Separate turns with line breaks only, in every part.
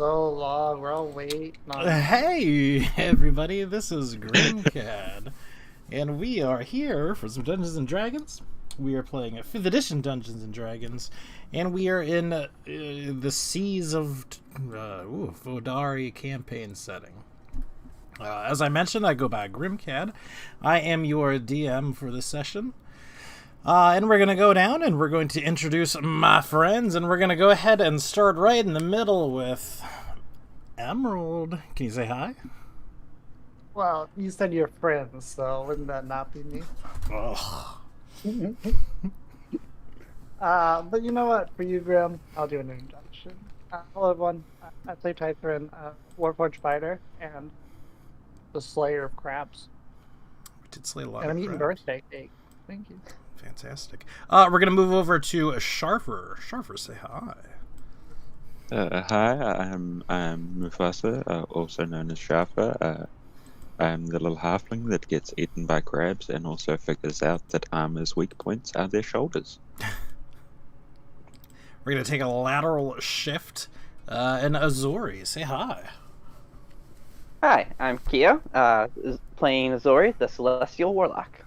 so long. We're all waiting on.
Hey, everybody, this is Grimcad, and we are here for some Dungeons and Dragons. We are playing a 5th edition Dungeons and Dragons, and we are in the Seas of Vodari campaign setting. As I mentioned, I go by Grimcad. I am your DM for this session. And we're going to go down and we're going to introduce my friends, and we're going to go ahead and start right in the middle with Emerald. Can you say hi?
Well, you said you're friends, so wouldn't that not be me?
Ugh.
But you know what? For you, Grim, I'll do an introduction. Hello, everyone. I play Tythrin, Warforged Fighter, and the Slayer of Crabs.
We did slay a lot
And
of
I'm eating
crabs.
birthday cake. Thank you.
Fantastic. We're going to move over to Sharfer. Sharfer, say hi.
Hi, I'm Mufasa, also known as Shafa. I'm the little halfling that gets eaten by crabs and also figures out that armor's weak points are their shoulders.
We're going to take a lateral shift. And Azori, say hi.
Hi, I'm Kia, playing Azori, the Celestial Warlock.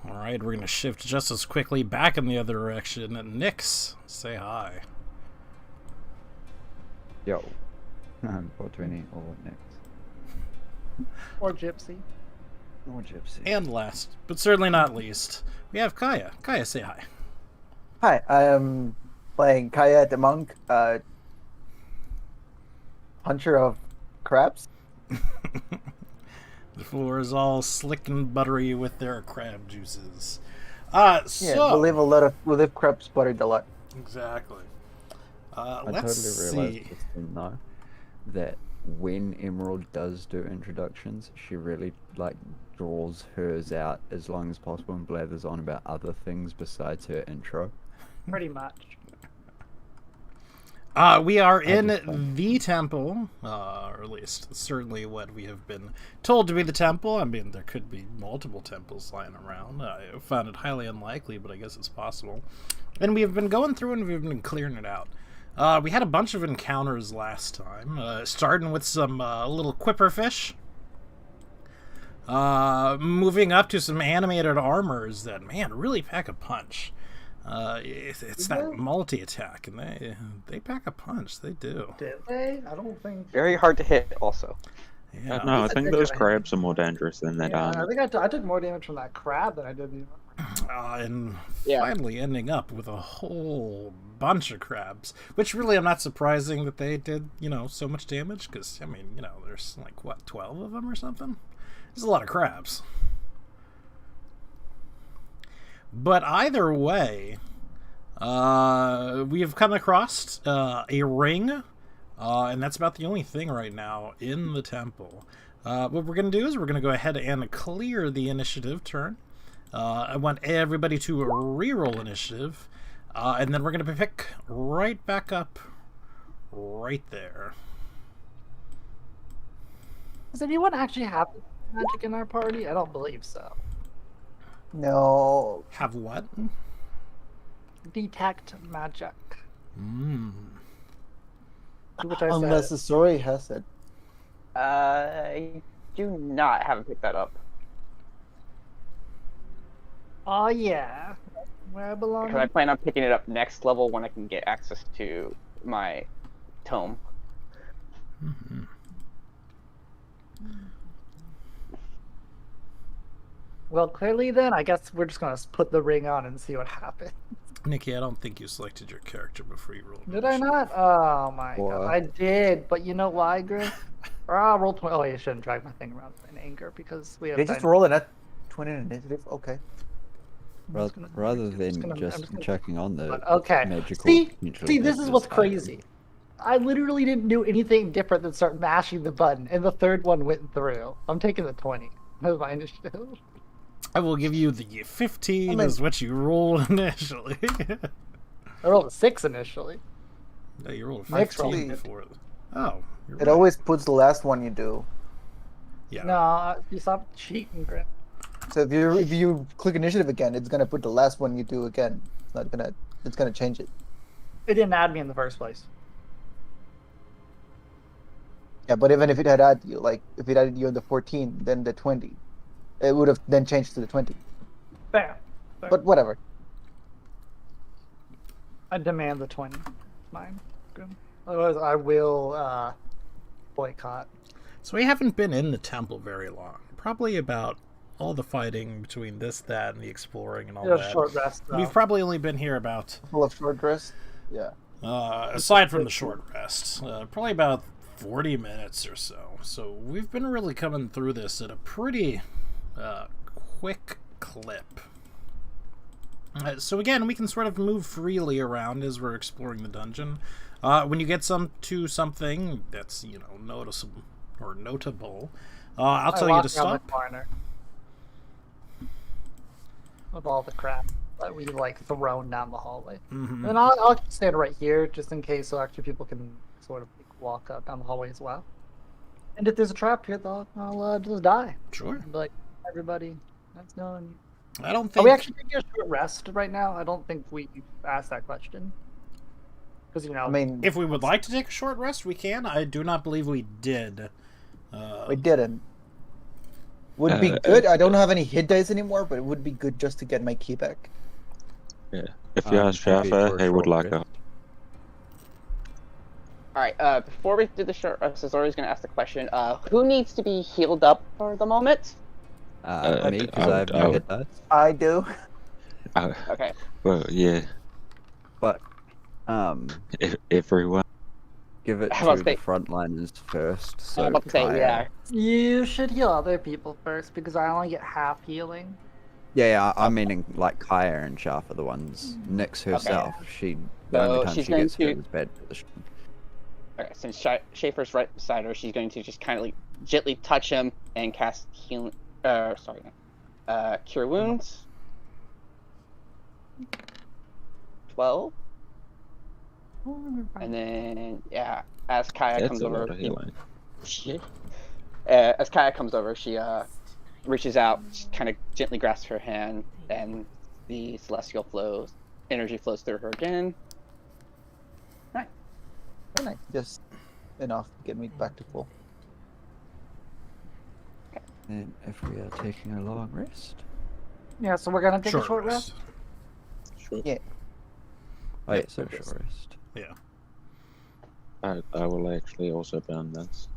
Alright, we're going to shift just as quickly back in the other direction. Nyx, say hi.
Yo, I'm 420 or next.
Or Gypsy.
Or Gypsy.
And last, but certainly not least, we have Kaya. Kaya, say hi.
Hi, I am playing Kaya the monk, puncher of crabs.
The floor is all slick and buttery with their crab juices.
Yeah,
So
we live crabs buttered a lot.
exactly.
I
Let's
totally realized
see.
just now that when Emerald does do introductions, she really draws hers out as long as possible and blathers on about other things besides her intro.
Pretty much.
We are in
just find-
the temple, or at least certainly what we have been told to be the temple. I mean, there could be multiple temples lying around. I found it highly unlikely, but I guess it's possible. And we have been going through and we've been clearing it out. We had a bunch of encounters last time, starting with some little quipper fish. Moving up to some animated armors that, man, really pack a punch. It's that multi-attack, and they pack a punch. They do.
Did they? I don't think.
Very hard to hit, also.
Yeah.
No, I think
think
those
I-
crabs are more dangerous than that
Yeah, I
armor.
think I took more damage from that crab than I did the.
And
Yeah.
finally ending up with a whole bunch of crabs, which really I'm not surprising that they did, so much damage, because, I mean, there's 12 of them or something? There's a lot of crabs. But either way, we have come across a ring, and that's about the only thing right now in the temple. What we're going to do is we're going to go ahead and clear the initiative turn. I want everybody to reroll initiative, and then we're going to pick right back up right there.
Does anyone actually have magic in our party? I don't believe so.
No,
Have what?
Detect magic.
Mm.
Which I
unless
said.
the story has it.
I haven't picked that up.
Oh yeah. Where I belong.
Because I plan on picking it up next level when I can get access to my tome.
Mhm.
Well, clearly then, I guess we're just gonna put the ring on and see what happens.
Nikki, I don't think you selected your character before you rolled.
Did I not? Oh my god,
What?
I did. But you know why, Griff? Roll 20. Oh, I shouldn't drag my thing around in anger because we have.
They just
dynamic-
roll it at 20 initiative. Okay.
I'm just gonna-
Rather
I'm
than
gonna- I'm
just
just gonna-
checking on the
But, okay.
magical
See,
potential
this
of
is what's
item.
crazy. I literally didn't do anything different than start mashing the button, and the third one went through. I'm taking the 20. That was my initiative.
I will give you the 15
I mean-
is what you rolled initially.
I rolled a 6 initially.
No, you rolled a
Next
15
roll.
before. Oh, you're
It
right.
always puts the last one you do.
Yeah.
No, you stop cheating, Griff.
So if you click initiative again, it's gonna put the last one you do again. It's not gonna. It's gonna change it.
It didn't add me in the first place.
Yeah, but even if it had added you, like if it added you on the 14, then the 20, it would have then changed to the 20.
Fair. Fair.
But whatever.
I demand the 20. Mine. Good. Otherwise, I will boycott.
So we haven't been in the temple very long. Probably about all the fighting between this, that, and the exploring and all
Yeah,
that.
short rest. Though.
We've probably only been here about,
Full of short rest. Yeah.
aside from the short rest, probably about 40 minutes or so. So we've been really coming through this at a pretty quick clip. So again, we can sort of move freely around as we're exploring the dungeon. When you get to something that's, noticeable or notable, I'll tell you to stop.
The corner of all the crap that we thrown down the hallway.
Mm-hmm.
And I'll stand right here just in case, so actually people can sort of walk up down the hallway as well. And if there's a trap here, I'll just die.
Sure.
And be like, everybody, that's done.
I don't
Are
think
we actually taking a short rest right now? I don't think we asked that question. Because,
I mean,
if we would like to take a short rest, we can. I do not believe we did.
we didn't. Would be good. I don't have any hit dice anymore, but it would be good just to get my key back.
Yeah. If you ask
happy for
Shaffa,
a
he would
short
like a.
rest.
Alright, before we do the short rest, Zori's gonna ask the question, who needs to be healed up for the moment?
Me, because I have no hit dice.
I do.
Okay.
Well, yeah.
But
Everyone.
give it
I was
to the
say-
frontliners first. So
I'm about to say,
Kaya-
yeah.
You should heal other people first, because I only get half healing.
Yeah, I'm meaning like Kaya and Shaft are the ones. Nyx herself, the
So
only time
she's
she
going
gets hurt
to-
is bad position.
Okay, since Schaefer's right beside her, she's going to just kind of gently touch him and cast healing. Cure wounds. 12. And then, yeah, as Kaya
That's
comes
a
over,
lot of healing.
as Kaya comes over, she reaches out, kind of gently grasps her hand, and the celestial energy flows through her again.
Very nice. Just enough to get me back to full.
And if we are taking a long rest,
Yeah, so we're gonna take a short rest.
Sure.
Yeah.
oh yeah,
Yeah,
so
short
short rest.
Yeah.
I will actually also burn this.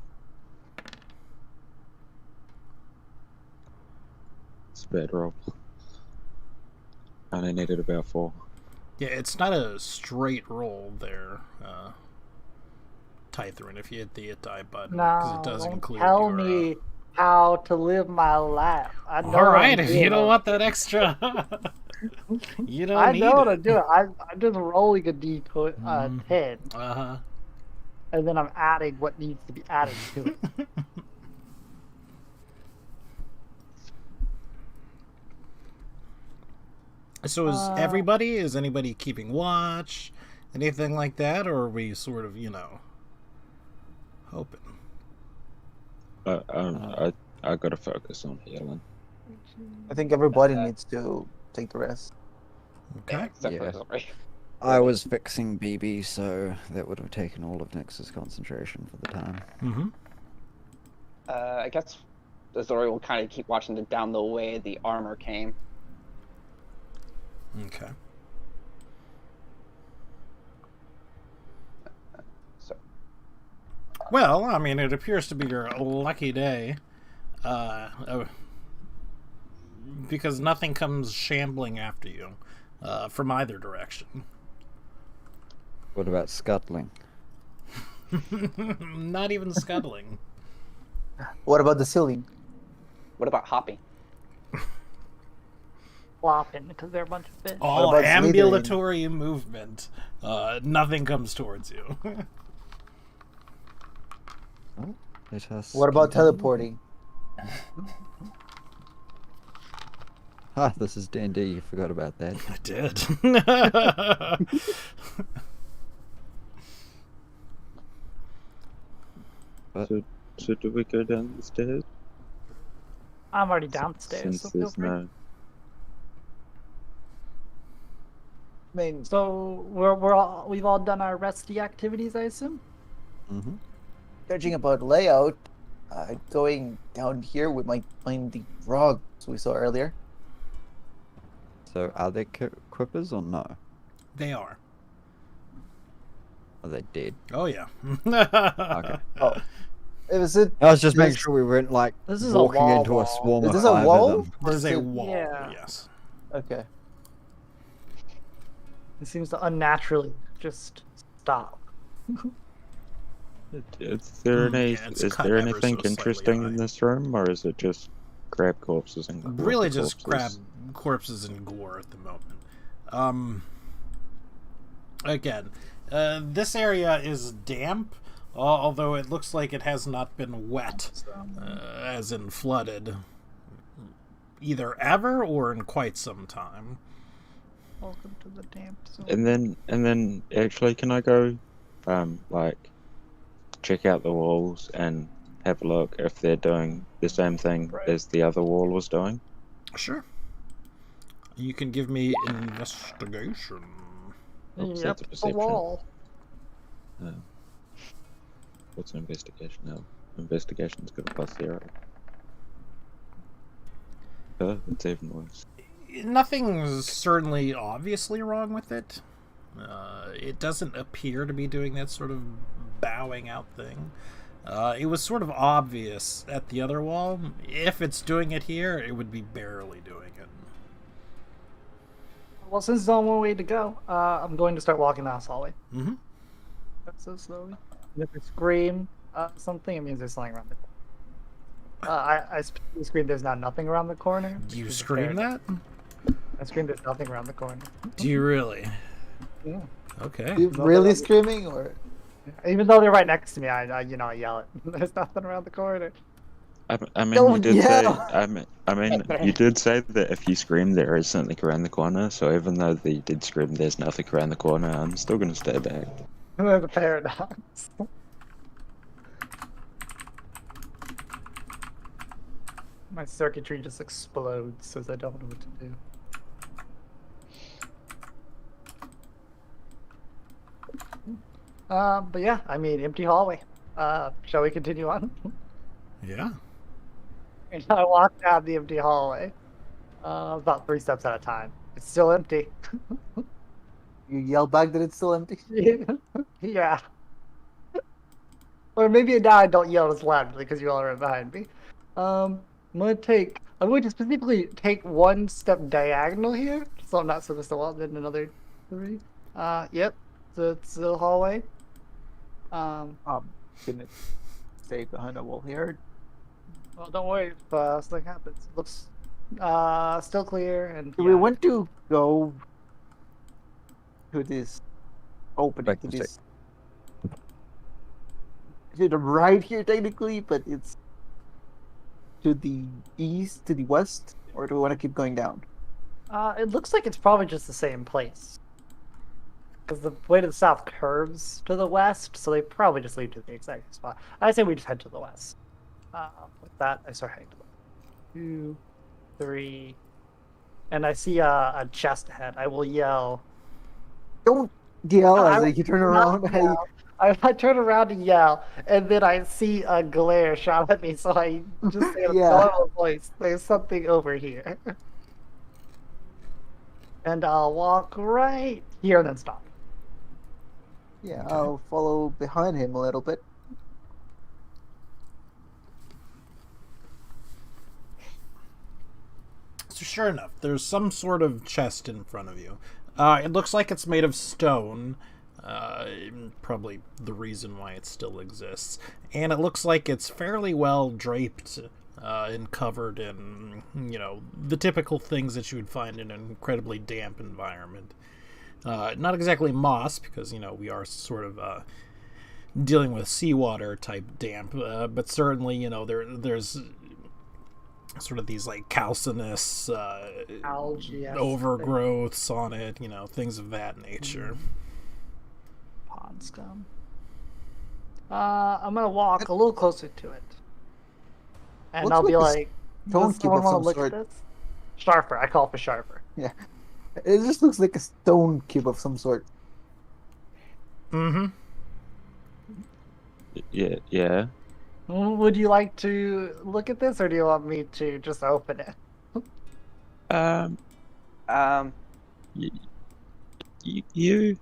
It's a bad roll. I only needed about 4.
Yeah, it's not a straight roll there, Tytherin, if you hit the hit die button, because
No,
it does
don't
include
tell
your,
me how to live my life. I know
All
what I'm
right, if you
doing.
don't want that extra, you don't
I
need
know what I'm
it.
doing. I'm just rolling a d10, 10,
Uh-huh.
and then I'm adding what needs to be added to it.
So is anybody keeping watch, anything like that, or are we sort of, hoping?
I gotta focus on healing.
I think everybody needs to take the rest.
Okay.
Except for
Yeah.
Zori.
I was fixing BB, so that would have taken all of Nyx's concentration for the time.
Mm-hmm.
I guess Zori will kind of keep watching down the way the armor came.
Okay.
So
Well, I mean, it appears to be your lucky day, because nothing comes shambling after you, from either direction.
What about scuttling?
Not even scuttling.
What about the ceiling?
what about hopping?
Flopping, because they're a bunch of fish.
All
about slithering?
ambulatory movement. Nothing comes towards you.
Oh, let us.
What about
continue.
teleporting?
Ah, this is D&D. You forgot about that.
I did.
So do we go down the stairs?
I'm already downstairs,
Since
so feel
there's
free.
no.
I mean,
So we've all done our resty activities, I assume.
Mm-hmm.
judging about layout, going down here we might find the frogs we saw earlier.
So are they quippers or no?
They are.
Are they dead?
Oh yeah.
Okay.
Oh, is it?
I was just making
this-
sure we weren't like
This is a
walking
wall
into a
wall.
swarm
Is
of
this a
5
wall?
of them.
There's a
Or is it-
wall.
Yeah.
Yes.
Okay.
It seems to unnaturally just stop.
Is there
Hmm,
any?
yeah, it's
Is
cut
there
ever
anything
so slightly
interesting in
high.
this room, or is it just crab corpses and
Really
water
just crab
corpses?
corpses and gore at the moment. Again, this area is damp, although it looks like it has not been wet, as in flooded, either ever or in quite some time.
Welcome to the damp zone.
And then, actually, can I go, like, check out the walls and have a look if they're doing the same thing
Right.
as the other wall was doing?
Sure. You can give me investigation.
Oops,
Yep,
that's a
the
perception.
wall.
What's an investigation now? Investigation's got a +0. It's even worse.
Nothing's certainly obviously wrong with it. It doesn't appear to be doing that sort of bowing out thing. It was sort of obvious at the other wall. If it's doing it here, it would be barely doing it.
Well, since there's only one way to go, I'm going to start walking down this hallway.
Mm-hmm.
So slowly. And if I scream something, it means there's something around the corner. I specifically scream there's not nothing around the corner.
Do you
which is a
scream
fair-
that?
I scream there's nothing around the corner.
Do you really?
Yeah.
Okay.
You
No,
really
no.
screaming or?
Even though they're right next to me, I yell it. There's nothing around the corner.
I mean, you
Don't
did say.
yell.
I mean, you did say that if you scream, there is something around the corner. So even though they did scream, there's nothing around the corner. I'm still gonna stay back.
There's a paradox. My circuitry just explodes as I don't know what to do. But yeah, I mean, empty hallway. Shall we continue on?
Yeah.
And I walk down the empty hallway, about 3 steps at a time. It's still empty.
You yell back that it's still empty?
Yeah. Or maybe now I don't yell as loudly because you all are right behind me. I'm going to specifically take 1 step diagonal here, so I'm not supposed to walk, then another 3. Yep. So it's the hallway.
I'm gonna stay behind a wall here.
Well, don't worry if something happens. It looks still clear and
Do we want to go to this opening?
Back
To
to
this to the right here, technically, but it's to the east, to the west, or do we want to keep going down?
It looks like it's probably just the same place. Because the way to the south curves to the west, so they probably just lead to the exact spot. I say we just head to the west. With that, I start heading to the west. 2, 3, and I see a chest ahead. I will yell.
Don't yell
I
as
will
you turn
not
around.
yell. I turn around and yell, and then I see a glare shot at me, so I just say in a
Yeah.
normal voice, "There's something over here." And I'll walk right here and then stop.
Yeah,
Okay.
I'll follow behind him a little bit.
So sure enough, there's some sort of chest in front of you. It looks like it's made of stone. Probably the reason why it still exists. And it looks like it's fairly well draped and covered in, the typical things that you would find in an incredibly damp environment. Not exactly moss, because, we are sort of dealing with seawater type damp, but certainly, there's sort of these like calcinous
Algae,
overgrowths on it, things of that nature.
pond scum. I'm gonna walk a little closer to it, and
Looks
I'll be
like a
like,
stone
"Does
cube
someone
of
want
some
to look
sort."
at this?" Sharper. I call for sharper.
It just looks like a stone cube of some sort.
Mm-hmm.
Yeah.
Would you like to look at this, or do you want me to just open it?
Um,
Um,
you, you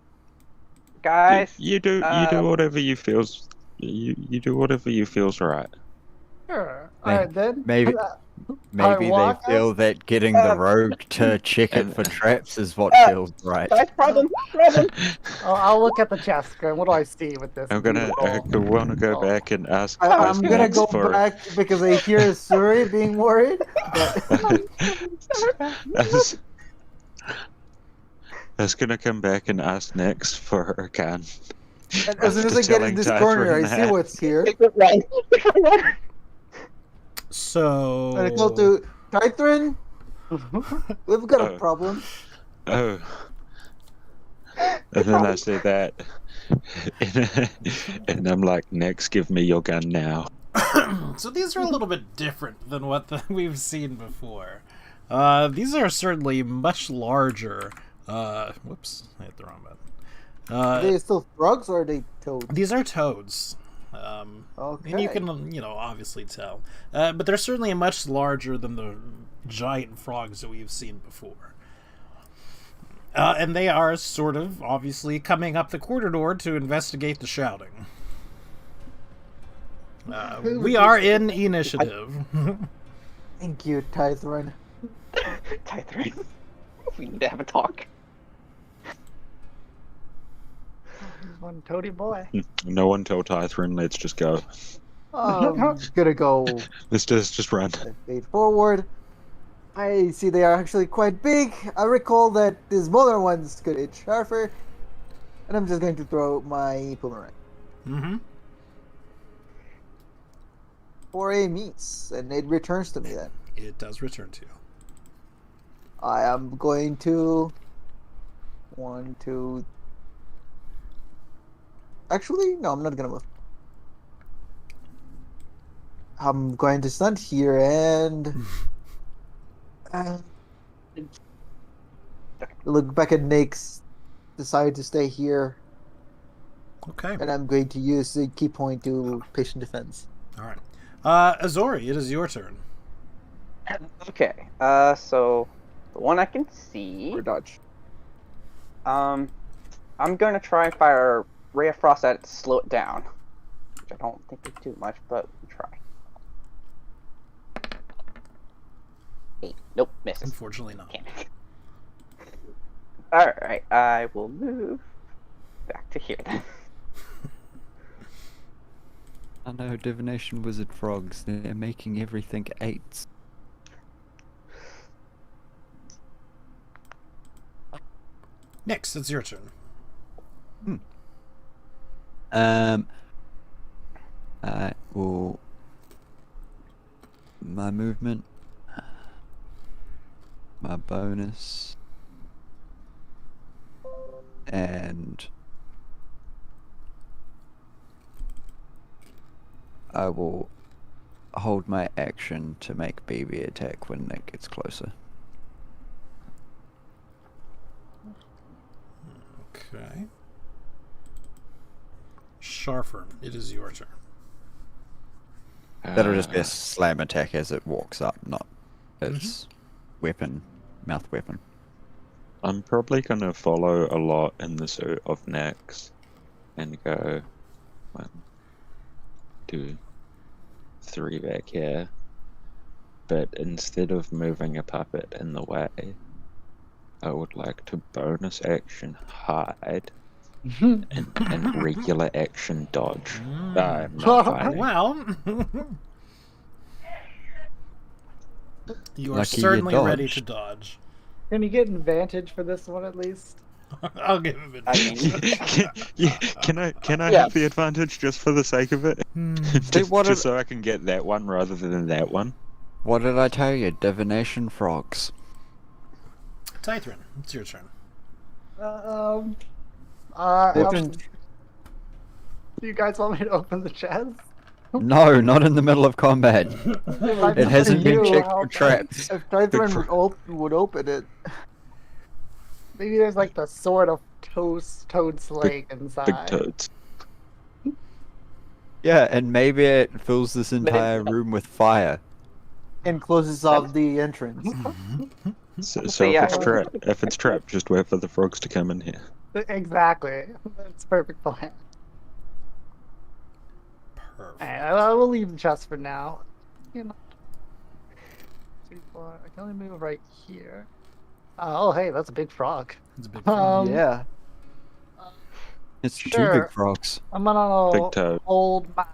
guys,
you do whatever you feels you do whatever you feels right.
Sure.
May-
All right then.
maybe-
I
Maybe they
walk
feel
us.
that getting the
Um,
rogue to check it
and-
for traps is what
uh,
feels right.
guys, problem.
I'll look at the chest screen. What do I see with this?
I
beautiful-
want to go
Oh.
back and ask
I'm gonna
next
go
for
back because I hear Suri being worried. But
I was gonna come back and ask next for her can.
and as soon as I get in this corner, I see what's here.
Run.
So.
And I go to Tythrin. We've got a
Oh.
problem.
Oh. And then I say that, and I'm like, next, give me your gun now.
So these are a little bit different than what we've seen before. These are certainly much larger. Whoops, I hit the wrong button.
Are they still frogs or are they toads?
These are toads.
Okay.
And you can, obviously tell. But they're certainly much larger than the giant frogs that we've seen before. And they are sort of, obviously, coming up the corridor to investigate the shouting. We are in initiative.
Thank you, Tythrin.
Tythrin. We need to have a talk.
One toady boy.
No one told Tythrin, let's just go.
I'm gonna go
Let's just run.
fade forward. I see they are actually quite big. I recall that the smaller ones could hit sharper. And I'm just going to throw my boomerang.
Mm-hmm.
For a miss, and it returns to me then.
It does return to you.
I am going to... 1, 2... Actually, no, I'm not gonna move. I'm going to stand here and... look back at Nyx. Decide to stay here.
Okay.
And I'm going to use the key point to patient defense.
All right. Azori, it is your turn.
Okay. So the one I can see.
Or dodge.
I'm gonna try and fire Ray of Frost at it to slow it down, which I don't think we do much, but we'll try. 8. Nope, misses.
Unfortunately not.
Damn it. All right, I will move back to here then.
I know divination wizard frogs. They're making everything 8s.
Next, it's your turn.
I will. My movement. My bonus. And I will hold my action to make BB attack when Nick gets closer.
Okay. Sharfern, it is your turn.
That'll just be a slam attack as it walks up, not its weapon, mouth weapon.
I'm probably gonna follow a lot in the suit of Nyx and go 1, 2, 3 back here. But instead of moving a puppet in the way, I would like to bonus action hide and regular action dodge. I'm not fighting.
Well, you are
Lucky you
certainly ready
dodged.
to dodge.
Can you get advantage for this one at least?
I'll give him a
I mean,
Can I
Yeah.
have the advantage just for the sake of it? just
what
just so I can get that one rather than that one.
What did I tell you? Divination frogs.
Tythrin, it's your turn.
Open.
Do you guys want me to open the chest?
No, not in the middle of combat. It hasn't been checked for traps.
If Tythrin would open it.
Maybe there's like the sword of toad slaying
Big
inside.
toads.
Yeah, and maybe it fills this entire
Maybe.
room with fire.
And closes off the entrance.
So
So
if
yeah.
if it's trapped, just wait for the frogs to come in here.
Exactly. That's a perfect plan.
Perfect.
Alright, I will leave the chest for now. You know. 3, 4. I can only move right here. Oh, hey, that's a big frog.
It's a big frog.
Yeah.
It's 2
Sure.
big frogs.
I'm gonna
Big toad.
hold my.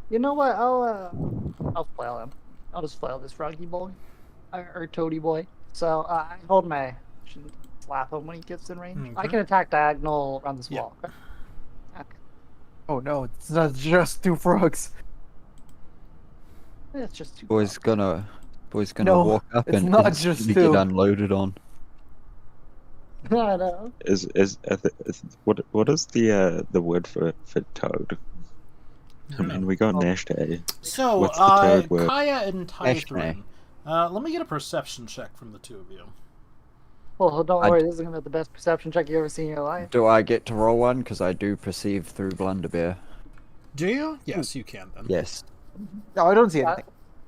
You know what? I'll flail him. I'll just flail this froggy boy, or toady boy. So I hold my. Should slap him when he gets in range. I
Okay.
can attack diagonal around this
Yeah.
wall. Okay.
Oh no, it's not just 2 frogs.
It's just too.
Boy's gonna
No,
walk up
it's
and
not
instantly
just
get
2.
unloaded on.
I know.
Is what is the word for toad? I mean, we got Nash Day.
So,
What's the third word?
Kaya and
Ashmay.
Tythrin. Let me get a perception check from the two of you.
Well, don't
I-
worry. This is gonna be the best perception check you ever seen in your life.
Do I get to roll one? Because I do perceive through Blunderbear.
Do you? Yes, you can then.
Yes.
No, I don't see anything.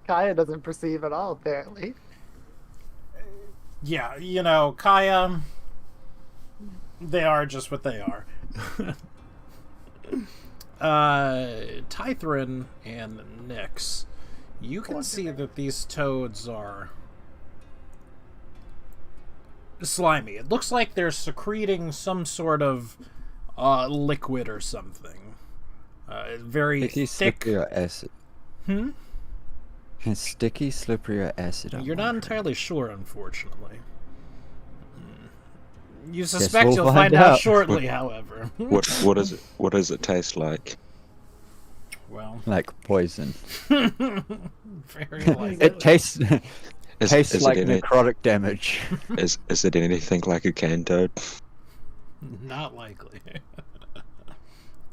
Kaya doesn't perceive at all, apparently.
Yeah, you know, Kaya, they are just what they are. Tythrin and Nyx, you can see that these toads are slimy. It looks like they're secreting some sort of liquid or something. Very
Sticky,
thick.
slippery, or acid.
Hmm?
Sticky, slippery, or acid. I'm
You're not
wondering.
entirely sure, unfortunately. You suspect
we'll
you'll
find
find out
out.
shortly, however.
What does it taste like?
Well,
Like poison.
very likely.
It tastes tastes
Is
like
it any,
necrotic damage.
is it anything like a canned toad?
Not likely.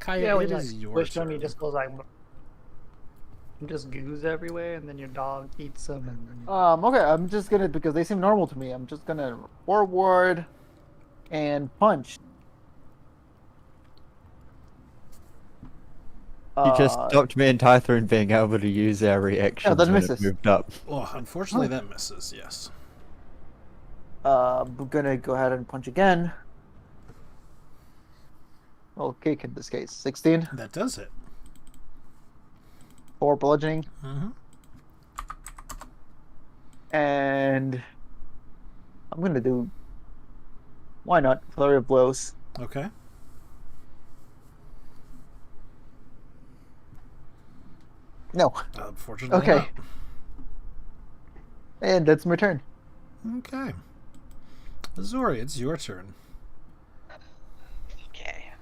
Kaya,
Yeah, when
it
you
is your
wish them,
turn.
he just goes like, just goos everywhere, and then your dog eats them, and then.
Okay, I'm just gonna, because they seem normal to me, I'm just gonna forward and punch.
You just
Uh,
stopped me and Tythrin being able to use our reactions
that
when
misses.
it moved up.
Oh, unfortunately, that misses, yes.
I'm gonna go ahead and punch again. Well, kick in this case. 16
That does it.
for bludgeoning,
Mm-hmm.
and I'm gonna do. Why not? Flurry of blows.
Okay.
No.
Unfortunately,
Okay. And that's my turn.
not. Okay. Zori, it's your turn.
Okay.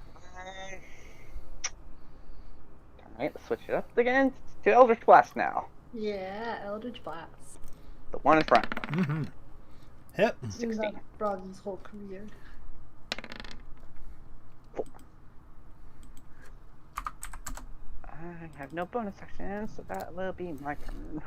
Alright, let's switch it up again to Eldritch Blast now.
Yeah, Eldritch Blast.
The one in front.
Mm-hmm. Hit.
Doing that Froggy's whole career.
I have no bonus action, so that will be my turn.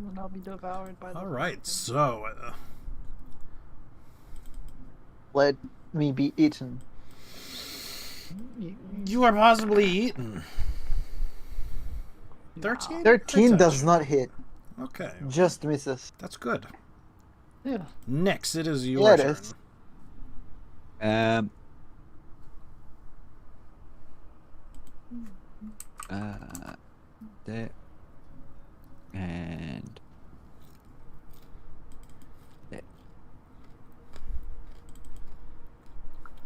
And I'll be devoured by the.
All right, so
Let me be eaten.
you are possibly eaten. 13?
13
That's
does not hit.
Okay,
Just misses.
that's good.
Yeah.
Next, it is your
Yeah, it
turn.
is.
That and that.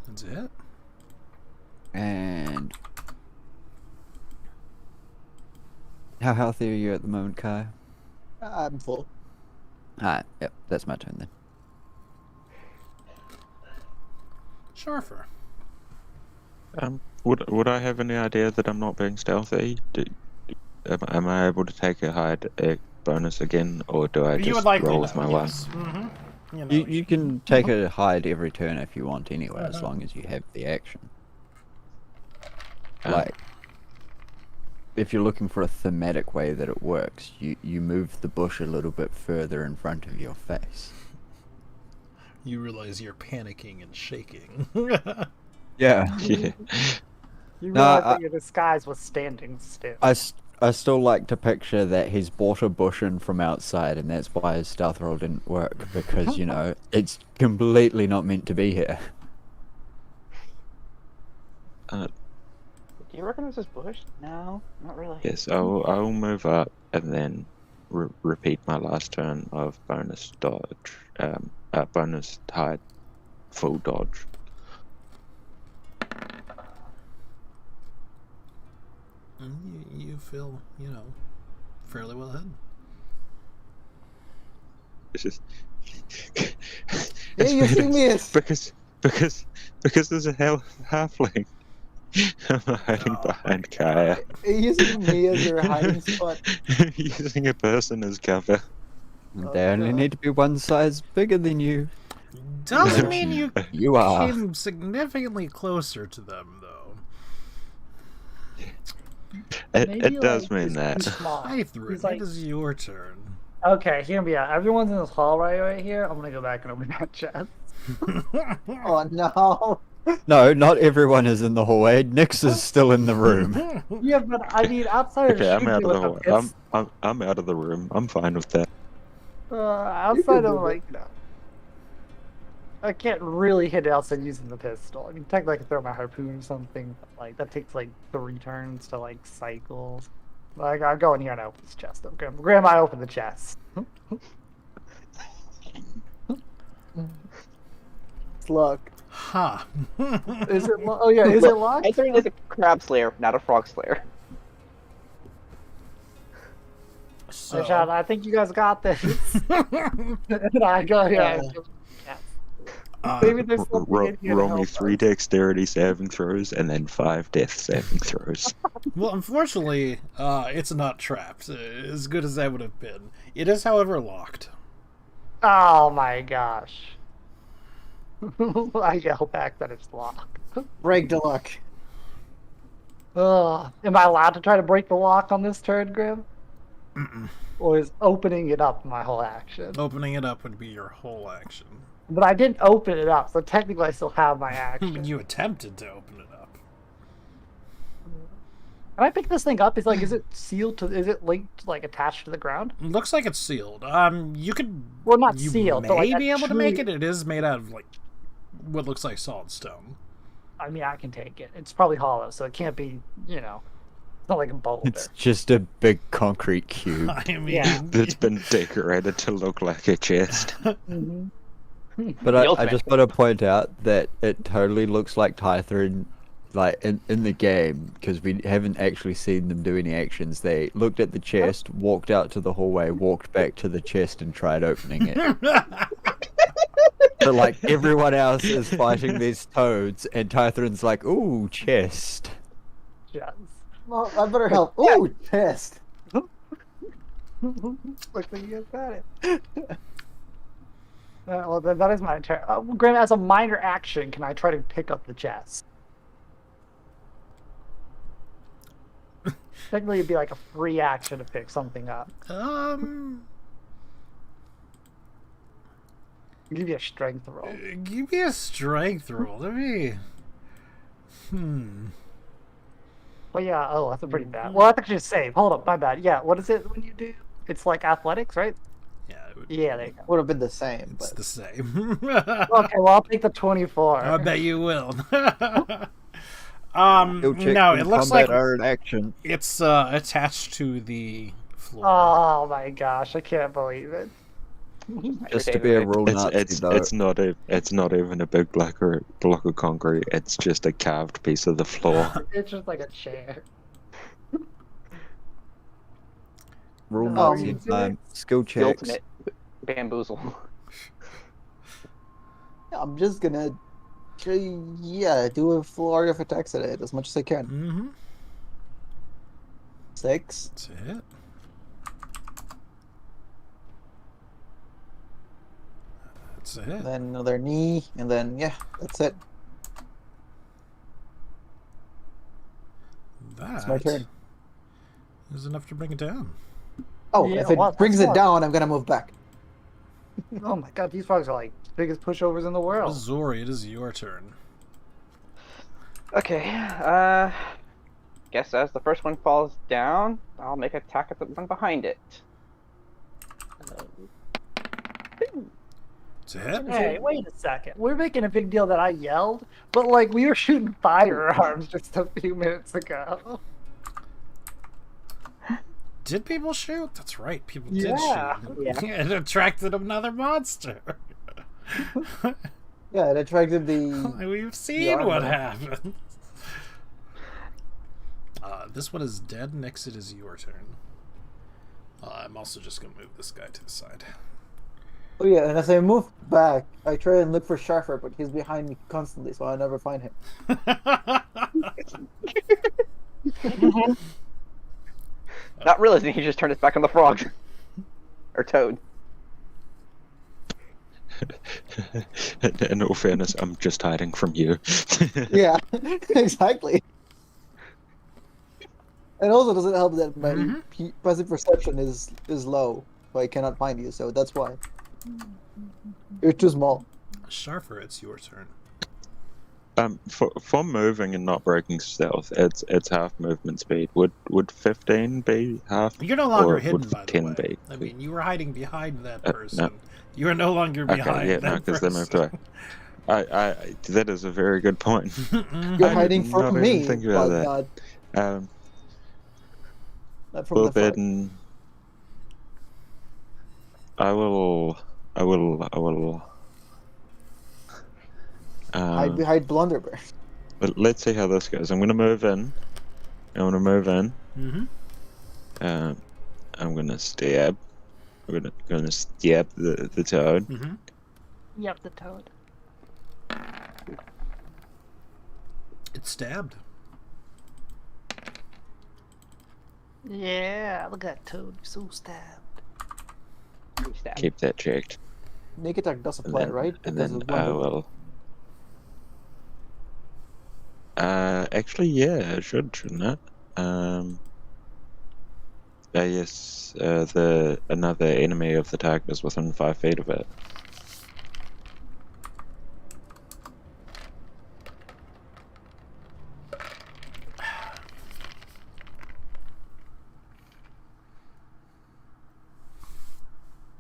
That's it.
And how healthy are you at the moment, Kai?
I'm full.
Alright, yep, that's my turn then.
Sharfer.
Would I have any idea that I'm not being stealthy? Am I able to take a hide bonus again, or do I
You
just
would likely
roll
know,
with my
yes.
one?
Mm-hmm. You know,
You can take a hide every turn if you want anyway, as long as you have the action.
Um,
Like, if you're looking for a thematic way that it works, you move the bush a little bit further in front of your face.
You realize you're panicking and shaking.
Yeah.
Yeah.
You
No,
realize
I-
that your disguise was standing still.
I still like to picture that he's bought a bush in from outside, and that's why his stealth roll didn't work, because, you know, it's completely not meant to be here.
Do you recognize this bush? No, not really.
Yes, I'll move up and then repeat my last turn of bonus dodge, bonus hide, full dodge.
You feel, you know, fairly well ahead.
It's just
Yeah, you see me as
because there's a halfling. I'm hiding behind Kaya.
using me as your hiding spot.
Using a person as cover.
They only need to be one size bigger than you.
Doesn't mean you
You are.
came significantly closer to them, though.
It does mean
he's
that.
too small.
Hythrin,
He's like,
it is your turn.
okay, hear me out. Everyone's in this hall right here. I'm gonna go back and open that chest.
Oh no.
No, not everyone is in the hallway. Nix is still in the room.
Yeah, but I mean, outside of
Okay, I'm
shooting
out of
with
the
a
hallway.
pistol,
I'm out of the room. I'm fine with that.
outside of
do
like, you know, I can't really hit it outside using the pistol. I mean, technically I could throw my harpoon or something, but like that takes like 3 turns to like cycle. Like I go in here and I open this chest. Okay, Graham, I open the chest.
It's luck.
Ha.
Is it? Oh yeah, is it locked?
Hythrin is a crab slayer, not a frog slayer.
So,
Sean, I think you guys got this. And I go here. I open the chest. Maybe there's something in here to
Roll
help
me
us.
3 dexterity saving throws and then 5 death saving throws.
well, unfortunately, it's not trapped. As good as that would have been. It is, however, locked.
Oh my gosh. I yell back that it's locked.
Break the luck.
Am I allowed to try to break the lock on this turn, Grim?
Mm-mm.
Or is opening it up my whole action?
Opening it up would be your whole action.
But I didn't open it up, so technically I still have my action.
You attempted to open it up.
Can I pick this thing up? Is it sealed to? Is it linked, like attached to the ground?
Looks like it's sealed. You could.
Well, not
you
sealed,
may
but like
be
a
able to
tree-
make it. It is made out of like what looks like solid stone.
I mean, I can take it. It's probably hollow, so it can't be. You know, it's not like a boulder.
It's just a big concrete cube.
I mean,
Yeah.
That's been decorated to look like a chest.
Mhm.
But
The
I
ultimate.
just want to point out that it totally looks like Tythrin, like in the game, because we haven't actually seen them do any actions. They looked at the chest, walked out to the hallway, walked back to the chest, and tried opening it. But like everyone else is fighting these toads, and Tythrin's like, "Ooh, chest."
Yes.
Well, I better help. Ooh, chest.
Looks like you got it. Well, then that is my turn. Graham, as a minor action, can I try to pick up the chest? Technically, it'd be like a free action to pick something up. Give you a strength roll.
Give me a strength roll. Let me.
Well, yeah. Oh, that's a pretty bad. Well, that's actually a save. Hold up, my bad. Yeah. What is it when you do? It's like athletics, right?
Yeah,
Yeah, there you go.
Would have been the same,
it's
but
the same.
Okay, well, I'll take the 24.
I bet you will.
Still check
No,
in
it looks
combat
like
or in action.
it's attached to the floor.
Oh my gosh, I can't believe it.
Just to be a real Nazi, though.
It's not even a big block of concrete. It's just a carved piece of the floor.
It's just like a chair.
Rule
Oh,
Nazi
you
time. Skill
The
checks.
ultimate bamboozle.
I'm just gonna, do a full area of attacks at it as much as I can.
Mm-hmm.
6.
That's it. That's it.
And then another knee, and then that's it.
That
It's my turn.
There's enough to bring it down.
Oh,
Yeah,
if it
well, that's
brings it
smart.
down, I'm gonna move back.
Oh my god, these frogs are like the biggest pushovers in the world.
Zori, it is your turn.
Okay. Guess as the first one falls down, I'll make an attack at the one behind it.
It's a hit.
Hey, wait a second. We're making a big deal that I yelled, but like we were shooting firearms just a few minutes ago.
Did people shoot? That's right, people
Yeah.
did shoot. It attracted another monster.
Yeah, it attracted the.
We've seen
armor.
what happened. This one is dead. Next, it is your turn. I'm also just going to move this guy to the side.
Oh yeah, and as I move back, I try and look for Sharfer, but he's behind me constantly, so I never find him.
Not realizing he just turned his back on the frog. Or toad.
In all fairness, I'm just hiding from you.
Yeah, exactly. It also doesn't help that my passive perception is low, so I cannot find you. So that's why you're too small.
Sharfer, it's your turn.
For moving and not breaking stealth, it's half movement speed. Would 15 be half?
You're no longer
or
hidden,
would
by the
10
way.
be?
I mean, you were hiding behind that
No.
person. You are no longer
Okay,
behind
yeah,
that
no, because
person.
they moved away. I that is a very good point.
You're
I
hiding
did
from
not
me,
even think about
but
that.
not from
Well,
the front.
then I will.
Hide behind Blunderbear.
But let's see how this goes. I'm gonna move in.
Mm-hmm.
I'm gonna stab. I'm gonna stab the toad.
Mm-hmm.
Yep, the toad.
It's stabbed.
Yeah, look at that toad. So stabbed.
Stab.
Keep that checked.
Sneak attack does
And
apply,
then,
right?
and
Because
then
of
I
Blunderbear.
will. Actually, yeah, it shouldn't it? Yes. The another enemy of the target is within 5 feet of it.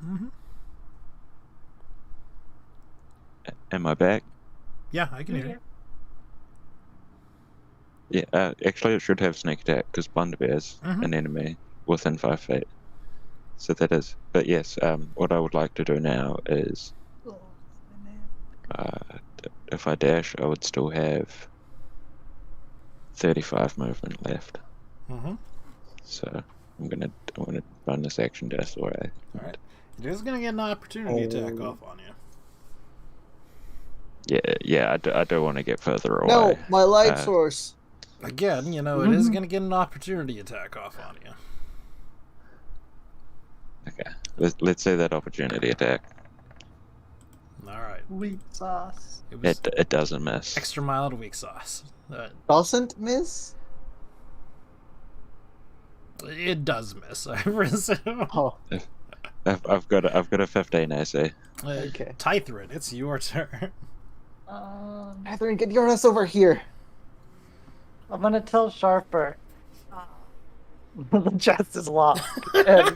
Mm-hmm.
Am I back?
Yeah, I can hear you.
Yeah. Actually, it should have sneak attack because Blunderbear's
Mhm.
an enemy within 5 feet. So that is. But yes. What I would like to do now is,
Oh,
if I dash, I would still have 35 movement left.
Mm-hmm.
So I'm gonna bonus action dash away.
Alright. It is going to get an opportunity attack off on you.
Yeah. I do want to get further away.
No, my light
Uh,
source.
Again, it is going to get an opportunity attack off on you.
Okay. Let's say that opportunity attack.
Alright.
weak sauce.
It was
It doesn't miss.
extra mild weak sauce.
Doesn't miss?
It does miss, I presume.
Oh,
I've got a 15 AC.
okay.
Tythrin, it's your turn.
Catherine, get your ass over here.
I'm gonna tell Sharper. The chest is locked, and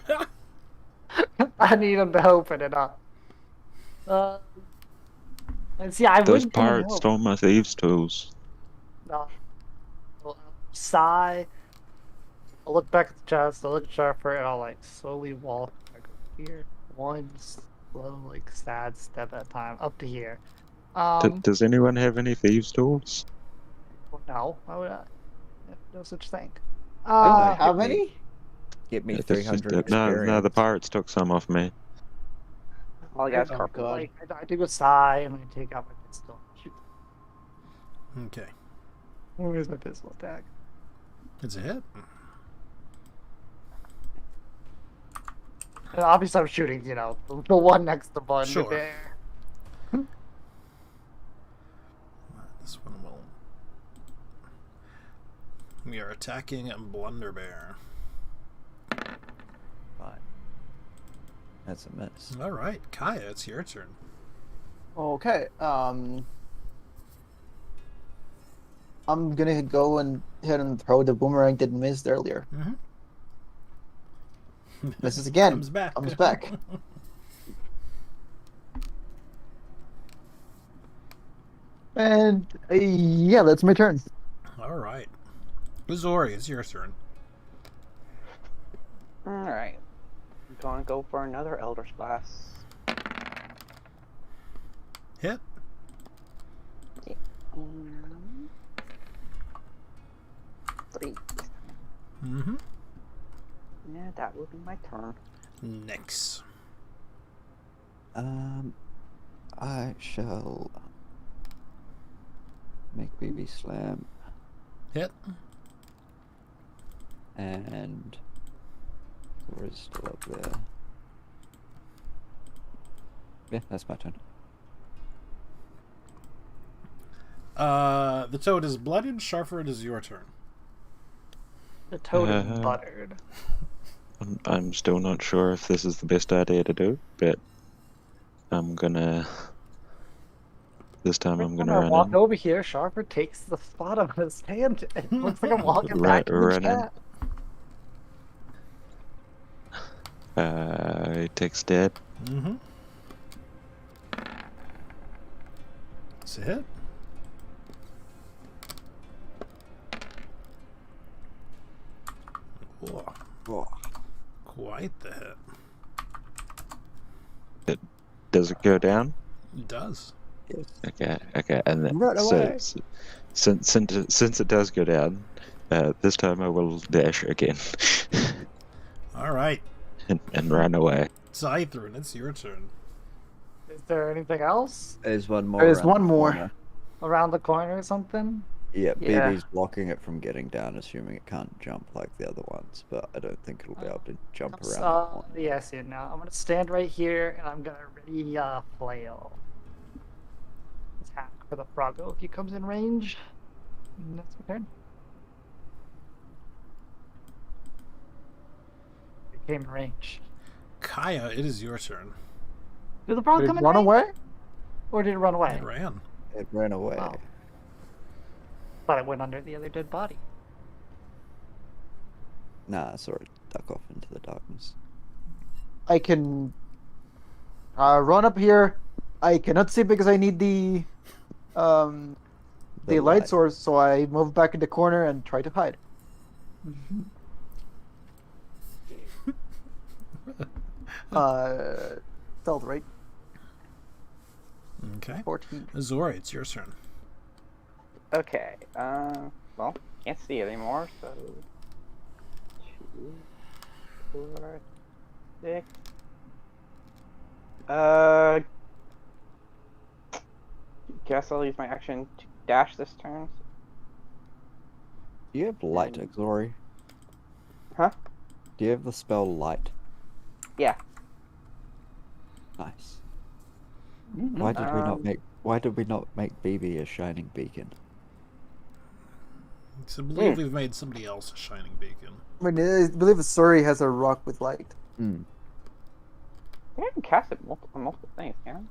I need him to open it up. And see, I
Those
wouldn't
pirates stole my thieves' tools.
No. I'll sigh. I'll look back at the chest. I'll look at Sharper, and I'll like slowly walk back over here. One slow, like sad step at a time up to here.
Does anyone have any thieves' tools?
No, why would I? No such thing.
How many?
Get me
It's just
300
that- no,
experience.
the pirates took some off me.
All I got is
Oh,
carpet.
God.
Like, I do a sigh, and I take out my pistol. Shoot.
Okay.
Where's my pistol attack?
It's a hit.
And obviously, I'm shooting, the one next to Bun.
Sure.
There.
This one will. We are attacking Blunderbear.
That's a miss.
All right, Kaya, it's your turn.
Okay. I'm gonna go and ahead and throw the boomerang that missed earlier.
Mm-hmm.
This is again.
Comes back.
Comes back. And yeah, that's my turn.
All right. Vodari, it's your turn.
Alright. I'm gonna go for another Elder's Blast.
Hit.
Um, 3.
Mm-hmm.
Yeah, that will be my turn.
Next.
I shall make BB slam
Hit.
and Thor is still up there. Yeah, that's my turn.
The toad is blooded. Sharford, it is your turn.
The toad is buttered.
I'm still not sure if this is the best idea to do, but I'm gonna. This time I'm gonna run
walk
in.
over here. Sharper takes the spot I'm gonna stand. It looks like I'm walking back in the
Run in.
chat.
He takes dead.
Mm-hmm. It's a hit. Whoa.
Oh,
Quite the hit.
Does it go down?
It does.
yes.
Okay, and then
Run away.
since it does go down, this time I will dash again
All right.
and run away.
Scythrun, it's your turn.
Is there anything else
There's one more.
There's
around
one
the
more.
corner.
around the corner or something?
Yeah,
Yeah.
BB's blocking it from getting down, assuming it can't jump like the other ones, but I don't think it'll be able to jump around the corner.
Yeah, I see it now. I'm gonna stand right here and I'm gonna ready flail. Attack for the Froggo if he comes in range. And that's my turn. He came in range.
Kaya, it is your turn.
Did the frog
Did
come
it
in
run
range?
away?
Or did it run away?
It ran.
It ran away.
Oh. Thought it went under the other dead body.
Nah, I saw it duck off into the darkness.
I can run up here. I cannot see because I need the light
light.
source, so I move back in the corner and try to hide. Stealth, right?
Okay.
14.
Zora, it's your turn.
Okay, well, can't see it anymore, so 2, 4, 6. Guess I'll use my action to dash this turn.
Do you have light, Exori?
Huh?
Do you have the spell light?
Yeah.
Nice. Why did we not make? Why did we not make BB a shining beacon?
So I believe we've made somebody else a shining beacon.
I mean, I believe Suri has a rock with light.
Hmm.
I can cast it on multiple things, can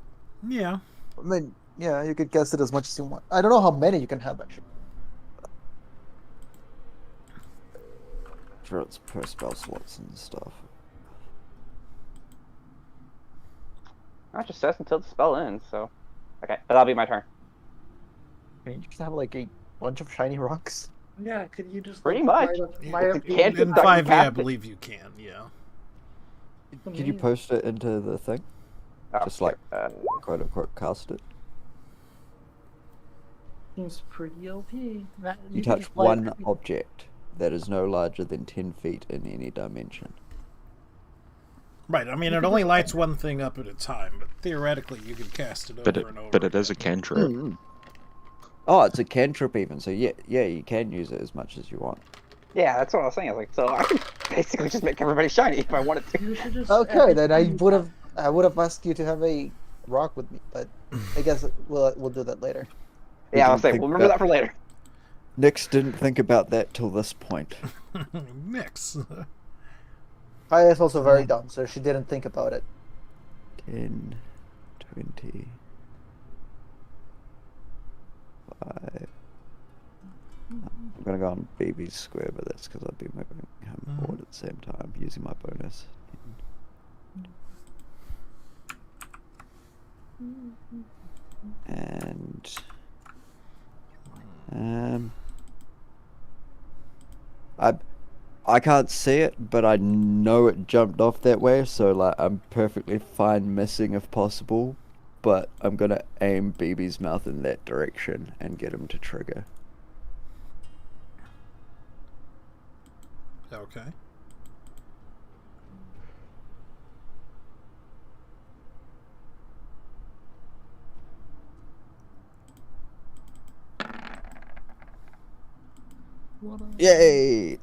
Yeah.
I mean, yeah, you could cast it as much as you want. I don't know how many you can have, actually.
For its per spell slots and stuff.
I? It just says until the spell ends, so. Okay, but that'll be my turn.
I mean, you just have like a bunch of shiny rocks.
Yeah, could you just
Pretty much.
light up
It's a cantrip
In
that you
5e, I
cast it.
believe you can, yeah.
Can you post it into the thing?
Oh,
Just like
uh,
quote unquote cast it.
Seems pretty OP.
You
can
touch
just, like,
one object that is no larger than 10 feet in any dimension.
Right, I mean, it only lights one thing up at a time, but theoretically you could cast it over and over.
But it is a cantrip.
Oh, it's a cantrip even, so yeah, you can use it as much as you want.
yeah, that's what I was saying. I was like, so I could basically just make everybody shiny if I wanted to.
You should just
Okay, then I
everything-
would have asked you to have a rock with me, but I guess we'll do that later.
Yeah, I'll
didn't
say,
think
we'll remember
that-
that for later.
Nyx didn't think about that till this point.
Mix.
Kaya is also very dumb, so she didn't think about it.
10, 20, 5. I'm gonna go on BB's square, but that's because I'd be moving him forward at the same time using my bonus. And I can't see it, but I know it jumped off that way, so like I'm perfectly fine missing if possible. But I'm gonna aim BB's mouth in that direction and get him to trigger.
Okay.
Yay!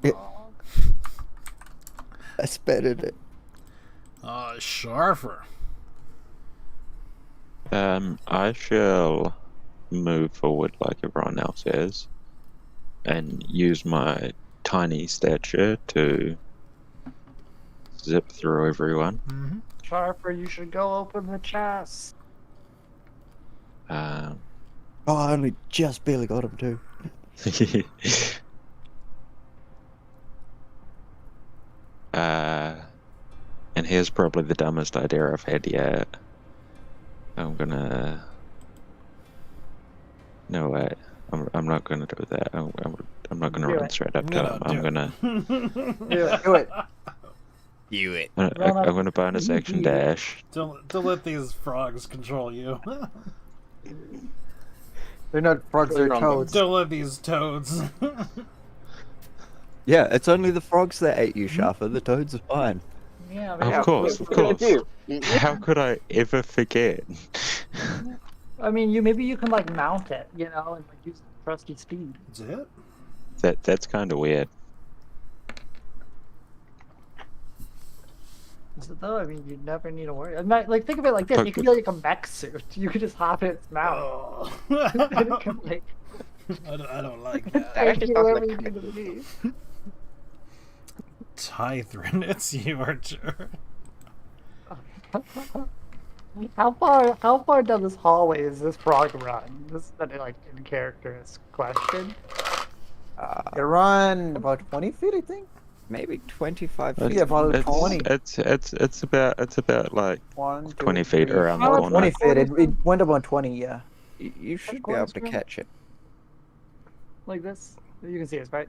I spatted it.
Sharfer.
I shall move forward like everyone else has, and use my tiny stature to zip through everyone.
Mm-hmm.
Sharper, you should go open the chest.
Oh, I only just barely got him too.
And here's probably the dumbest idea I've had yet. I'm gonna. No wait, I'm not gonna do that. I'm not gonna
Do
run
it.
straight up to
No,
him.
do
I'm
it.
gonna.
Do it.
Do it.
I'm gonna bonus action dash.
Don't let these frogs control you.
They're not frogs, they're
Wrong.
toads.
Don't let these toads.
Yeah, it's only the frogs that ate you, Sharper. The toads are fine.
Yeah,
Of course, of
What are you
course.
gonna do?
How could I ever forget?
I mean, maybe you can like mount it, you know, and like use trusty speed.
That's it?
That's kind of weird.
Is it though? I mean, you never need to worry. Like, think of it like this:
But-
you could be like a mech suit. You could just hop in its mouth.
Oh.
And it can, like,
I don't like
That
that.
actually
take you
sounds
wherever
like
you need to be.
Tythrin, it's your turn.
How far down this hallway is this frog run? This is a like in character question.
They run about 20 feet, I think.
Maybe 25
It's,
feet.
Yeah, about
it's,
20.
it's about like
1, 2,
20 feet
3,
around the
Oh,
corner.
20 feet. It went about 20, yeah.
You should be
course,
able to
bro.
catch it.
Like this. You can see us, right?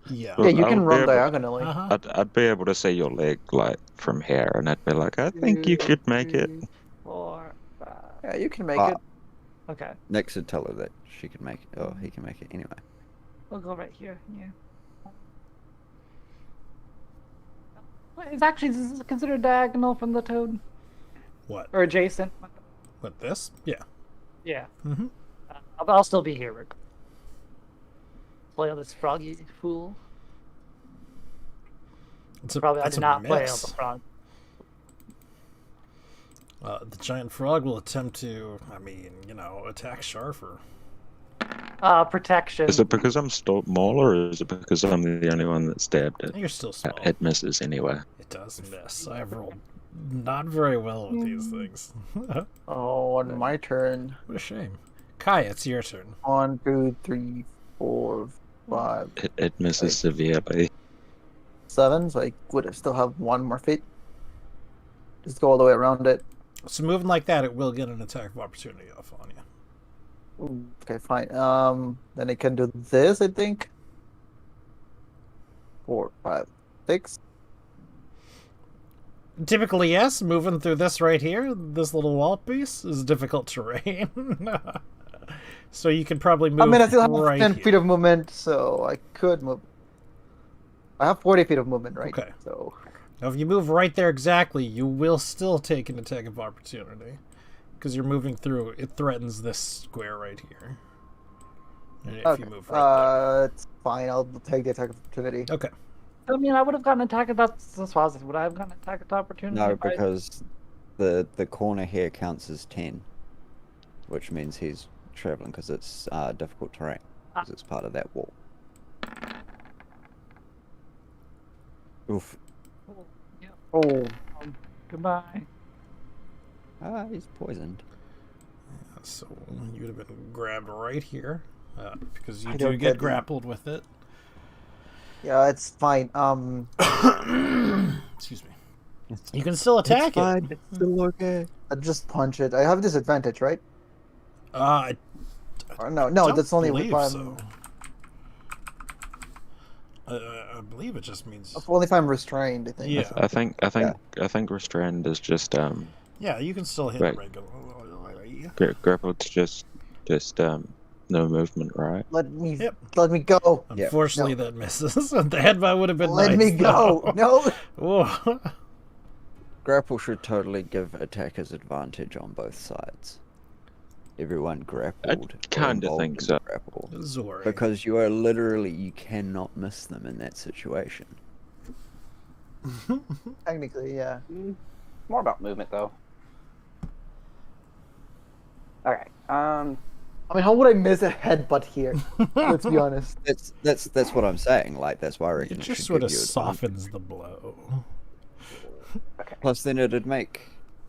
Yeah.
Well,
Yeah, you
I
can
would be
run
able-
diagonally.
Uh-huh.
I'd be able to see your leg like from here, and I'd be like, I think you could make it.
2, 3, 4, 5.
Yeah, you can make
Ah.
it.
Okay,
Nix would tell her that she can make it. Oh, he can make it anyway.
we'll go right here. Yeah. It's actually, this is considered diagonal from the toad
What?
or adjacent.
What, this? Yeah.
Yeah.
Mm-hmm.
I'll still be here. Play on this froggy fool.
It's a,
Probably I
it's
did
a
not play on
miss.
the frog.
The giant frog will attempt to, attack Sharfer.
Protection.
Is it because I'm smaller, or is it because I'm the only one that stabbed it?
You're still small.
It misses anyway.
It does miss. I've rolled not very well with these things. What
Oh, on my turn.
a shame. Kai, it's your turn.
1, 2, 3, 4, 5,
It misses severely.
7. So I would still have 1 more feet. Just go all the way around it.
So moving like that, it will get an attack of opportunity off on you.
Ooh, okay, fine. Then I can do this, I think. 4, 5, 6.
Typically, yes. Moving through this right here, this little wall piece, is difficult terrain. So you could probably move
I mean, I still have
right
10
here.
feet of movement, so I could move. I have 40 feet of movement, right?
Okay.
So
Now, if you move right there exactly, you will still take an attack of opportunity. Because you're moving through, it threatens this square right here. And if you move right
it's fine. I'll take the attack of opportunity.
there. Okay.
I mean, I would have gotten an attack of that's positive. Would I have gotten an attack of opportunity?
No,
if I-
because the corner here counts as 10, which means he's traveling because it's difficult terrain, because it's part of that wall. Oof.
Yeah.
Oh,
Goodbye.
Ah, he's poisoned.
So you would have been grabbed right here because you
I
do
don't
get
get the-
grappled with it.
Yeah, it's fine.
Excuse me. You can still attack
It's fine.
it.
It's still okay.
I just punch it. I have disadvantage, right?
I
Or no,
don't
that's only
believe
if I'm
so. I believe it just means
only if I'm restrained. I think.
Yeah.
I think restrained is just
yeah. You can still hit
Right.
regularly.
grappled to just no movement, right?
Let me
Yep.
let me go.
Unfortunately, that misses. The headbutt would have been
Let
nice.
me go.
though.
No.
Whoa.
Grapple should totally give attackers advantage on both sides. Everyone grappled. or
kinda
involved
think
in
so.
Grapple.
Zori.
Because you cannot miss them in that situation.
Technically, yeah.
More about movement though. All right.
I mean, how would I miss a headbutt here? Let's be honest.
That's what I'm saying. Like that's why I
It
reckon
just
should
sort
give
of
you
softens the blow.
Plus, then it'd make,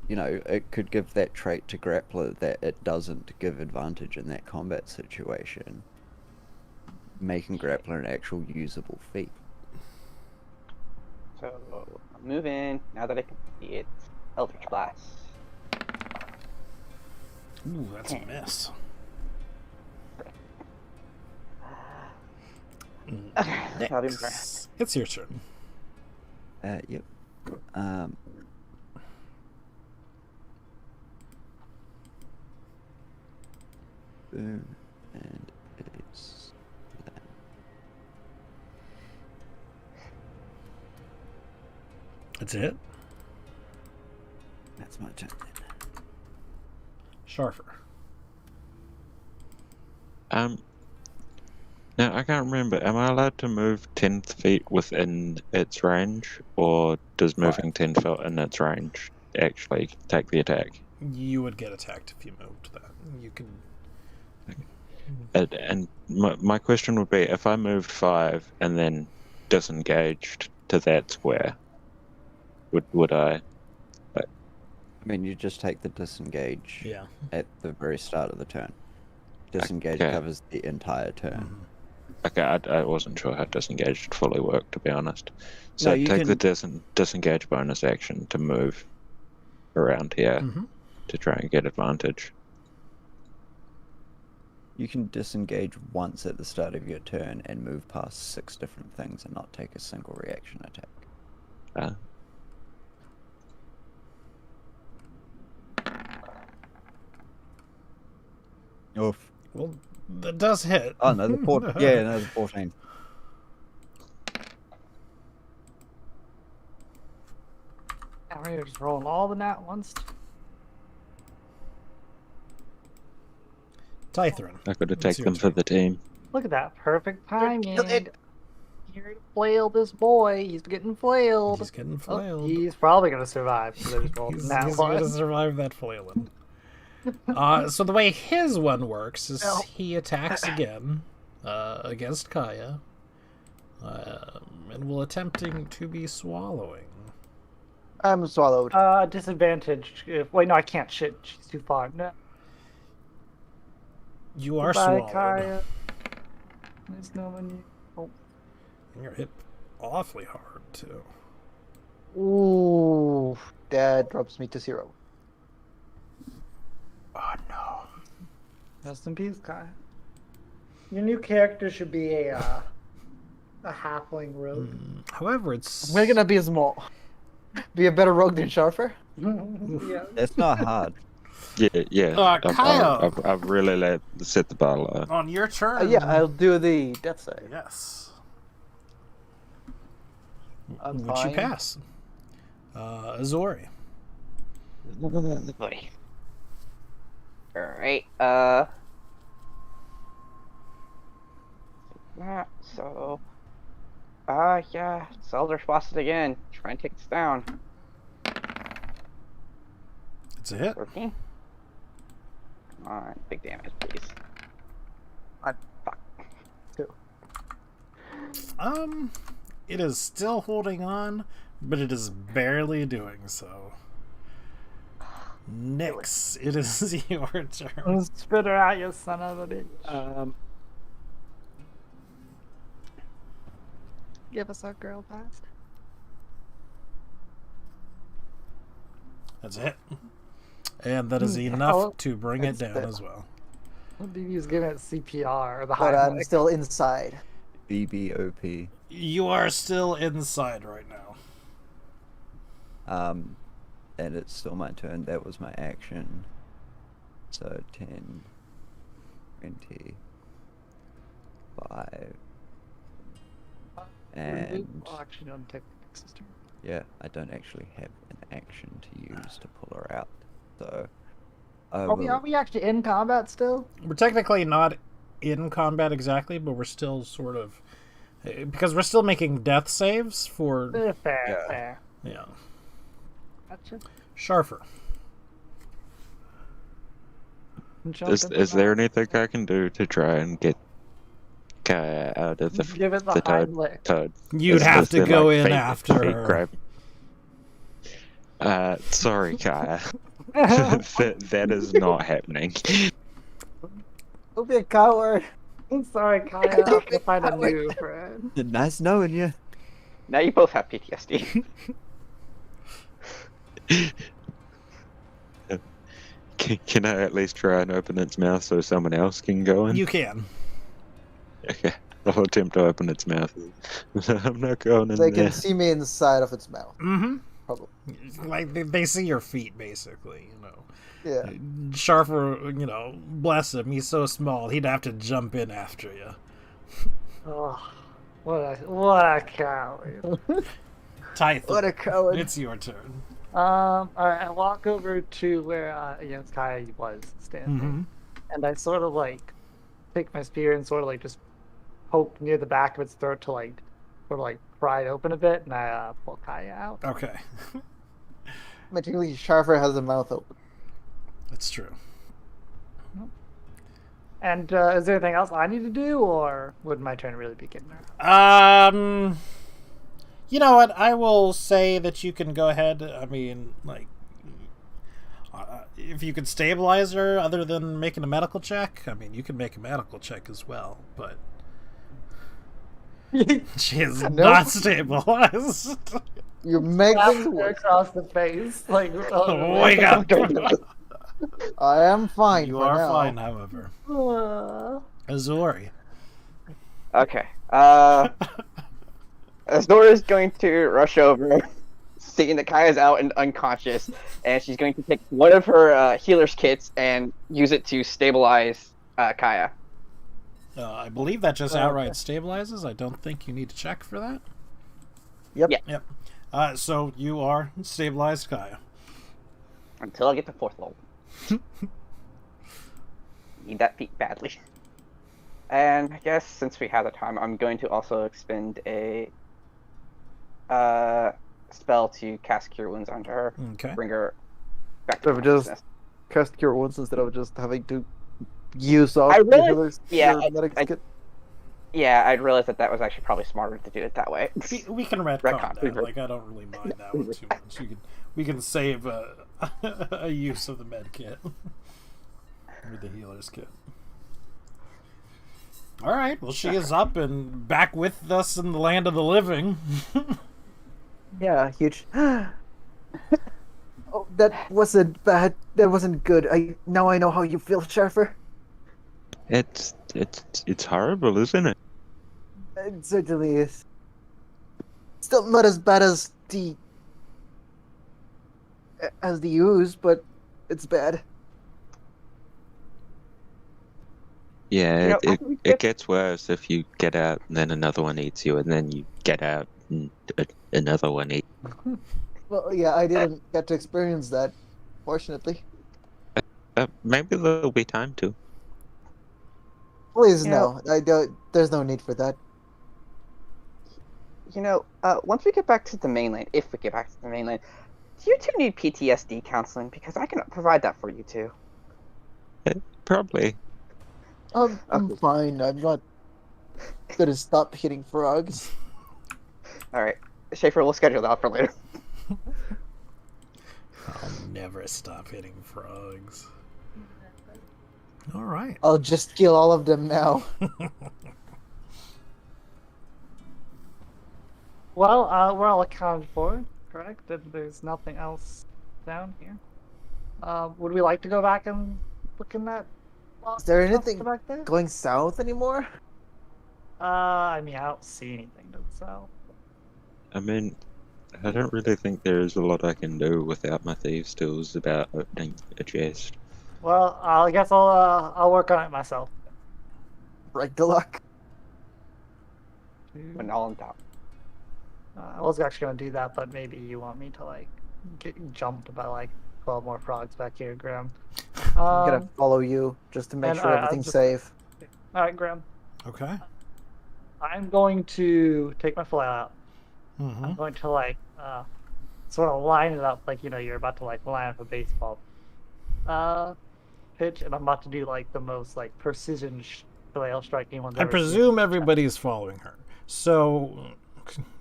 it could give that trait to grappler that it doesn't give advantage in that combat situation, making grappler an actual usable feat.
So move in now that I can see it. Eldritch Blast.
Ooh, that's a miss.
Okay, I'll be back.
Next. It's your turn.
Yep. Um. Boom, and it's that.
That's it.
That's my turn.
Sharfer.
Now I can't remember. Am I allowed to move 10 feet within its range, or does moving 10 feet in its range actually take the attack?
You would get attacked if you moved that. You can.
And my question would be, if I moved 5 and then disengaged to that square, would I?
I mean, you just take the disengage
Yeah.
at the very start of the turn. Disengage
Okay.
covers the entire turn.
Okay, I wasn't sure how disengaged fully worked, to be honest. So
No, you
take the
can-
disengage bonus action to move around here
Mm-hmm.
to try and get advantage.
You can disengage once at the start of your turn and move past 6 different things and not take a single reaction attack.
Uh,
Oof.
Well, that does hit.
Oh no, the 14.
Now we're just rolling all the nat ones.
Tythrin.
I could
It's
attack
your
them for
turn.
the team.
Look at that, perfect timing.
it.
Here to flail this boy. He's getting flailed.
He's getting
Oh,
flailed.
he's probably gonna survive. Because I just rolled
He's
nat
going to
one.
survive that flailing. So the way his one works is
No.
he attacks again against Kaya, and will attempting to be swallowing.
I'm swallowed.
Disadvantage. Wait, no, I can't. Shit, she's too far. No.
You are
Goodbye,
swallowed.
Kaya. There's no one. Oh.
And you're hit awfully hard too.
Ooh, that drops me to 0.
Oh no.
Rest in peace, Kaya. Your new character should be a halfling rogue.
However, it's
We're gonna be small. Be a better rogue than Sharper.
Yeah.
That's not hard.
Yeah.
Kyle.
I've really set the bar low.
on your turn.
Yeah, I'll do the death save.
Yes.
I'm
Which you
fine.
pass. Azori.
Boy. Alright, yeah, so, yeah, it's Eldritch Blast it again. Try and take this down.
It's a hit.
13. Come on, big damage, please. Fuck.
It is still holding on, but it is barely doing so. Nyx, it is your turn.
Spit her out, you son of a bitch.
Give us our girl pass.
That's a hit. And that is
How-
enough to bring it
That's
down
it.
as well.
What do you use giving it CPR or the
But
high
I'm still inside.
BBOP.
You are still inside right now.
And it's still my turn. That was my action. So 10, 20, 5, and
actually, don't take Nyx's turn.
yeah, I don't actually have an action to use to pull her out. So I
Are
will.
we actually in combat still?
We're technically not in combat exactly, but we're still sort of... Because we're still making death saves for...
Fair,
Yeah.
fair.
Yeah.
Gotcha.
Sharfer.
Is there anything I can do to try and get Kaya out of the
Give it the
the
hind
toad?
lick.
toad?
You'd
Is
have to
there,
go
like,
in
feet-
after
feet
her.
grab? Sorry, Kaya. that is not happening.
Don't be a coward.
I'm sorry, Kaya. I'll have to find a new friend.
Nice knowing you.
Now you both have PTSD.
Can I at least try and open its mouth so someone else can go in?
You can.
Okay. I'll attempt to open its mouth. I'm not going in
They
there.
can see me inside of its mouth.
Mm-hmm.
Probably.
Like, they see your feet, basically, you know.
Yeah.
Sharfer, you know, bless him, he's so small, he'd have to jump in after you.
Oh, what a coward.
Tython,
What a coward.
it's your turn.
Alright, I walk over to where Kaya was standing,
Mm-hmm.
and I sort of like take my spear and sort of like just poke near the back of its throat to like sort of like pry it open a bit, and I pull Kaya out.
Okay.
Magically, Sharfer has a mouth open.
That's true.
And is there anything else I need to do, or would my turn really be getting there?
You know what? I will say that you can go ahead. I mean, like, if you could stabilize her other than making a medical check, I mean, you can make a medical check as well, but she is
Nope.
not stabilized.
You make things
Slap her
worse.
across the face, like
Wake up!
I am fine.
You
for
are
now.
fine, however. Azori.
Okay. Azora is going to rush over, seeing that Kaya's out and unconscious, and she's going to take one of her healer's kits and use it to stabilize Kaya.
I believe that just outright stabilizes. I don't think you need to check for that.
Yep.
Yeah.
Yep. So you are stabilized, Kaya.
Until I get to 4th level. Need that feat badly. And I guess since we have the time, I'm going to also expend a spell to cast Cure Wounds onto her.
Okay.
Bring her back
So
to
we just
consciousness.
cast Cure Wounds instead of just having to use off
I
the
realized-
healer's
yeah,
your medic's
I-
kit.
Yeah, I'd realized that was actually probably smarter to do it that way.
We can retcon
Retcon.
that. Like, I don't really mind that one too much. We can save a use of the med kit or the healer's kit. All right. Well, she is up and back with us in the land of the living.
Yeah, huge. Oh, that wasn't bad. That wasn't good. Now I know how you feel, Sharfer.
It's horrible, isn't it?
It certainly is. Still not as bad as the ooze, but it's bad.
Yeah,
You know,
it gets worse if you get out and then another one eats you, and then you get out and another one eats.
Well, yeah, I didn't get to experience that, fortunately.
Maybe there'll be time to.
Please,
You
no. I don't. There's no need for that.
You know, once we get back to the mainland, if we get back to the mainland, do you two need PTSD counseling? Because I can provide that for you two.
Probably.
I'm fine. I'm not gonna stop hitting frogs.
All right, Schaefer, we'll schedule that for later.
Never stop hitting frogs. All right.
I'll just kill all of them now.
Well, we're all accounted for, correct? There's nothing else down here. Would we like to go back and look in that?
Is there
stuff
anything
back there?
going south anymore?
I mean, I don't see anything to the south.
I mean, I don't really think there is a lot I can do without my thieves' tools about opening a chest.
Well, I guess I'll work on it myself.
Right, good luck.
When all on top.
I was actually gonna do that, but maybe you want me to like get jumped by like 12 more frogs back here, Graham.
I'm gonna follow you just to make
and,
sure everything's
just-
safe.
All right, Graham.
Okay.
I'm going to take my flail out.
Mm-hmm.
I'm going to like sort of line it up like you're about to like line up a baseball pitch, and I'm about to do like the most like precision flail striking one.
I presume everybody's following her. So,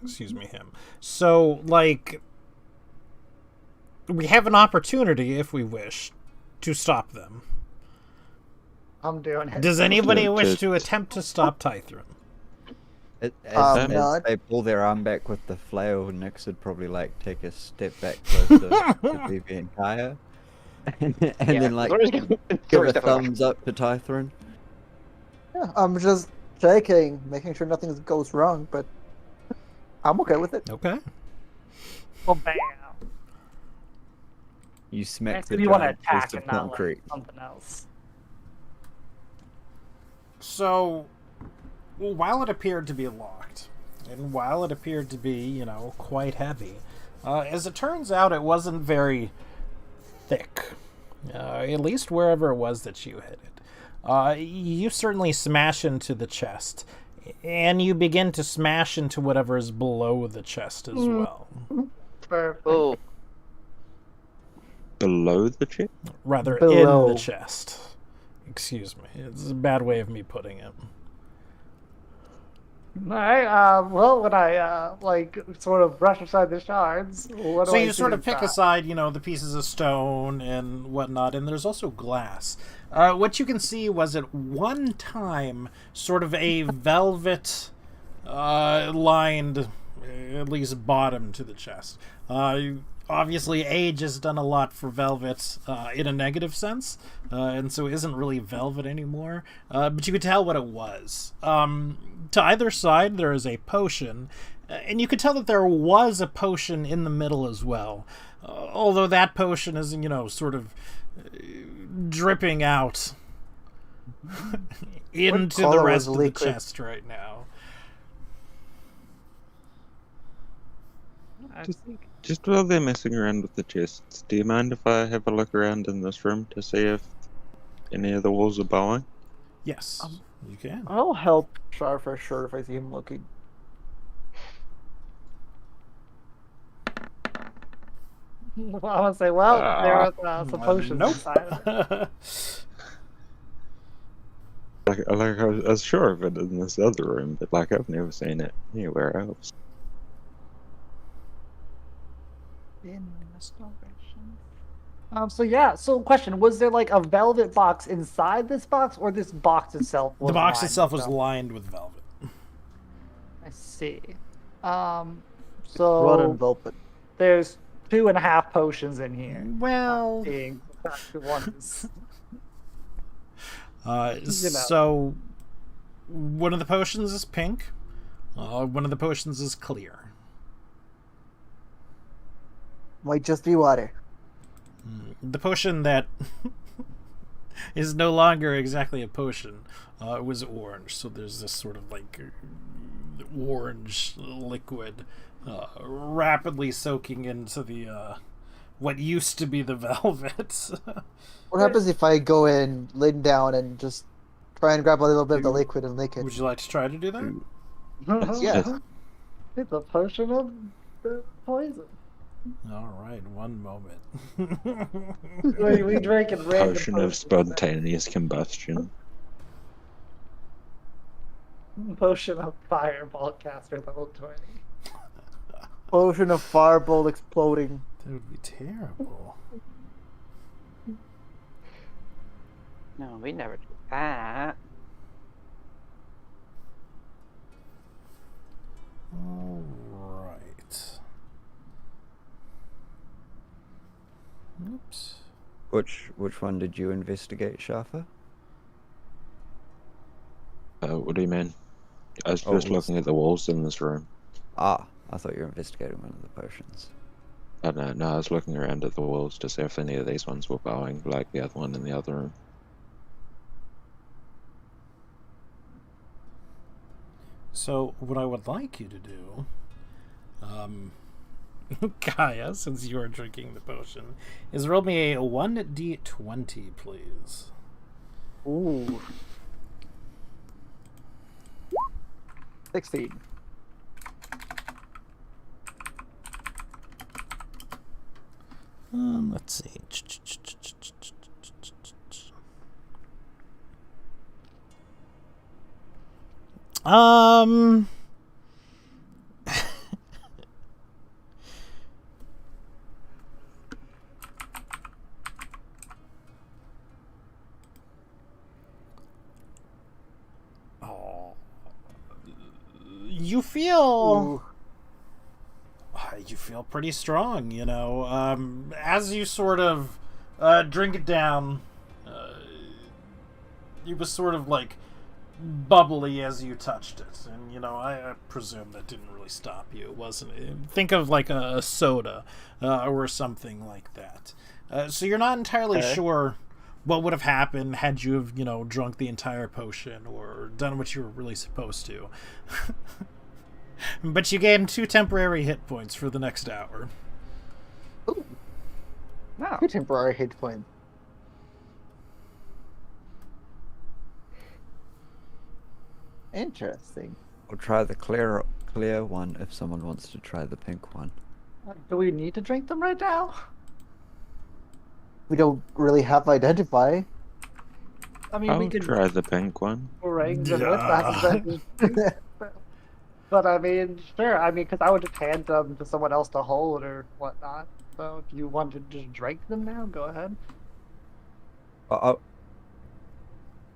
excuse me, him. So, like, we have an opportunity, if we wish, to stop them.
I'm doing it.
Does anybody
To-
wish
to-
to attempt to stop Tythron?
As
not-
they pull their arm back with the flail, Nix would probably like take a step back closer to Vivi and Kaya, and then like
Zora's gonna-
give
Zora's
a
definitely-
thumbs up to Tythron.
Yeah, I'm just checking, making sure nothing goes wrong, but I'm okay with it.
Okay.
Well, bam.
You smack
Next,
the
you want to
giant
attack
piece of
and not like
concrete.
something else.
So, while it appeared to be locked, and while it appeared to be, quite heavy, as it turns out, it wasn't very thick. At least wherever it was that you hit it. You certainly smash into the chest, and you begin to smash into whatever is below the chest as well.
Perfect.
Oh,
Below the chest?
Rather, in
Below.
the chest. Excuse me. It's a bad way of me putting it.
All right. Well, when I like sort of brush aside the shards, what do
So
I
you
see
sort of pick
inside?
aside, the pieces of stone and whatnot, and there's also glass. What you can see was at one time sort of a velvet lined, at least bottom to the chest. Obviously, age has done a lot for velvet in a negative sense, and so it isn't really velvet anymore. But you could tell what it was. To either side, there is a potion, and you could tell that there was a potion in the middle as well. Although that potion is, sort of dripping out into the
color
rest
was
of the
liquid?
chest right now.
Just while they're messing around with the chests, do you mind if I have a look around in this room to see if any of the walls are bowing?
Yes, you can.
I'll help Char for sure if I see him looking.
I'm gonna say, well, there are some potions
Nope.
inside of it.
I was sure of it in this other room, but I've never seen it anywhere else.
In restoration. So yeah. So question: was there like a velvet box inside this box, or this box itself? Was
The box
lined
itself
with
was
velvet?
lined with velvet.
I see.
Rotten
So
velvet.
there's 2.5 potions in here.
Well,
Being ones.
so one of the potions is pink. One of the potions is clear.
Might just be water.
The potion that is no longer exactly a potion was orange. So there's this sort of like orange liquid rapidly soaking into the what used to be the velvet.
What happens if I go in, lay down, and just try and grab a little bit of the liquid and lick it?
Would you like to try to do that?
Yeah.
It's a potion of poison.
All right, one moment.
We drink and random
Potion of spontaneous combustion.
Potion of fireball caster level 20.
Potion of fireball exploding.
That would be terrible.
No, we never do that.
All right. Oops.
Which one did you investigate, Shafa?
What do you mean? I was
Oh,
just
what's-
looking at the walls in this room.
Ah, I thought you were investigating one of the potions.
I don't know, no, I was looking around at the walls to see if any of these ones were bowing like the other one in the other room.
So, what I would like you to do, Kaya, since you are drinking the potion, is roll me a 1d20, please.
Ooh. 16.
Let's see. Um. Oh. You feel.
Ooh.
You feel pretty strong, you know. As you sort of drink it down, it was sort of like bubbly as you touched it, and you know, I presume that didn't really stop you. It wasn't. Think of like a soda or something like that. So you're not entirely
Okay.
sure what would have happened had you have, you know, drunk the entire potion or done what you were really supposed to. But you gain 2 temporary hit points for the next hour.
No.
Good temporary hit point. Interesting.
We'll try the clear one if someone wants to try the pink one.
Do we need to drink them right now?
We don't really have identify.
I mean, we
I'll
could
try the pink one.
ring them with that. But I mean, sure. I mean, because I would just hand them to someone else to hold or whatnot. So if you want to just drink them now, go ahead.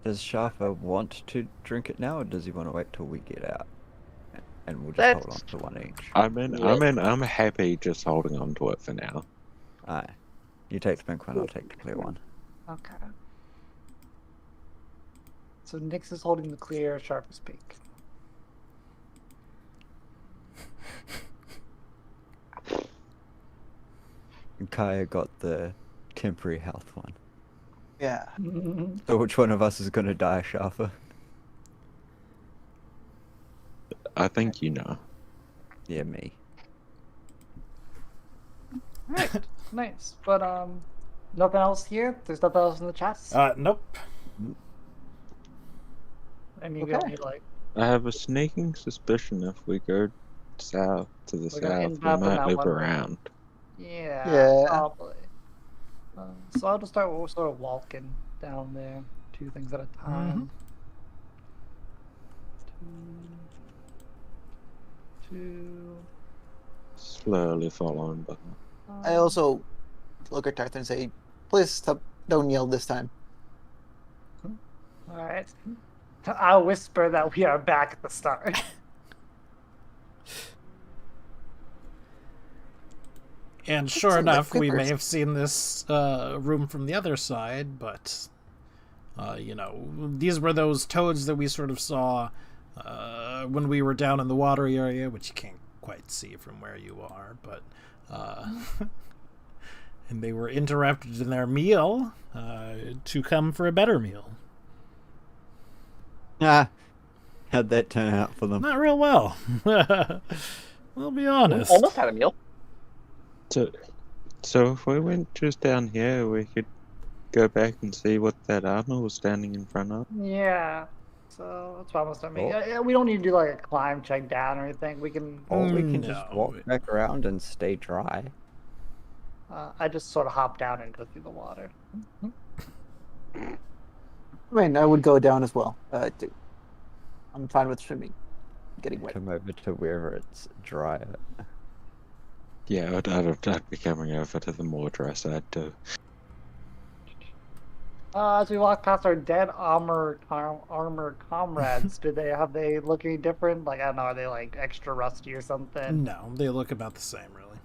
Does Shafa want to drink it now, or does he want to wait till we get out? And we'll just hold on
Let's-
to one each.
I'm happy just holding on to it for now.
Aye. You take the pink one, I'll take the clear one.
Okay. So Nyx is holding the clear, Sharp is pink.
And Kaya got the temporary health one.
Yeah.
So which one of us is going to die, Shafa?
I think you know.
Yeah, me.
Alright, nice. But nothing else here? There's nothing else in the chest?
Nope.
I mean, we don't
okay.
need like
I have a sneaking suspicion if we go south to the
We're gonna
south,
end
we
up in
might
that
loop
one room.
around.
Yeah,
Yeah.
probably. So I'll just start sort of walking down there, 2 things at a time. Two.
Slowly following behind.
I also look at Tarth and say, please stop, don't yell this time.
All right. I'll whisper that we are back at the start.
And sure
Sounds like
enough, we may
Clippers.
have seen this room from the other side, but, you know, these were those toads that we sort of saw when we were down in the watery area, which you can't quite see from where you are, but, and they were interrupted in their meal to come for a better meal.
Ah, how'd that turn out for them?
Not real well. We'll be honest.
Almost had a meal.
So if we went just down here, we could go back and see what that armor was standing in front of.
Yeah. So that's almost on me.
Oh.
Yeah, we don't need to do like a climb check down or anything. We can.
Or we can just
No.
walk back around and stay dry.
I just sort of hop down and go through the water.
I mean, I would go down as well. I'm fine with swimming, getting wet.
Come over to wherever it's drier.
Yeah, I'd be coming over to the more dry side too.
As we walk past our dead armor comrades, have they look any different? Like, I don't know, are they like extra rusty or something?
No, they look about the same, really.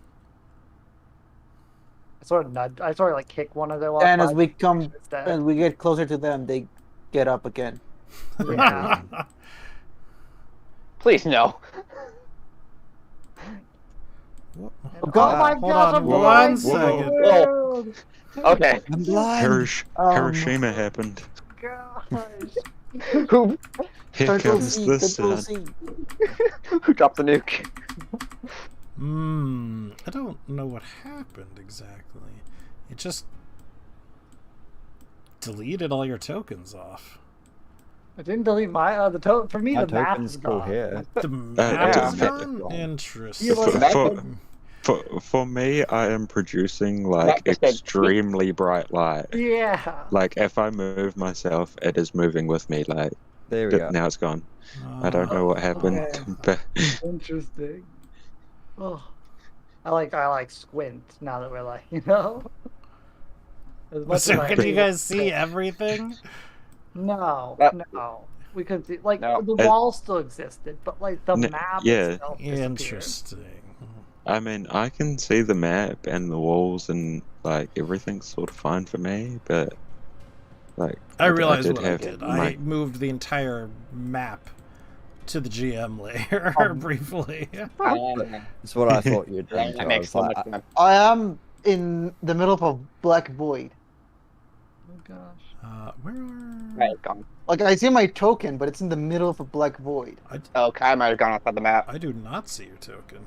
I sort of like kick one of them off.
And as we come,
instead.
as we get closer to them, they get up again.
Yeah.
Please no.
Whoa.
Oh
God.
my
Hold
gosh,
on
I'm
one
blind.
second.
Whoa. Okay.
I'm blind.
Hiroshima happened.
Gosh.
Who
Here
Control
comes
C,
the
Control
sun.
C.
who dropped the nuke?
I don't know what happened exactly. It just deleted all your tokens off.
I didn't delete my the token. For me,
My
the map
token's
is
still
gone.
here.
The map
yeah.
is gone? Interesting.
You look-
For me, I am producing like
Like I said,
extremely bright light.
Yeah.
Like if I move myself, it is moving with me. Like
There we go.
now it's gone. I don't know what happened, but
Interesting. Oh, I like squint now that we're like, you know. As much
So
as I
can you
hate
guys
it.
see everything?
No,
That-
no. We could see like
No.
the wall still existed, but like the map
yeah.
itself disappeared.
Interesting.
I mean, I can see the map and the walls and like everything's sort of fine for me, but like
I realized
did
what I
have
did.
my-
I moved the entire map to the GM layer briefly.
That's what I thought you'd done.
That
too. I
makes
was
so
like,
much sense.
I am in the middle of a black void.
Oh gosh.
Where are...
Right, gone.
Like I see my token, but it's in the middle of a black void.
Oh, Kai might have gone outside the map.
I do not see your token.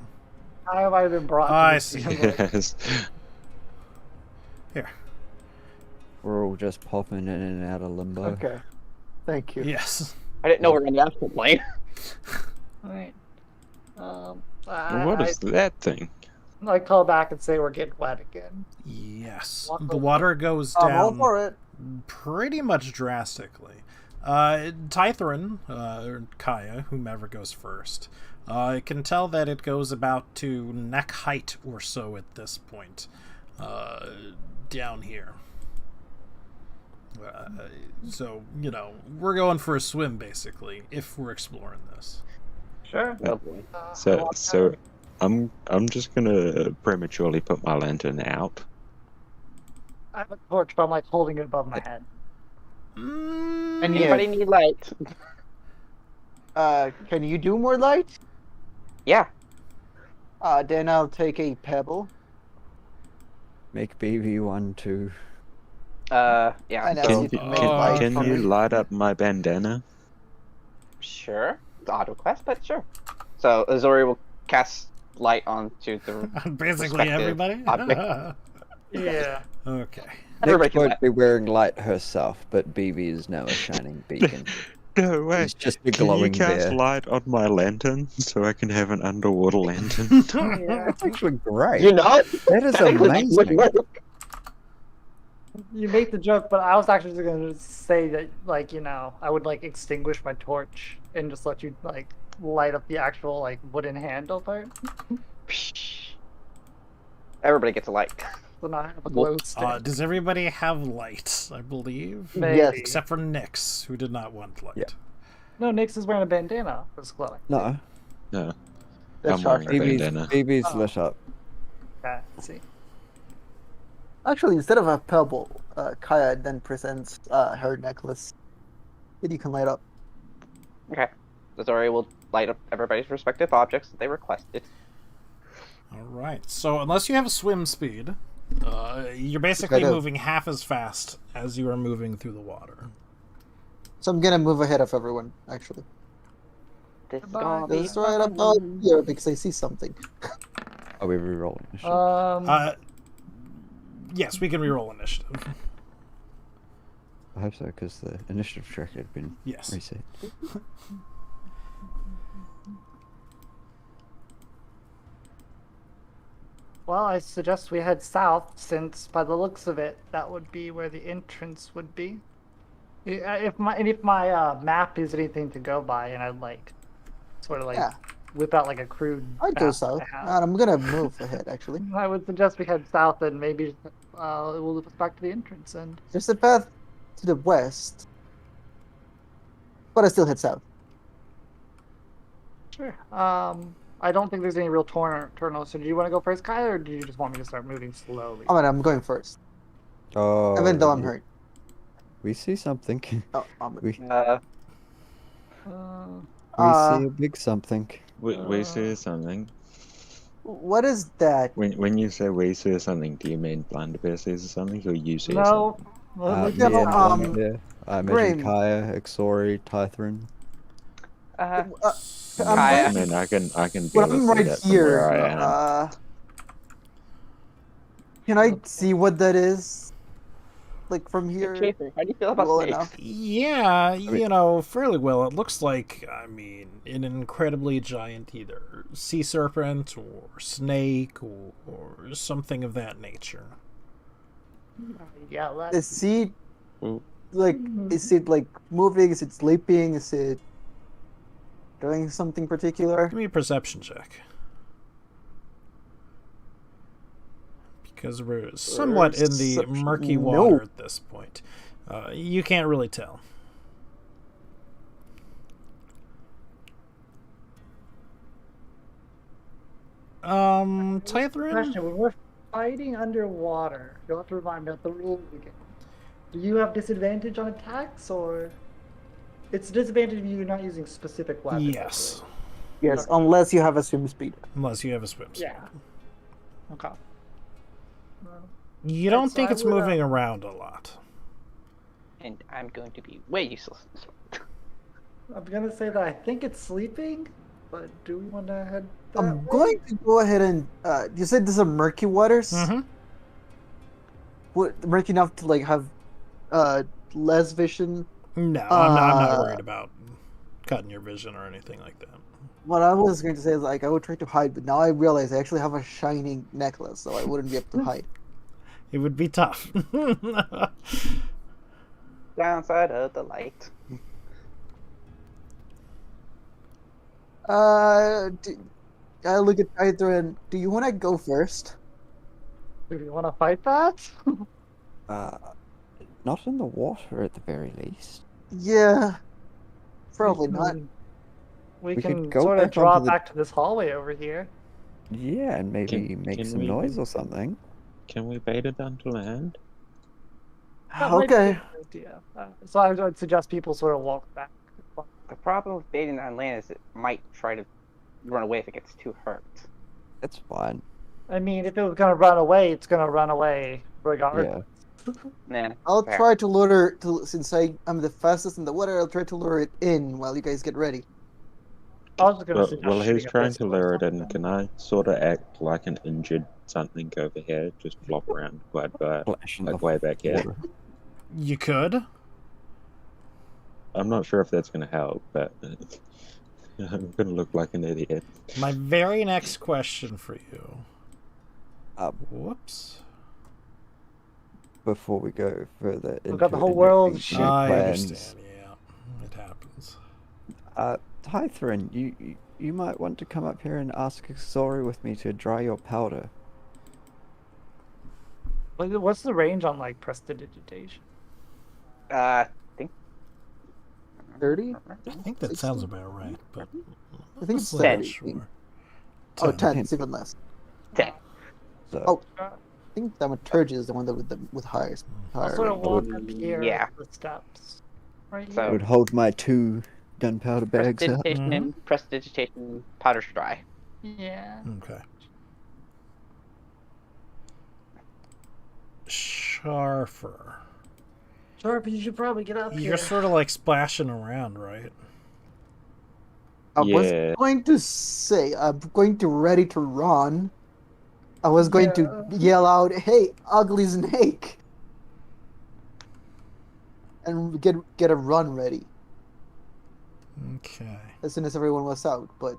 I might have been brought. to
I
the
see.
scene, like,
yes.
Here.
we're all just popping in and out of limbo.
Okay, thank you.
Yes.
I didn't know we were in the actual plane.
Right.
What is that thing?
I call back and say we're getting wet again.
Yes.
Walk
The
over.
water goes
I'm all
down
for it.
pretty much drastically. Tytherin, or Kaya, whomever goes first, can tell that it goes about to neck height or so at this point, down here. So, you know, we're going for a swim, basically, if we're exploring this.
Sure.
Oh boy.
So I'm just gonna prematurely put my lantern out.
I have a torch, but I'm like holding it above my head.
Mm,
And
Anybody need light?
Can you do more light?
Yeah.
Then I'll take a pebble.
Make BB1 2.
Yeah.
And
So,
ask you to make
Oh,
light
Can
for
you
me.
light up my bandana?
sure. It's auto quest, but sure. So Azori will cast light onto the
basically
respective
everybody?
object.
Yeah.
Okay.
Everybody
Nick
can
won't
light.
be wearing light herself, but BB is now a shining beacon.
No way.
It's just a
Can you
glowing
cast
bear.
light on my lantern so I can have an underwater lantern?
Yeah.
That's actually great.
You know,
That is
technically that would
amazing.
work.
You make the joke, but I was actually going to say that, like, you know, I would like extinguish my torch and just let you like light up the actual like wooden handle part.
Everybody gets a light.
So now I have a glow stick.
Does everybody have light, I believe?
Maybe.
Yes.
Except for Nyx, who did not want light.
Yeah.
No, Nyx is wearing a bandana. It's glowing.
No,
No.
That's
I'm wearing a
sharp.
bandana.
BB's
Oh.
lit up.
Okay, let's see.
Actually, instead of a pebble, Kaya then presents her necklace that you can light up.
Okay. Azori will light up everybody's respective objects that they requested.
Alright, so unless you have swim speed, you're basically
I do.
moving half as fast as you are moving through the water.
So I'm gonna move ahead of everyone, actually.
This is
Goodbye.
gonna be
Just right about here because I see something.
Are we rerolling? this shit?
Yes, we can reroll initiative.
I hope so, because the initiative tracker had been
Yes.
reset.
Well, I suggest we head south, since by the looks of it, that would be where the entrance would be. If my map is anything to go by, and I'd like sort of like
Yeah.
whip out like a crude.
I'd go
map
south.
I have.
And I'm gonna move ahead, actually.
I would suggest we head south, and maybe we'll loop us back to the entrance. And
There's a path to the west, but I still head south.
Sure. I don't think there's any real turtles. So do you want to go first, Kyle, or do you just want me to start moving slowly?
I'm going first,
Oh,
even though I'm hurt.
we see something.
Oh,
we see a big something.
We see something.
what is that?
When you say we see something, do you mean Blunderbear sees something, or you see
No.
something?
Well,
Yeah,
Me and
no,
Blunderbear. I imagine
Grim.
Kaya, Exori, Tythrin.
I'm
Kaya.
I
going
mean, I can
Well,
barely
I'm
see
right
that from
here.
where I am.
Can I see what that is? Like from here?
Chafer, how do you feel about
Well
snakes?
enough.
Yeah, you know, fairly well. It looks like, I mean, an incredibly giant either sea serpent or snake or something of that nature.
yeah.
Is he
Well,
like? Is it like moving? Is it sleeping? Is it doing something particular?
Give me a perception check. Because we're somewhat in the
Perception.
murky
No.
water at this point. You can't really tell. Tythrin?
Question: when we're fighting underwater, you'll have to remind me of the rules again. Do you have disadvantage on attacks, or it's disadvantage if you're not using specific weapons?
Yes.
Yes, unless you have a swim speed.
Unless you have a swim speed.
Yeah. Okay.
You don't
so
think
I
it's
would,
moving around a lot.
And I'm going to be way useless.
I'm gonna say that I think it's sleeping, but do we want to head? That
I'm
way?
going to go ahead and. You said this is murky waters.
Mm-hmm.
What murky enough to like have less vision?
No, I'm not worried about cutting your vision or anything like that.
What I was going to say is like I would try to hide, but now I realize I actually have a shining necklace, so I wouldn't be able to hide.
It would be tough.
Downside of the light.
I look at Tythra and do you want to go first?
Do you want to fight that?
Not in the water at the very least.
Yeah, probably not.
We
We
can
could go
sort of
back
draw
onto the-
back to this hallway over here.
Yeah, and maybe
Can-
make
can
some
we-
noise or something.
Can we bait it down to land?
That might be
Okay.
a good idea. So I would suggest people sort of walk back.
The problem with baiting on land is it might try to run away if it gets too hurt.
That's fine.
I mean, if it was gonna run away, it's gonna run away regardless.
Yeah.
Nah,
I'll
fair.
try to lure it to, since I'm the fastest in the water. I'll try to lure it in while you guys get ready.
I was just gonna
Well,
suggest
well, he's
shooting a
trying to
pistol or
lure it in.
something.
Can I sort of act like an injured something over here? Just flop around quite far,
Splash in
like
the
way back here.
water.
You could.
I'm not sure if that's going to help, but I'm going to look like an idiot.
My very next question for you.
Um,
Whoops.
Before we go further
We've got the
into
whole world
anything,
shit.
I
plans,
understand. Yeah, it happens.
Tythrin, you might want to come up here and ask Exori with me to dry your powder.
What's the range on like prestidigitation?
I think
30?
I think that
60?
sounds about right, but
I think it's
I'm not
30.
sure.
Oh,
10.
10. It's even less.
10.
So
Oh, I think Thaumaturgy is the one that with highest.
I'll
Higher
sort of
range.
walk up here
Yeah.
the steps. Right
So-
I
here.
would hold my 2 gunpowder bags out.
Prestidigitation, prestidigitation, powder dry.
Yeah.
Okay. Sharfer.
Sure, but you should probably get up here.
You're sort of like splashing around, right?
I was
Yeah.
going to say I'm going to ready to run. I was going to yell out, "Hey, ugly snake!" and get a run ready
Okay.
as soon as everyone was out. But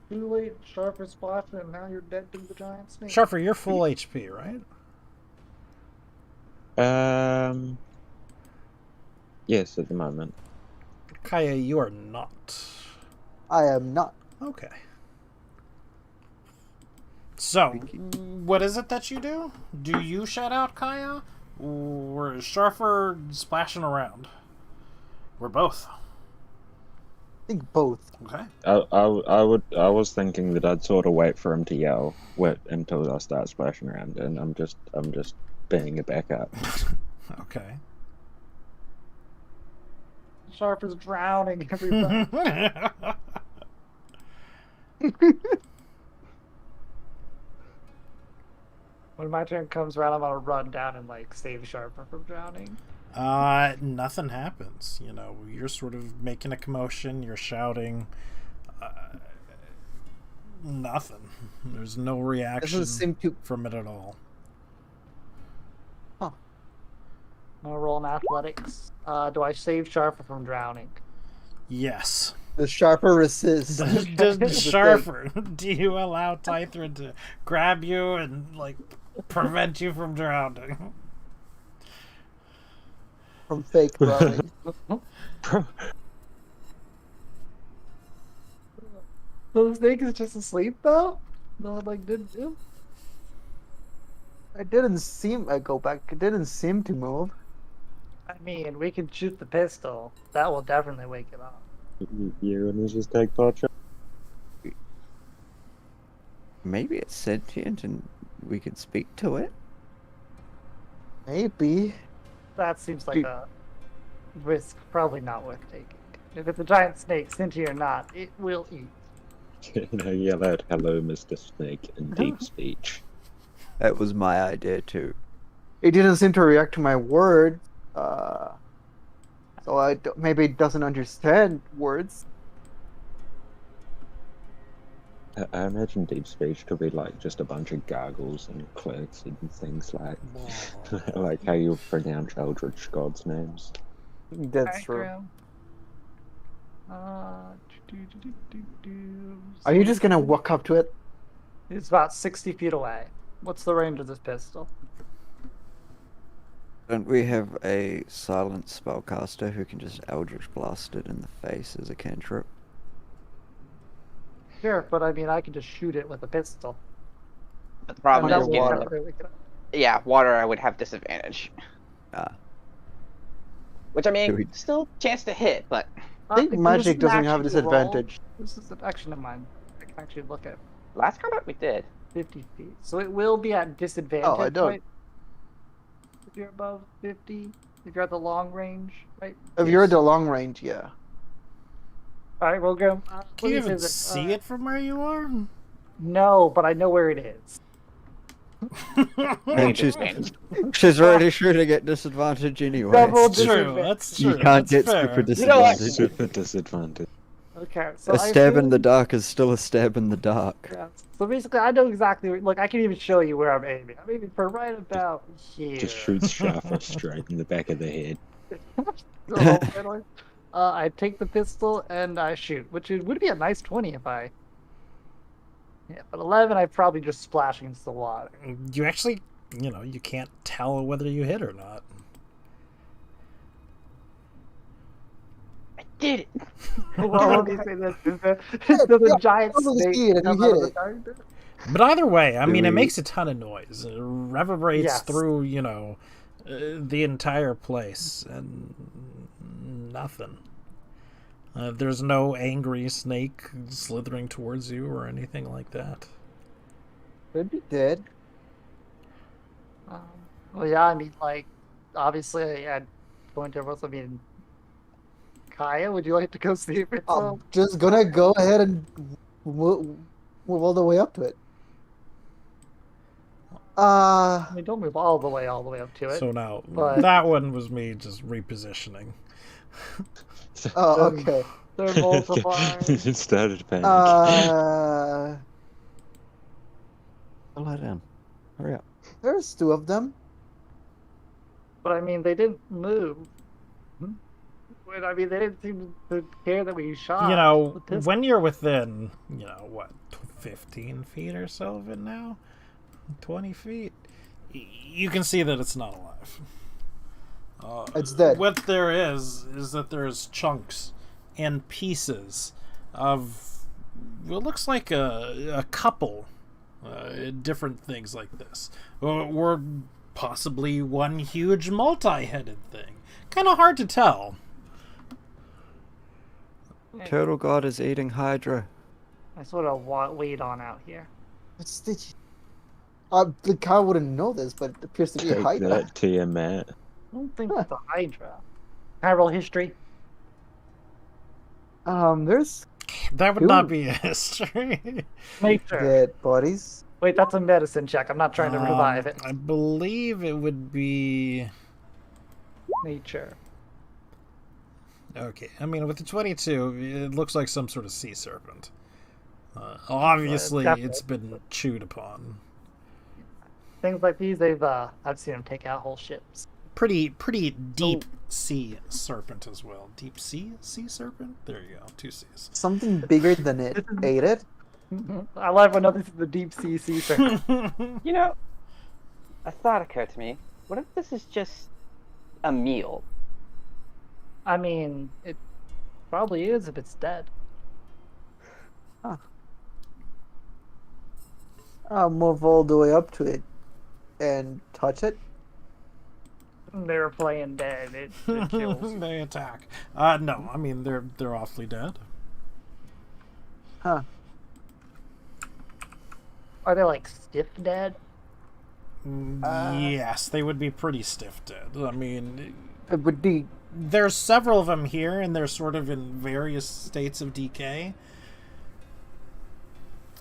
Too late, Sharper splashed, and now you're dead to the giant snake.
Sharfer, you're full HP, right?
Yes, at the moment.
Kaya, you are not.
I am not.
Okay. So, what is it that you do? Do you shout out Kaya? We're Sharfer splashing around. We're both.
I think both.
Okay.
I was thinking that I'd sort of wait for him to yell until I start splashing around, and I'm just being a backup.
Okay.
Sharp is drowning everybody. When my turn comes around, I'm gonna run down and like save Sharper from drowning.
Nothing happens. You know, you're sort of making a commotion. You're shouting. Nothing. There's no reaction
Doesn't seem to.
from it at all.
I'm gonna roll in athletics. Do I save Sharper from drowning?
Yes.
The Sharper resist.
Sharper, do you allow Tythrin to grab you and like prevent you from drowning?
From fake drowning.
The snake is just asleep though. No one like didn't do.
It didn't seem. I go back. It didn't seem to move.
I mean, we can shoot the pistol. That will definitely wake it up.
You and just take part.
Maybe it's sentient and we can speak to it.
Maybe.
That seems like a risk probably not worth taking. If it's a giant snake, sentient or not, it will eat.
Yell out, "Hello, Mr. Snake," in deep speech.
That was my idea too.
It didn't seem to react to my word. So maybe it doesn't understand words.
I imagine deep speech to be like just a bunch of gargles and clicks and things like like how you pronounce Eldritch gods' names.
That's
Right,
true.
Graham?
Are you just gonna walk up to it?
It's about 60 feet away. What's the range of this pistol?
Don't we have a silent spellcaster who can just Eldritch blast it in the face as a cantrip?
Sure, but I mean, I can just shoot it with a pistol.
But the problem
That
is,
will
given the,
definitely wake it up.
yeah, water, I would have disadvantage.
Ah.
Which I
Do we-
mean, still chance to hit, but
I think
this
magic
is an
doesn't have
action to roll.
disadvantage.
This is an action of mine. I can actually look at
last combat we did.
50 feet. So it will be at disadvantage.
Oh, I don't-
Right? If you're above 50, if you're at the long range, right?
If you're at the long range, yeah.
Alright, we'll go.
Can you even see it from where you are?
No, but I know where it is.
And she's already shooting at disadvantage anyway.
Double
That's true.
disadvantage.
That's true.
You can't
That's
get
fair.
super
You know what?
disadvantage.
Super disadvantage.
Okay, so
A stab in the
assume-
dark is still a stab in the dark.
Yeah. So basically, I know exactly. Look, I can even show you where I'm aiming. I'm aiming for right about here.
Just shoots Shaffer straight in the back of the head.
I take the pistol and I shoot, which would be a nice 20 if I. Yeah, but 11, I probably just splash against the water.
You actually, you can't tell whether you hit or not.
I did it.
Well, let me say this: does a giant
totally
snake
see it if
come
you
out
hit
of the
it.
darkness?
But either way, I mean, it
we-
makes a ton of noise. It reverberates
Yes.
through, the entire place, and nothing. There's no angry snake slithering towards you or anything like that.
Could be dead.
Well, yeah, I mean, like, obviously, I'd going to I mean, Kaya, would you like to go see if it's
I'm just gonna go ahead and move all the way up to it.
I mean, don't move all the way up to it.
So now,
but-
that one was me just repositioning.
Oh, okay.
They're multiplying.
It started to panic.
Lie down. Hurry up.
There's two of them.
But I mean, they didn't move. But, I mean, they didn't seem to care that we shot. the pistol.
When you're within, 15 feet or so of it now? 20 feet? You can see that it's not alive.
It's dead.
What there is that there's chunks and pieces of what looks like a couple different things like this. We're possibly one huge multi-headed thing. Kind of hard to tell.
Turtle God is eating Hydra.
I sort of wait on out here.
What's the... the car wouldn't know this, but it appears to be a
Take
Hydra.
that to your mat.
I don't think it's a Hydra. Can I roll history?
There's
That would
Ooh.
not be a history.
Nature.
dead bodies.
Wait, that's a medicine check. I'm not trying to revive it.
I believe it would be...
Nature.
Okay, I mean, with the 22, it looks like some sort of sea serpent. Obviously,
definitely.
it's been chewed upon.
Things like these, I've seen them take out whole ships.
Pretty deep sea serpent as well. Deep sea serpent? There you go, 2 C's.
Something bigger than it ate it.
I love when this is the deep sea serpent.
You know, a thought occurred to me. What if this is just a meal?
I mean, it probably is if it's dead.
I'll move all the way up to it and touch it.
They're playing dead. It kills.
They attack. No, I mean, they're awfully dead.
Huh.
Are they like stiff dead?
Yes, they would be pretty stiff dead. I mean,
It would be.
there's several of them here, and they're sort of in various states of decay.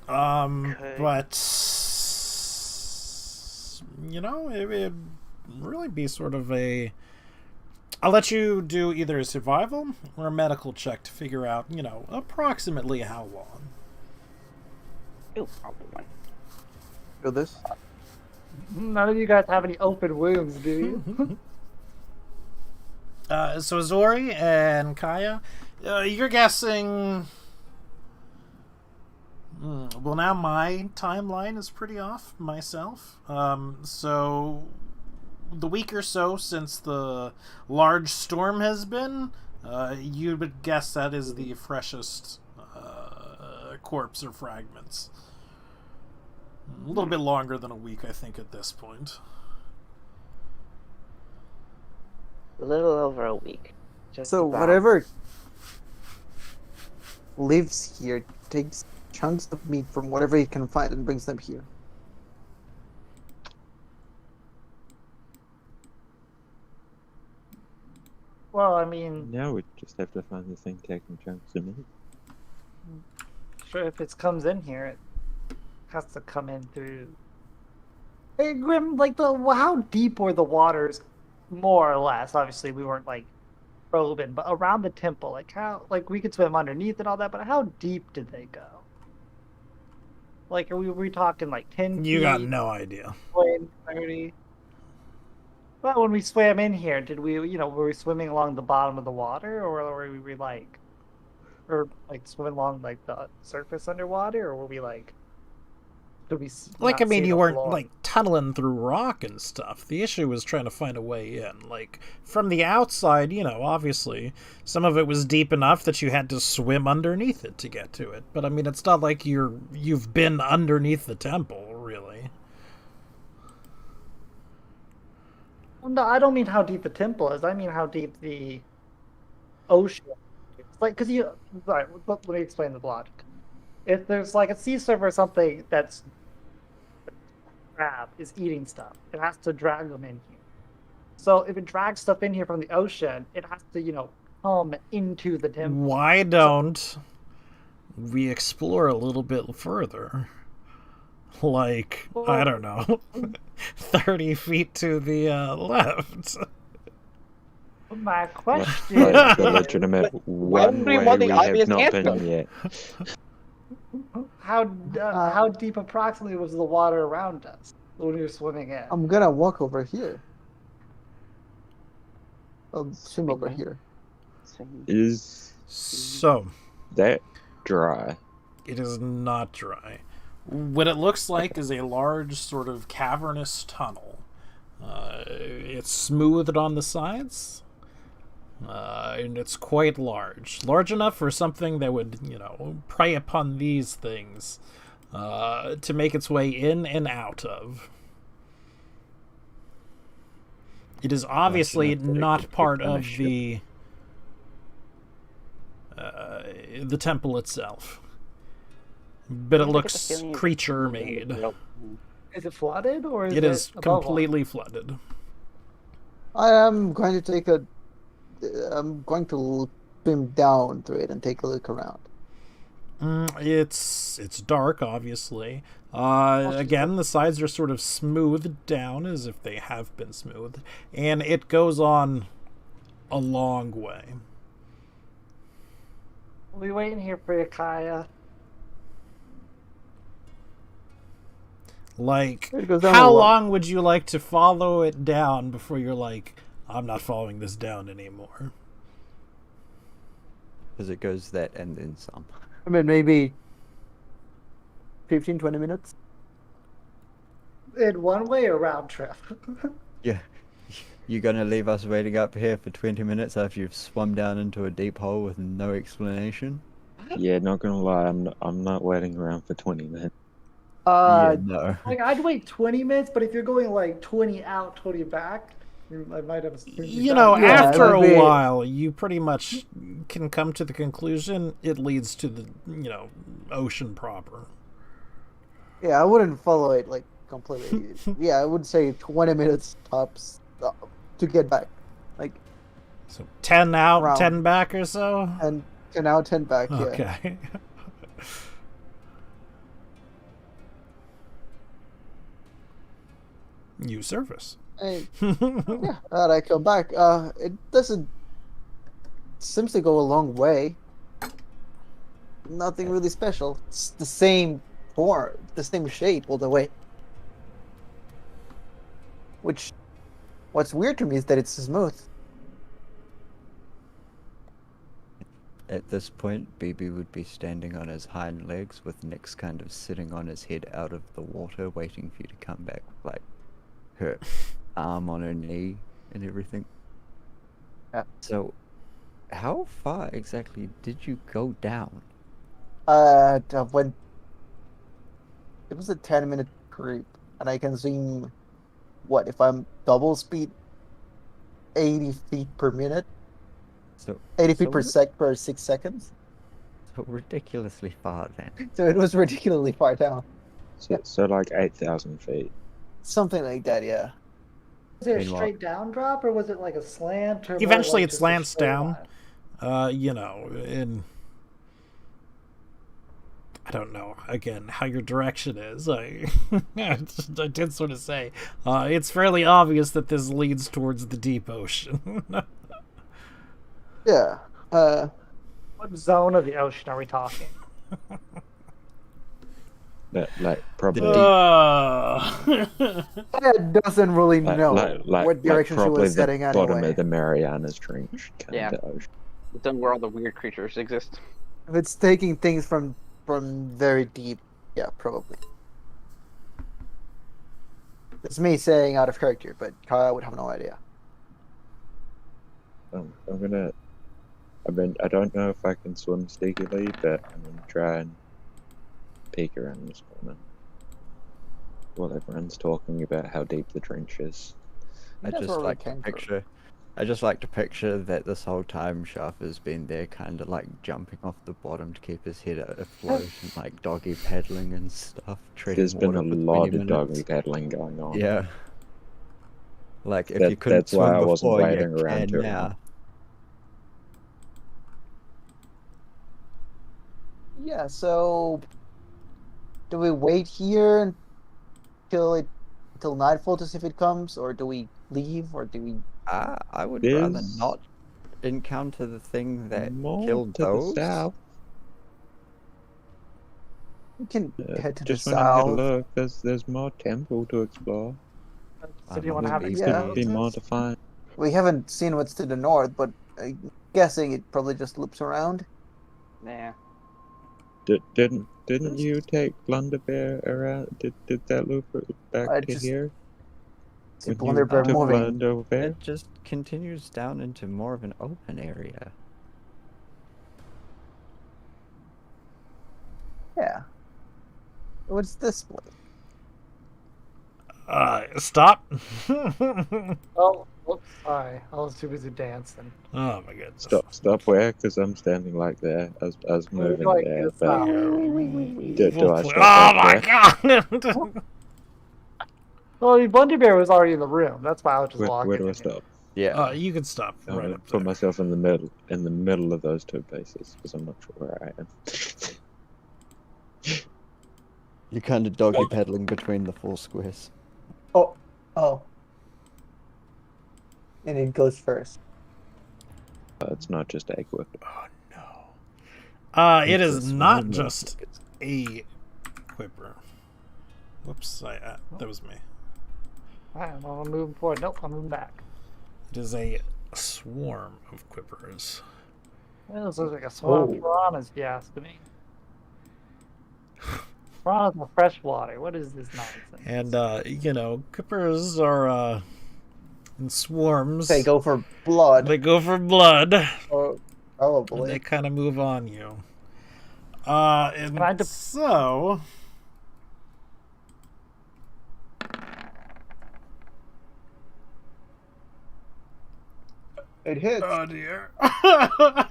But you know, it'd really be sort of a... I'll let you do either a survival or a medical check to figure out, you know, approximately how long.
Ooh, I'll do one.
Feel this?
None of you guys have any open wounds, do you?
So Zori and Kaya, you're guessing... Well, now my timeline is pretty off myself. So the week or so since the large storm has been, you would guess that is the freshest corpse or fragments. A little bit longer than a week, I think, at this point.
A little over a week. Just
So
about.
whatever lives here takes chunks of meat from whatever he can find and brings them here.
Well, I mean,
Now we just have to find the thing taking chunks of meat.
sure, if it comes in here, it has to come in through. Hey, Grim, like how deep were the waters, more or less? Obviously, we weren't like probing, but around the temple, like how, like we could swim underneath and all that, but how deep did they go? Like, were we talking like 10
You
feet,
got no idea.
20, 30? Well, when we swam in here, did we, were we swimming along the bottom of the water, or were we like, or like swimming along like the surface underwater, or were we like, did we
Like,
not
I mean,
see
you
the
weren't,
floor?
like, tunneling through rock and stuff. The issue was trying to find a way in. Like, from the outside, you know, obviously, some of it was deep enough that you had to swim underneath it to get to it. But, I mean, it's not like you've been underneath the temple, really.
No, I don't mean how deep the temple is. I mean how deep the ocean is. Like, because Sorry, let me explain the logic. If there's like a sea server or something that's crab is eating stuff, it has to drag them in here. So if it drags stuff in here from the ocean, it has to, come into the temple.
Why don't we explore a little bit further? Like, I don't know, 30 feet to the left.
My question
Like the
is,
legitimate one
we
way
want the
we have
obvious
not
answer.
been yet.
how deep approximately was the water around us when we were swimming in?
I'm gonna walk over here. I'll swim over here.
Is
So,
that dry?
it is not dry. What it looks like is a large sort of cavernous tunnel. It's smoothed on the sides, and it's quite large. Large enough for something that would, prey upon these things to make its way in and out of. It is obviously
enough that it
not
could
part
pick on a
of
ship.
the temple itself, but it
I get the
looks
feeling it's
creature
moving
made.
real-
Is it flooded or is
It is
above water?
completely flooded.
I am going to take a. I'm going to swim down through it and take a look around.
It's dark, obviously. Again, the sides are sort of smoothed down as if they have been smoothed, and it goes on a long way.
We waiting here for you, Kaya.
Like,
It goes down
how
a lot.
long would you like to follow it down before you're like, I'm not following this down anymore?
Because it goes that and then some.
I mean, maybe 15, 20 minutes.
In one way or round trip?
Yeah. You're gonna leave us waiting up here for 20 minutes after you've swum down into a deep hole with no explanation?
Yeah, not gonna lie, I'm not waiting around for 20 minutes.
Yeah, no.
Like I'd wait 20 minutes, but if you're going like 20 out, 20 back, I might have.
You know,
Yeah,
after
it
a
would be-
while, you pretty much can come to the conclusion it leads to the, ocean proper.
Yeah, I wouldn't follow it like completely. Yeah, I would say 20 minutes tops to get back. Like,
So 10 out,
Round.
10 back or so?
and 10 out, 10 back, yeah.
Okay. You surface.
And, yeah, and I come back. It doesn't. Seems to go a long way. Nothing really special. It's the same form, the same shape all the way. Which, what's weird to me is that it's smooth.
At this point, BB would be standing on his hind legs with Nyx kind of sitting on his head out of the water, waiting for you to come back, like her arm on her knee and everything.
Yeah.
So, how far exactly did you go down?
When it was a 10-minute creep, and I can zoom. What if I'm double speed? 80 feet per minute.
So,
80 feet
So
per
what-
sec per 6 seconds.
so ridiculously far then.
So it was ridiculously far down.
So like 8,000 feet.
Something like that, yeah.
Was it a
Meanwhile-
straight down drop or was it like a slant? Or more
Eventually
like
it
just a
slants
straight
down.
line?
And I don't know, again, how your direction is. I did sort of say, it's fairly obvious that this leads towards the deep ocean.
Yeah.
What zone of the ocean are we talking?
Like probably
Ed doesn't really know what direction she
probably
was
the
heading
bottom
anyway.
of the Marianas Trench kind
Yeah.
of ocean.
The zone where all the weird creatures exist.
If it's taking things from very deep, yeah, probably. It's me saying out of character, but Kyle would have no idea.
I don't know if I can swim sneakily, but I'm gonna try and peek around this corner. While everyone's talking about how deep the trench is.
I
That's
just
where we
like to
came from.
picture. I just like to picture that this whole time Sharp has been there, kind of like jumping off the bottom to keep his head afloat and like doggy paddling and stuff. Treading
There's been a
water for
lot
20
of doggy
minutes.
paddling going on.
Yeah. Like if you couldn't
that's why
swim
I wasn't
before, you
waiting around
can
too
now.
long.
Yeah, so do we wait here until nightfall to see if it comes, or do we leave, or do we?
I would rather
There's
not encounter the thing that
More
killed
to
those.
the south.
We can head to the
Just went and had a
south.
look. There's more temple to explore.
So do you want to have
Maybe
it?
Yeah.
Be more to find.
We haven't seen what's to the north, but I'm guessing it probably just loops around.
Nah.
Didn't you take Blunderbear around? Did that loop back
I
to
just-
here?
See
When you
Blunderbear
took
moving.
Blunderbear?
It just continues down into more of an open area.
Yeah. What's this place?
Stop.
Oh, Whoops, sorry. I was too busy dancing.
Oh my goodness.
Stop where? Because I'm standing like there. I was
Where
moving
do I
there,
get
but
out?
do I
Oh
stop
my
back there?
god!
Well, I mean, Bundy Bear was already in the room. That's why I was just walking.
Where do I
in.
stop?
Yeah.
You can stop
I'm
right
gonna
up
put
there.
myself in the middle of those two places because I'm not sure where I am.
You're kind of doggy paddling between the 4 squares.
Oh, oh. And it goes first.
It's not just egg whip.
Oh no. It
It's a
is not
swarm of
just
crickets.
a quipper. Whoops, that was me.
Alright, well, I'm moving forward. Nope, I'm moving back.
It is a swarm of quippers.
Well, this looks like a swarm
Oh.
of piranhas, if you ask me. Piranhas are freshwater. What is this nonsense?
And quippers are in swarms.
They go for blood.
They go for blood.
Or
And
probably.
they kind of move on you. And
Can I
so
It hits.
oh dear.
Oh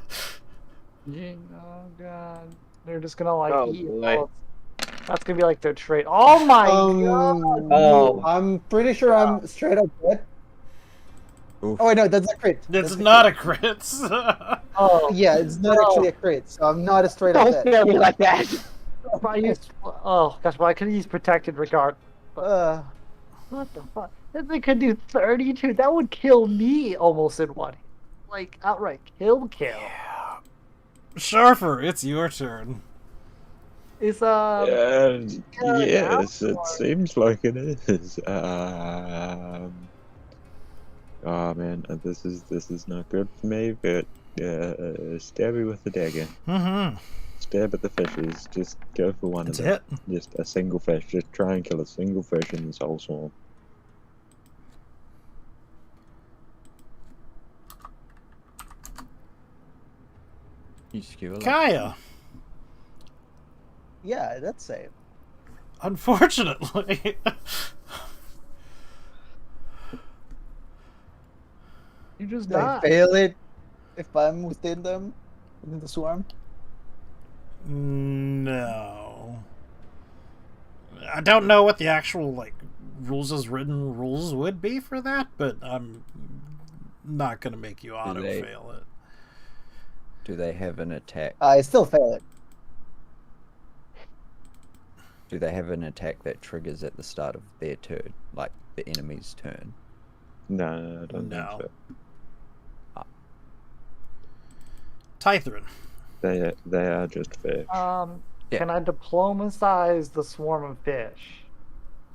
god. They're just gonna like
Oh,
eat
boy.
all of- That's gonna be like their trait. Oh my god!
Oh.
I'm pretty sure I'm straight up dead.
Oof.
Oh wait, no, that's a crit.
It's
That's
not a
crit.
crit.
Oh,
Yeah, it's not actually a crit, so I'm not a straight up
Don't
dead.
kill me like that.
if I used, oh gosh, well, I could use protected regard.
Uh,
What the fuck? If they could do 32, that would kill me almost in one. Like outright kill.
Sharfer, it's your turn.
Is
Yes, it
or-
seems like it is. Oh man, this is not good for me. But stab me with the dagger.
Mm-hmm.
Stab at the fishes. Just go for one
It's
of
a
them.
hit.
Just a single fish. Just try and kill a single fish in this whole swarm.
You skewer like
Kaya,
yeah, that's safe.
unfortunately.
You just
Do I
die.
fail it if I'm within them? Within the swarm?
No. I don't know what the actual rules as written rules would be for that, but I'm not gonna make you auto
they-
fail it.
Do they have an attack?
I still fail it.
Do they have an attack that triggers at the start of their turn, like the enemy's turn?
No, I don't
No.
think so.
Tythrin.
They are just fish.
Yeah.
Can I diplomacize the swarm of fish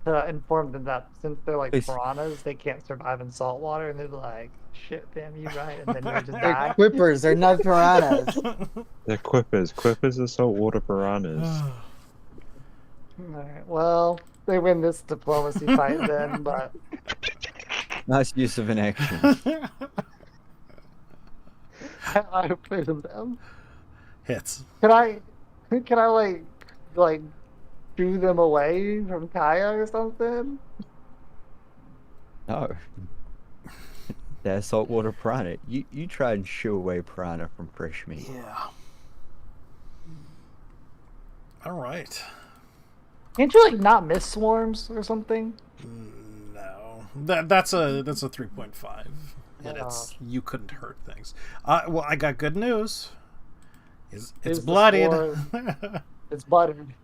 to inform them that since they're like
Please.
piranhas, they can't survive in salt water, and they're like, "Shit, fam, you right?" And then they just
They're
die.
quippers, they're not piranhas.
They're quippers. Quippers are saltwater piranhas.
Alright, well, they win this diplomacy fight then, but
Nice use of an action.
I play them.
Hits.
Can I like shoo them away from Kaya or something?
No. They're saltwater piranha. You try and shoo away piranha from fresh meat.
Yeah. All right.
Can't you like not miss swarms or something?
No. That's a 3.5. And it's you couldn't hurt things. Well, I got good news. It's
Is the
bloodied.
It's buttered.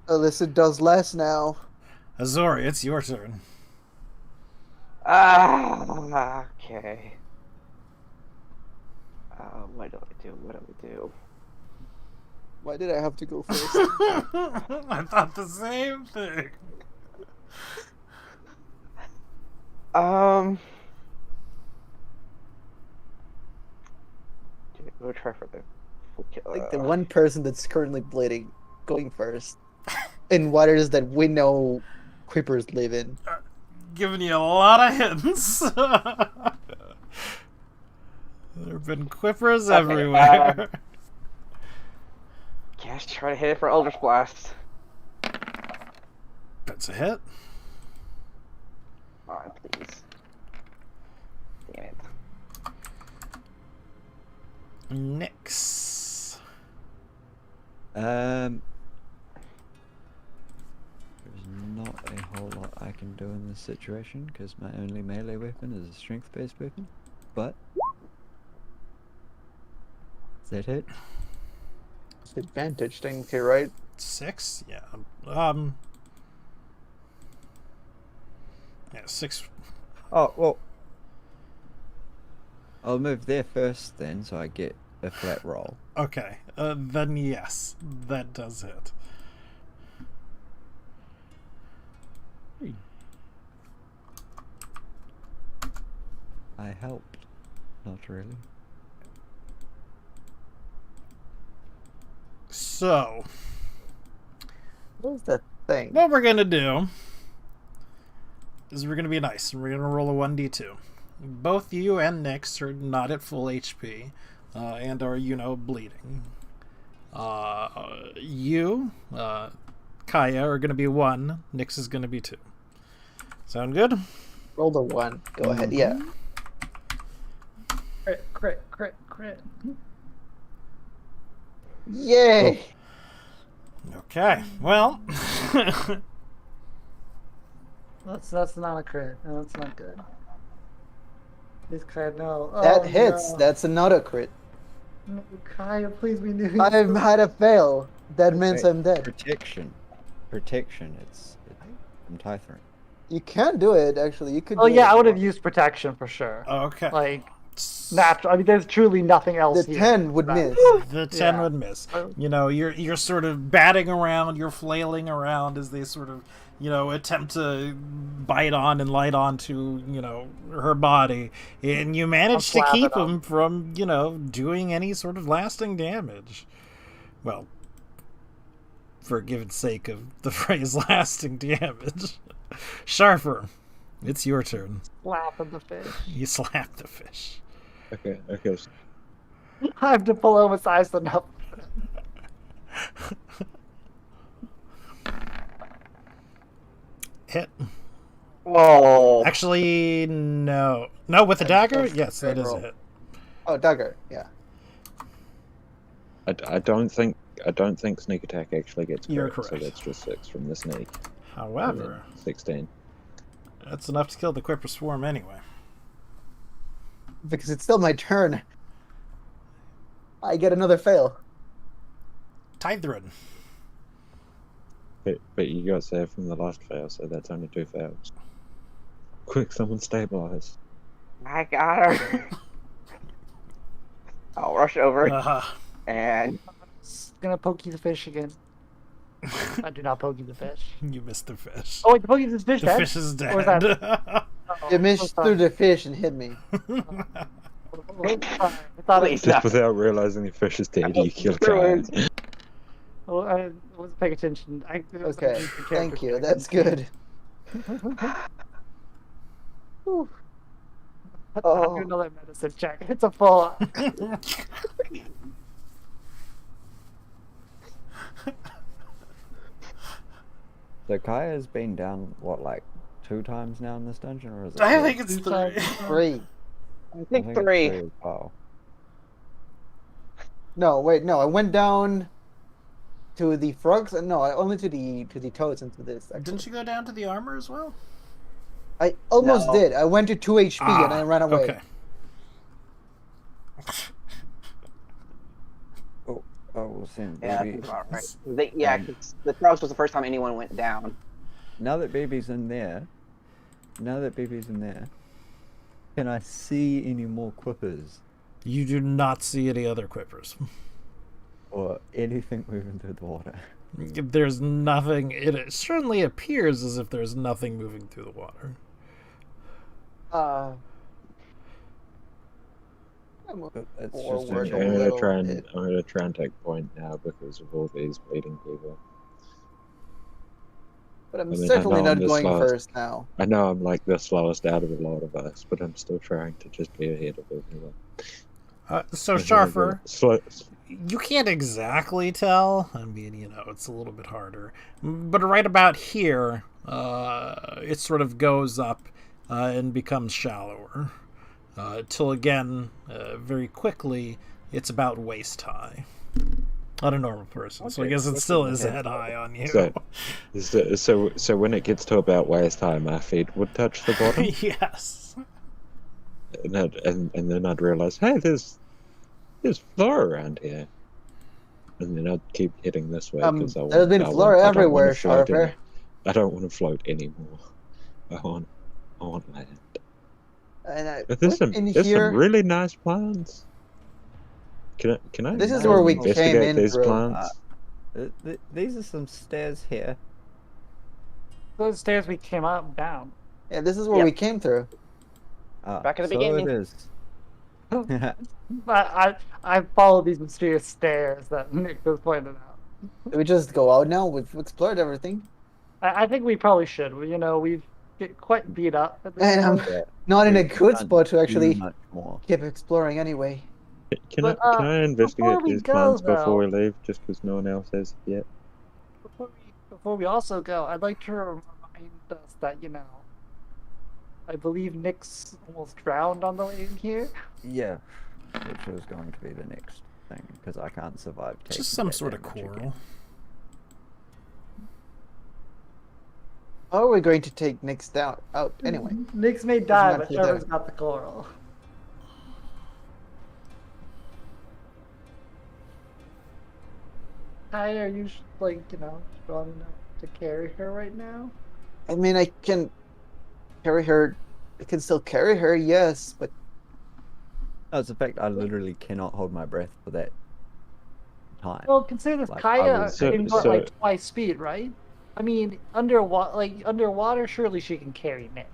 Alyssa does less now.
Azori, it's your turn.
Okay. What do I do? What do we do?
Why did I have to go first?
I thought the same thing.
We'll try for the full kill.
Like the one person that's currently bleeding going first. In waters that we know quippers live in.
Giving you a lot of hints. There have been quippers everywhere.
Guess try to hit it for Eldritch Blast.
That's a hit.
Come on, please.
Nyx.
There's not a whole lot I can do in this situation because my only melee weapon is a strength-based weapon. But is that it?
It's advantage thing here, right?
6? Yeah. Yeah, 6.
Oh well. I'll move there first then, so I get a flat roll.
Okay. Then yes, that does hit.
I helped. Not really.
So,
What is that thing?
what we're gonna do is we're gonna be nice and we're gonna roll a 1d2. Both you and Nyx are not at full HP and are, bleeding. Kaya, are gonna be 1. Nyx is gonna be 2. Sound good?
Roll the 1. Go ahead. Yeah.
Crit, crit, crit, crit.
Yay!
Okay. Well,
That's not a crit. No, that's not good. This crit, no.
That
Oh,
hits.
No.
That's another crit.
No, Kaya, please be new.
I've had a fail. That means
Wait,
I'm dead.
Protection. It's from Tythrin.
You can do it, actually. You could.
Oh
do
yeah,
it
I
if
would
you
have
want.
used protection for sure.
okay.
Like natural. I mean, there's truly nothing else
The
here.
10 would
That-
miss.
The 10
Yeah.
would miss. You're sort of batting around, you're flailing around as they sort of, attempt to bite on and light onto, her body. And you manage to
slapping
keep
them.
them from, doing any sort of lasting damage. Well, for given sake of the phrase lasting damage. Sharper, it's your turn.
Slapping the fish.
You slap the fish.
Okay.
I have diplomatized enough.
Hit.
Oh,
Actually, no. No, with the dagger?
That's
Yes, that
great
is a
roll.
hit.
Oh, dagger. Yeah.
I don't think sneak attack actually gets crit,
You're
so
correct.
that's just 6 from the sneak. And
However,
then 16.
that's enough to kill the Quipper Swarm anyway.
Because it's still my turn. I get another fail.
Tythrin.
But you got saved from the last fail, so that's only 2 fails. Quick, someone stabilize.
I got her. I'll rush over
Uh-huh.
and
It's gonna poke you the fish again. I do not poke you the fish.
You missed the fish.
Oh wait, the poke you the fish
The
dead?
fish is
Or was that-
dead.
Oh,
You missed
so
through the fish and hit me.
sorry. I thought
Please.
it,
Just without realizing the fish is dead, you kill
Ruined.
Kaya.
well, I wasn't paying attention.
Okay. Thank you. That's good.
Whew. I'll
Oh.
do another medicine check. It's a full.
So Kaya's been down what, 2 times now in this dungeon, or is it?
I
three?
think it's
Two
3.
times.
3.
I
I
think
it's
3.
as well.
No, wait, no. I went down to the frogs. No, only to the toads and to this. Actually.
Didn't you go down to the armor as well?
I almost
No.
did. I went to 2 HP and I ran away.
Okay.
Oh, well, then
Yeah,
maybe
that's about right. Yeah, 'cause the frogs was the first time anyone went down.
now that baby's in there, can I see any more quippers
You do not see any other Quippers.
or anything moving through the water?
There's nothing. It certainly appears as if there's nothing moving through the water.
I'm
It's
forward
just
a
a
I'm
check.
little
gonna
bit.
try and take point now because of all these bleeding people.
But I'm
I mean, I
certainly
know I'm
not
the
going
slowest.
first now.
I know I'm like the slowest out of a lot of us, but I'm still trying to just be ahead of everyone.
So, Sharfer,
Slow.
you can't exactly tell. I mean, it's a little bit harder. But right about here, it sort of goes up and becomes shallower. Till again, very quickly, It's about waist high on a normal person. So I
Okay,
guess it
this
still
is
is
a
head
head
high on you.
So when it gets to about waist high, my feet would touch the bottom,
Yes.
and then I'd realize, hey, there's floor around here, and then I'd keep heading this way because
There's been floor
I don't want
everywhere,
to float
Sharper.
I don't want to float anymore. I want land.
And
But there's some
here,
really nice plants. Can I
this is
go
where we
investigate
came in
these
through.
plants?
These are some stairs here.
Those stairs we came up down.
Yeah, this is where
Yep.
we came through.
Back at the
so
beginning.
it is.
I followed these mysterious stairs that Nick was pointing out.
Do we just go out now? We've explored everything.
I think we probably should. You know, we've get quite beat up at this
And I'm
point.
not in a
We
good
can't
spot to
do
actually
much more.
keep exploring anyway.
Can
But,
I
before
investigate
we
these
go,
plants before
though-
we leave, just because no one else has yet?
Before we also go, I'd like to remind us that, you know, I believe Nick's almost drowned on the way in here.
Yeah, which was going to be the next thing because I can't survive.
Just
taking
some
that
sort of
damage again.
coral.
How are we going to take Nick's out anyway?
Nick's may die,
not
but
for
Trevor's
that.
got the coral. Ty, are you like, you know, strong enough to carry her right now?
I mean, I can carry her. I can still carry her, yes, but
No, it's the fact I literally cannot hold my breath for that time.
Well, consider this.
Like, I
Kaya
was-
can go at
So-
like twice speed, right? I mean, underwater, surely she can carry Nick.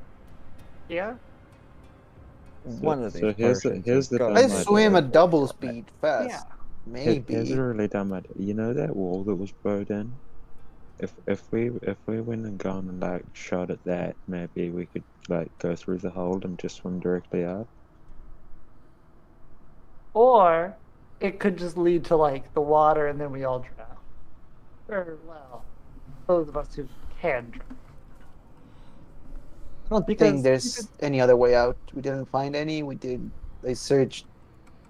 Yeah.
One of these
so here's the-
potions
here's
has
the
got
thing,
I
Oh my
swim
God.
at double speed fast.
Yeah.
Here's
Maybe.
a really dumb idea. You know that wall that was bowed in? If we went and gone and like shot at that, maybe we could like go through the hole and just swim directly up.
Or it could just lead to like the water, and then we all drown. Or well, those of us who can drown.
I don't
Because
think there's any other way out. We didn't find any. They searched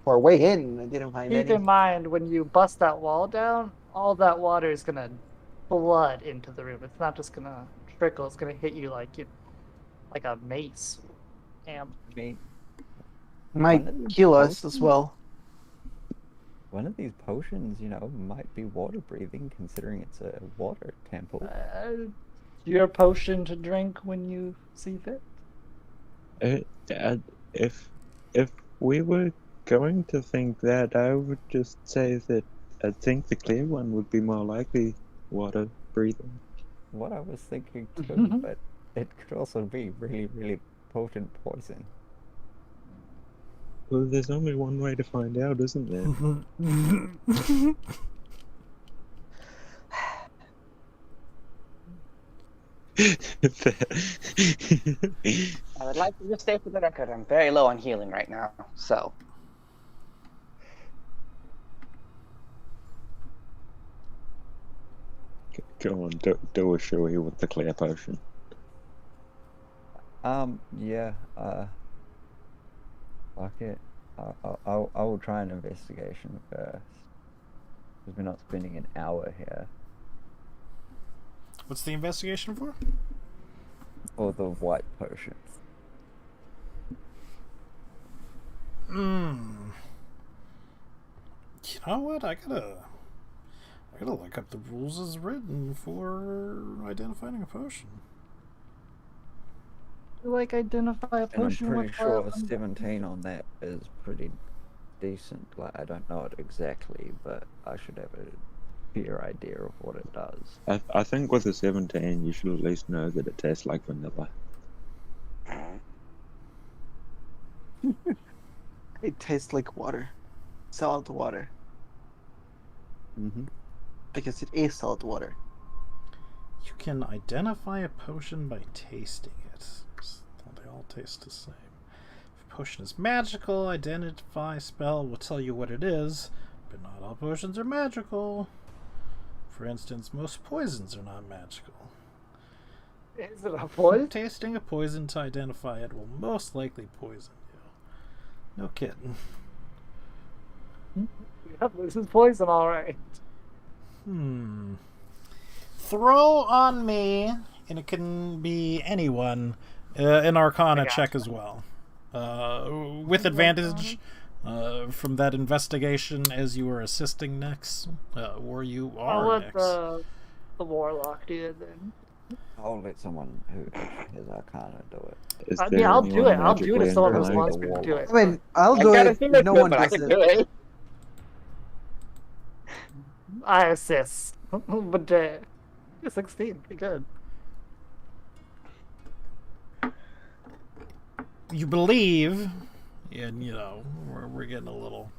for a way in. and didn't find
Keep
any.
in mind, when you bust that wall down, all that water is gonna flood into the room. It's not just gonna trickle. It's gonna hit you like like a mace. And
I mean,
Might
one of these
kill us as
potions-
well.
One of these potions, might be water breathing, considering it's a water temple.
your potion to drink when you see fit.
If we were going to think that, I would just say that I think the clear one would be more likely water breathing.
What I was thinking too, but it could also be really, really potent poison.
Well, there's only one way to find out, isn't there?
I would like to just stay for the record. I'm very low on healing right now, so
Go on, do a showy with the clear potion.
Yeah, fuck it. I will try an investigation first. Because we're not spending an hour here.
What's the investigation for?
Or the white potion.
You know what? I gotta look up the rules as written for identifying a potion.
You like identify a
And I'm
potion
pretty
with
sure 17 on that is pretty decent. Like, I don't know it exactly, but I should have a clear idea of what it does.
I think with a 17, you should at least know that it tastes like vanilla.
It tastes like water. Salt water.
Mm-hmm.
I guess it is salt water.
You can identify a potion by tasting it. 'Cause they all taste the same. If a potion is magical, identify spell will tell you what it is, but not all potions are magical. For instance, most poisons are not magical.
Is it a poison?
Tasting a poison to identify it will most likely poison you. No kidding.
Yep, this is poison, all right.
Throw on me, and it can be anyone, an Arcana check as well. With advantage from that investigation as you were assisting Nyx, or you
I'll
are
let
Nyx.
the warlock do it then.
I'll let someone who actually has Arcana do it.
Is
I
there
mean, I'll do
anyone
it. I'll do it if
magically
someone else
inclined?
wants me to do it.
I mean, I'll
I
do
gotta
it
see
if
it,
no
but
one
I
does
can
it.
do it.
I assist, but 16, pretty good.
You believe, and we're getting a little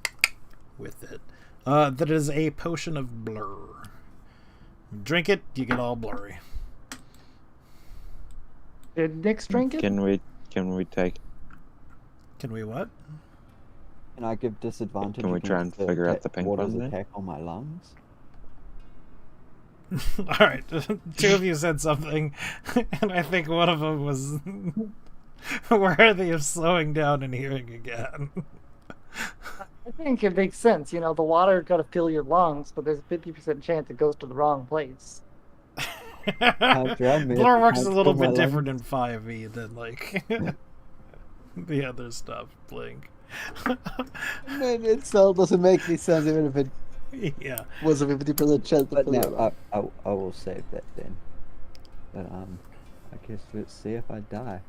with it, that it is a potion of blur. Drink it, you get all blurry.
Did Nyx drink it?
Can we take?
Can we what?
Can I give disadvantage?
Can we try and
against
figure out the pink
water's
one then?
attack on my lungs?
All right, two of you said something, and I think one of them was worthy of slowing down and hearing again.
I think it makes sense. You know, the water got to fill your lungs, but there's a 50% chance it goes to the wrong place.
Blur works a little
my
bit different in
lungs.
5e than like the other stuff. Blink.
Man, it still doesn't make any sense even if it
Yeah.
was a 50% chance.
But now I will save that then. But I guess let's see if I die.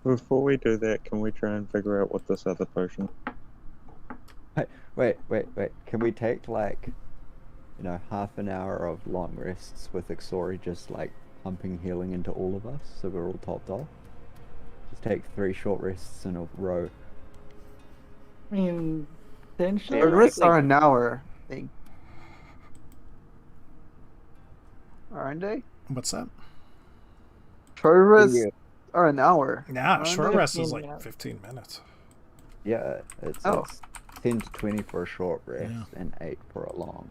Before we do that, can we try and figure out what this other potion?
Wait. Can we take like, half an hour of long rests with Ixori just like pumping healing into all of us so we're all topped off? Just take 3 short rests in a row.
I mean, potentially.
Short rests are an hour, I think. Aren't they?
What's that?
Short rests
Yeah.
are an hour.
Yeah,
aren't
short
they?
rest is
15
like
minutes.
15 minutes.
Yeah, it's,
Oh.
it's 10 to 20 for a short rest
Yeah.
and 8 for a long.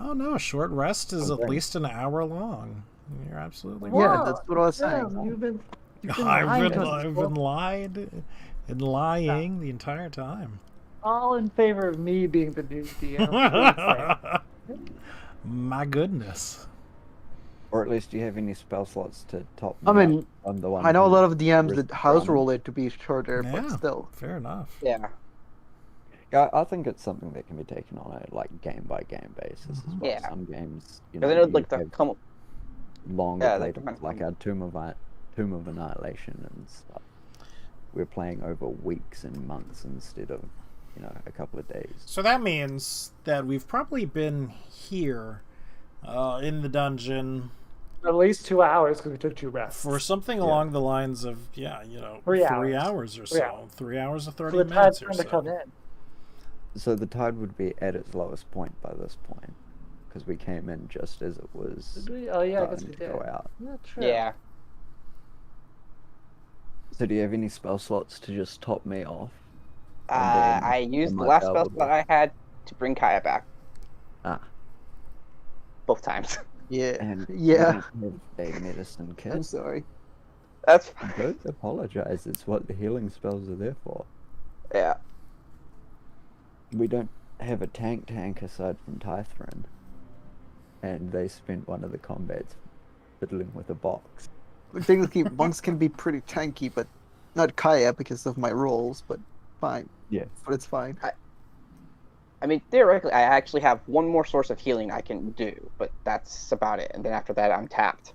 Oh no, a short rest is at
Okay.
least an hour long. You're absolutely
Yeah,
right.
that's what I was
Damn,
saying.
you've been
I've
lying
been,
to us
I've
before.
been lied and lying the entire time.
all in favor of me being the new DM. What do you say?
My goodness.
Or at least do you have any spell slots to top
I
me
mean,
up? I'm the one
I know a
who
lot of DMs
risks
that house
running.
roll it to be shorter,
Yeah.
but still.
Fair enough.
Yeah.
Yeah, I think it's something that can be taken on a game by game basis as well.
Yeah.
Some games,
Because I know
you
like the
have longer
Yeah,
play
the
times, like our Tomb of Annihilation and stuff. We're playing over weeks and months instead of a couple of days.
So that means that we've probably been here in the dungeon
At least 2 hours because we took 2 rests.
for something along the lines of
3
3
hours.
hours or
3
so.
hours.
3 hours or 30
For the
minutes
tide
or
to come
so.
in.
So the tide would be at its lowest point by this point, because we came in just as it was
Did we? Oh yeah, I guess
starting
we
to
did.
go out.
Yeah, true.
yeah.
So do you have any spell slots to just top me off?
I used the
might
last
be
spell
able to-
slot I had to bring Kaya back
Ah,
both times.
Yeah.
and
Yeah.
you don't have a medicine
I'm
kit.
sorry.
That's
Don't apologize. It's what the healing spells are there for.
yeah.
We don't have a tank aside from Tythrin, and they spent one of the combats fiddling with a box.
Technically, monks can be pretty tanky, but not Kaya because of my rolls, but fine.
Yeah.
But it's fine.
I mean, theoretically, I actually have one more source of healing I can do, but that's about it. And then after that, I'm tapped.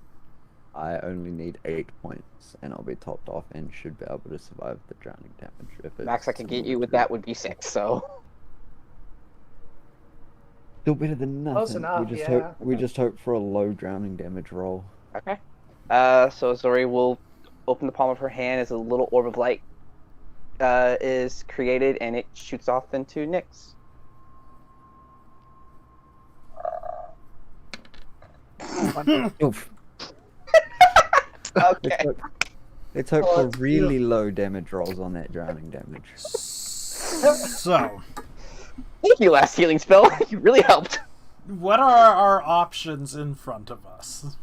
I only need 8 points, and I'll be topped off and should be able to survive the drowning damage. If it's
Max I can get you with
similar
that would be 6. So
Still better than nothing.
Close enough,
we just
yeah.
hope we just hope for a low drowning damage roll.
okay. So Zori will open the palm of her hand as a little orb of light is created, and it shoots off into Nyx.
Oof.
Okay.
Let's hope
Oh,
for
it's
really low damage rolls on that drowning damage.
So,
Thank you, last healing spell. You really helped.
what are our options in front of us?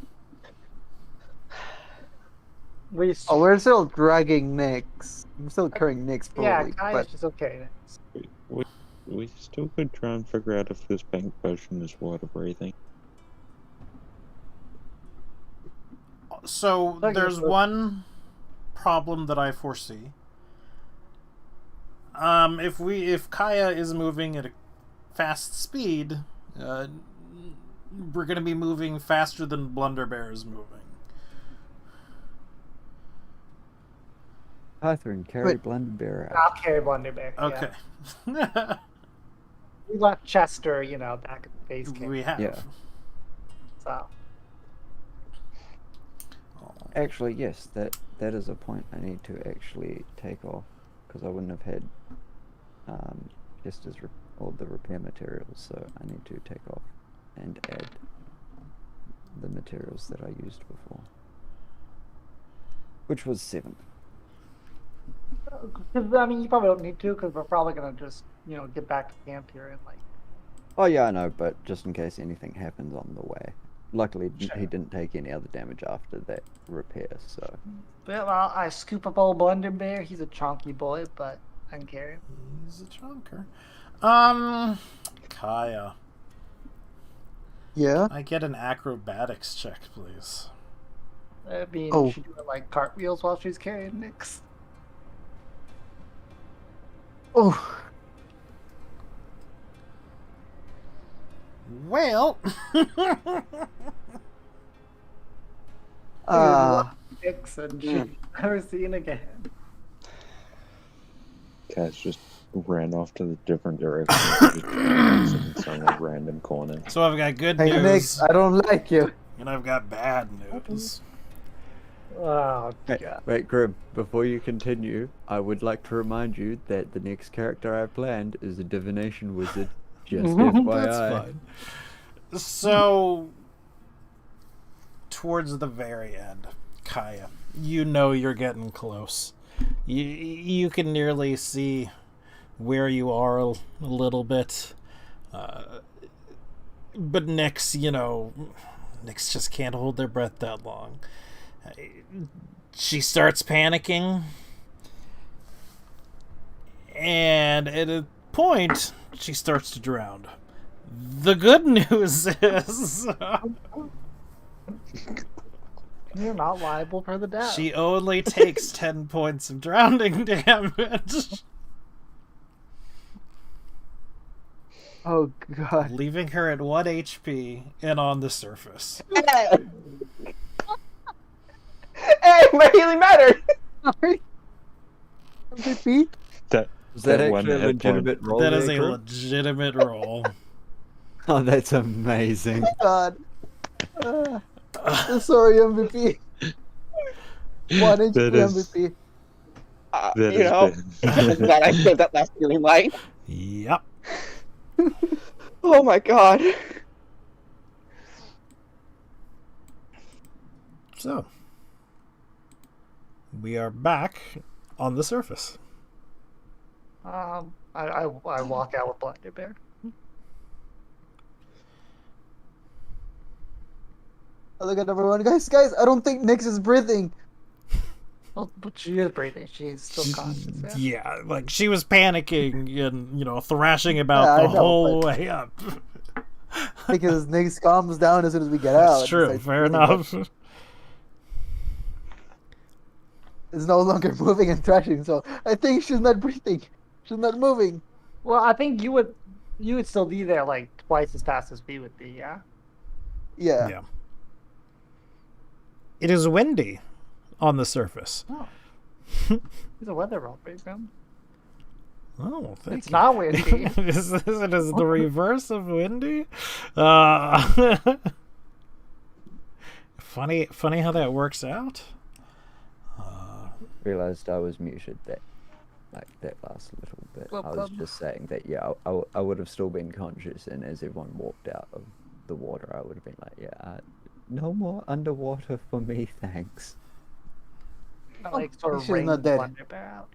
We
Oh, we're still dragging Nyx. I'm still carrying Nyx
yeah,
probably,
Kaya's
but
just okay.
We still could try and figure out if this pink potion is water breathing.
So
Look,
there's
it's-
one problem that I foresee. If Kaya is moving at a fast speed, we're gonna be moving faster than Blunderbear is moving.
Catherine, carry Blunderbear out.
I'll carry Blunderbear.
Okay.
Yeah. We left Chester, back at the base camp.
We have.
Yeah.
So
Actually, yes, that is a point I need to actually take off, because I wouldn't have had just as all the repair materials, so I need to take off and add the materials that I used before, which was 7.
I mean, you probably don't need to, because we're probably gonna just, get back to camp here and
Oh yeah, I know, but just in case anything happens on the way. Luckily,
Sure.
he didn't take any other damage after that repair, so...
Well, I scoop up old Blunderbear. He's a chonky boy, but I can carry him.
He's a chunker. Kaya,
yeah.
I get an acrobatics check, please.
I mean,
Oh.
she's doing like cartwheels while she's carrying Nyx.
Oh,
Well,
Nyx, and she's never seen again.
Cass just ran off to the different direction in some like random corner.
so I've got good
hey
news
Nyx, I don't like you.
and I've got bad news.
Oh
Wait,
god.
wait, Grim, before you continue, I would like to remind you that the next character I planned is a divination wizard. Just FYI.
That's fine. So, towards the very end, Kaya, you're getting close. You can nearly see where you are a little bit. But Nyx, Nyx just can't hold their breath that long. She starts panicking. And at a point, she starts to drown. The good news is
You're not liable for the death.
she only takes 10 points of drowning damage,
Oh god.
leaving her at 1 HP and on the surface.
Hey, my healing mattered.
Sorry. MVP?
Was that
one
actually a
hit point.
legitimate roll?
That
there,
is a
Grim?
legitimate roll.
Oh, that's amazing.
God. Sorry, MVP. 1 HP
That is-
MVP.
That
You
has
know,
been-
I'm glad I saved that last healing light.
Yep.
Oh my god.
So, we are back on the surface.
I walk out with Blunderbear.
I look at everyone. Guys, I don't think Nyx is breathing.
Well, but she is breathing. She's still conscious. Yeah.
Yeah, like she was panicking and, thrashing about
Yeah, I
the
know,
whole
but-
way up.
Because Nyx calms down as soon as we get out.
That's true,
It's like,
fair
breathing, but
enough.
It's no longer moving and thrashing, so I think she's not breathing. She's not moving.
Well, I think you would still be there like twice as fast as we would be. Yeah.
Yeah.
Yeah. It is windy on the surface.
Oh. He's a weather roll, Graham.
Oh, thank
It's
you.
not windy.
Is it is the reverse of windy? Uh, funny how that works out.
Realized I was muted that last little bit. I was just saying that, yeah, I would have still been conscious, and as everyone walked out of the water, I would have been like, yeah, no more underwater for me, thanks.
Like sort of
she's
ring
not dead.
Blunderbear out.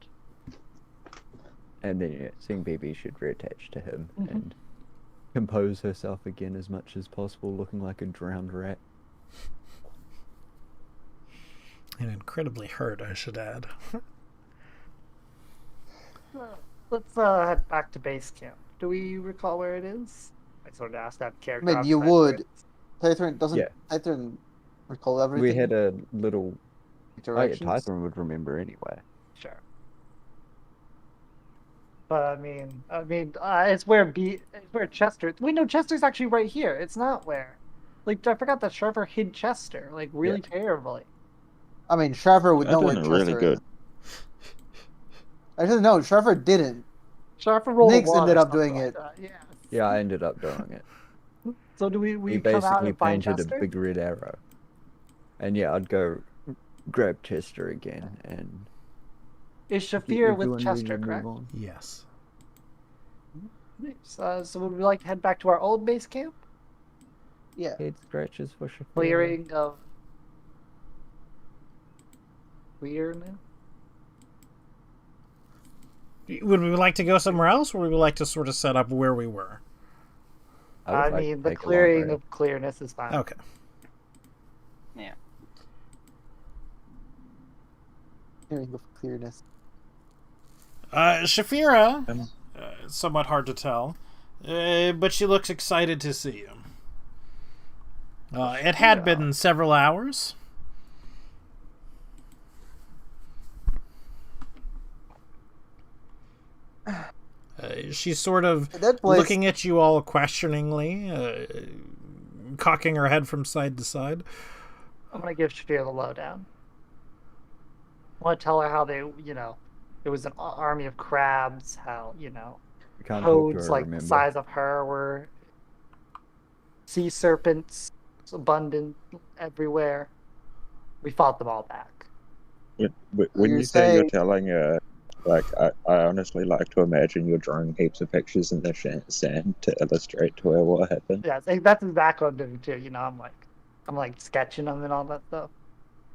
And then, yeah, seeing BB should reattach to him
Mhm.
and compose herself again as much as possible, looking like a drowned rat.
And incredibly hurt, I should add.
Let's head back to base camp. Do we recall where it is? I sort of asked that
I
character.
mean, you
outside
would.
where
Tythrin doesn't.
Yeah.
Tythrin recall everything.
We had a little. Oh, yeah,
directions.
Tythrin would remember anyway.
Sure. But it's where it's where Chester. We know Chester's actually right here. It's not where. Like I forgot that Trevor hid Chester like really terribly.
I mean, Trevor would
I
know where
done it
Chester
really good.
is. Actually, no, Trevor didn't.
Trevor rolled
Nix
a one
ended
or
up doing
something
it.
like that, Yeah.
Yeah, I ended up doing it.
So do we
He
come out
basically
and find
painted
Chester?
a big red arrow. And yeah, I'd go grab Chester again and.
Is
Is
Shafir with
everyone ready
Chester,
to move
correct?
on?
Yes.
So would we like to head back to our old base camp?
Yeah.
Head scratches for Shafira.
Clearing of clear now?
Would we like to go somewhere else, or would we like to sort of set up where we were?
would
I
like to
mean, the
take a long
clearing
rest.
of clearness is fine.
Okay.
Hearing of clearness.
Shafira,
Um,
somewhat hard to tell, but she looks excited to see you. It had been several hours. She's sort of
That place.
looking at you all questioningly, cocking her head from side to side.
I'm gonna give Shafir the lowdown. I want to tell her how they, it was an army of crabs. How
We can't talk to
toads
her,
like the
remember?
size of her were sea serpents abundant everywhere. We fought them all back.
When
You're
you say you're
saying-
telling her, like, I honestly like to imagine you're drawing heaps of pictures in the sand to illustrate to her what happened.
Yeah, that's exactly what I'm doing too. I'm like sketching them and all that stuff.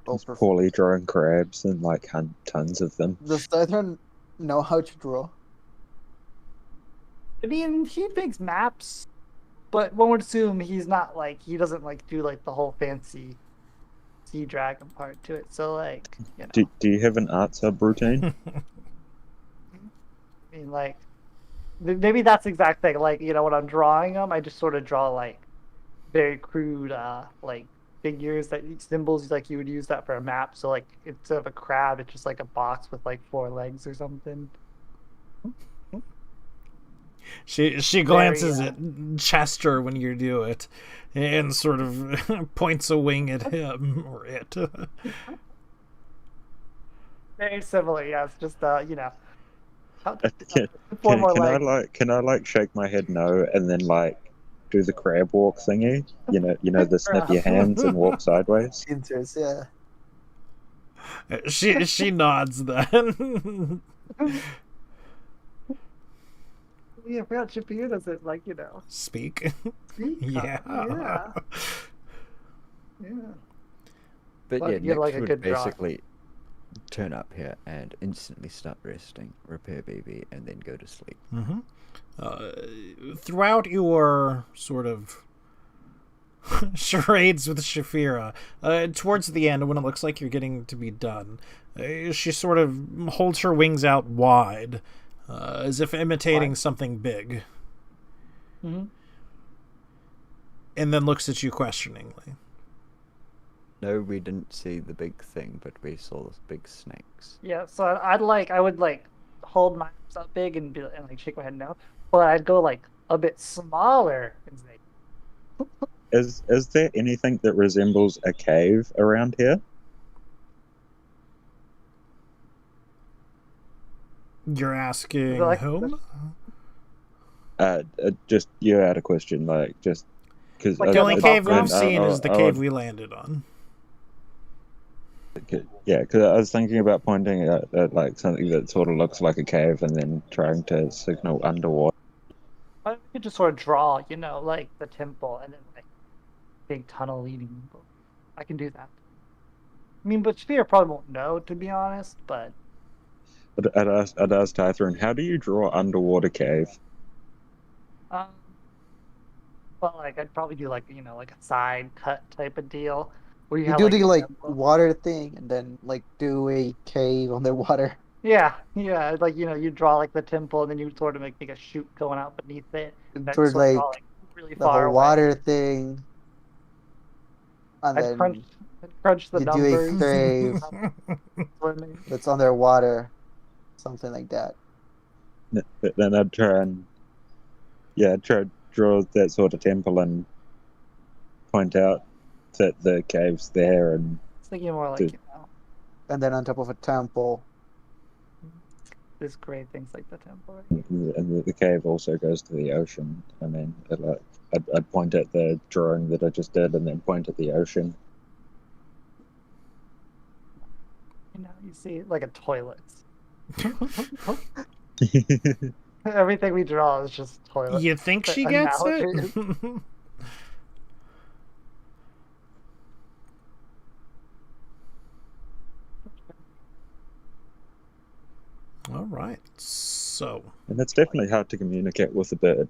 Oh,
Just
perfect.
poorly drawing crabs and like tons of them.
Does Tythrin know how to draw?
I mean, he makes maps, but one would assume he doesn't do like the whole fancy sea dragon part to it. So
Do you have an art subroutine?
I mean, maybe that's the exact thing. When I'm drawing them, I just sort of draw very crude figures symbols you would use that for a map. So instead of a crab, it's just like a box with 4 legs or something.
She glances at Chester when you do it, and sort of points a wing at him or it.
Very similar, yes. Just How,
Can,
4 more
can I
legs.
can I shake my head no and then do the crab walk thingy? The snip your hands and walk sideways.
Interest, yeah.
She nods then.
Yeah, I forgot Shapiro does it
Speak.
speak.
Yeah.
Yeah.
But
Well,
yeah,
you get,
Nix
a
would
good drawing.
basically turn up here and instantly start resting, repair BB, and then go to sleep.
Throughout your sort of charades with Shafira, towards the end, when it looks like you're getting to be done, she sort of holds her wings out wide, as if imitating something big,
Mm-hmm.
and then looks at you questioningly.
No, we didn't see the big thing, but we saw the big snakes.
Yeah, so I would hold my arms up big and shake my head no, but I'd go a bit smaller and say,
Is there anything that resembles a cave around here?
You're asking
like-
whom?
Just you had a question, just because
Like
The only
above
cave
ground?
we've seen is the cave we landed on.
Yeah, because I was thinking about pointing at something that sort of looks like a cave and then trying to signal underwater.
I could just sort of draw, the temple and then big tunnel leading. I can do that. I mean, but Sphere probably won't know, to be honest. But
I'd ask Tythrin, how do you draw underwater cave?
well, I'd probably do a side cut type of deal. Where you
You
have
do
like
the
the
like
temple.
water thing, and then like do a cave underwater.
Yeah, yeah. Like you draw like the temple, and then you sort of make a chute going out beneath it. That
Towards
sort of draw
like
like really
the
far
whole
away.
water thing, and
I'd crunch,
then
I'd crunch the
you do a
numbers.
cave
Swimming.
that's underwater, something like that.
But then I'd try and try to draw that sort of temple and point out that the cave's there and
Thinking more like
Dude.
And then on top of a temple,
this great things like the temple.
and the cave also goes to the ocean. I mean, I'd point at the drawing that I just did and then point at the ocean.
You see like a toilet. Everything we draw is just toilet.
You think she gets it?
Analogy.
All right. So,
And it's definitely hard to communicate with a bird.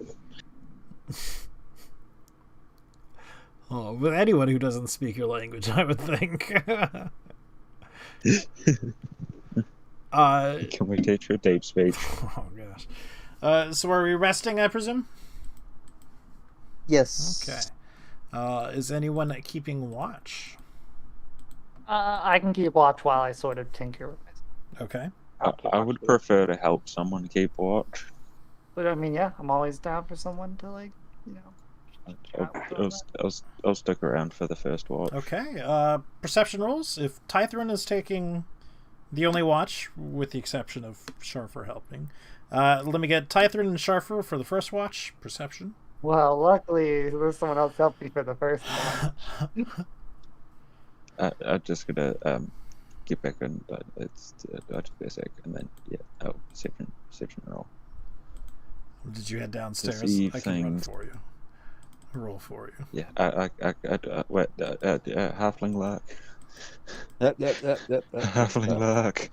with anyone who doesn't speak your language, I would think.
Can we teach her deep speech?
Oh gosh. So are we resting, I presume?
yes.
Okay. Is anyone keeping watch?
I can keep watch while I sort of tinker with myself.
Okay.
I would prefer to help someone keep watch.
But I mean, yeah, I'm always down for someone to like, you know.
I'll stick around for the first watch.
Okay. Perception rolls. If Tythrin is taking the only watch, with the exception of Sharfer helping, let me get Tythrin and Sharfer for the first watch. Perception.
Well, luckily there's someone else helping me for the first one.
I'm just gonna get back in, but it's I'll just be a sec, and then perception roll.
Did you head downstairs?
See
I can run
things.
for you. Roll for you.
Yeah, halfling luck.
Yep.
Halfling luck.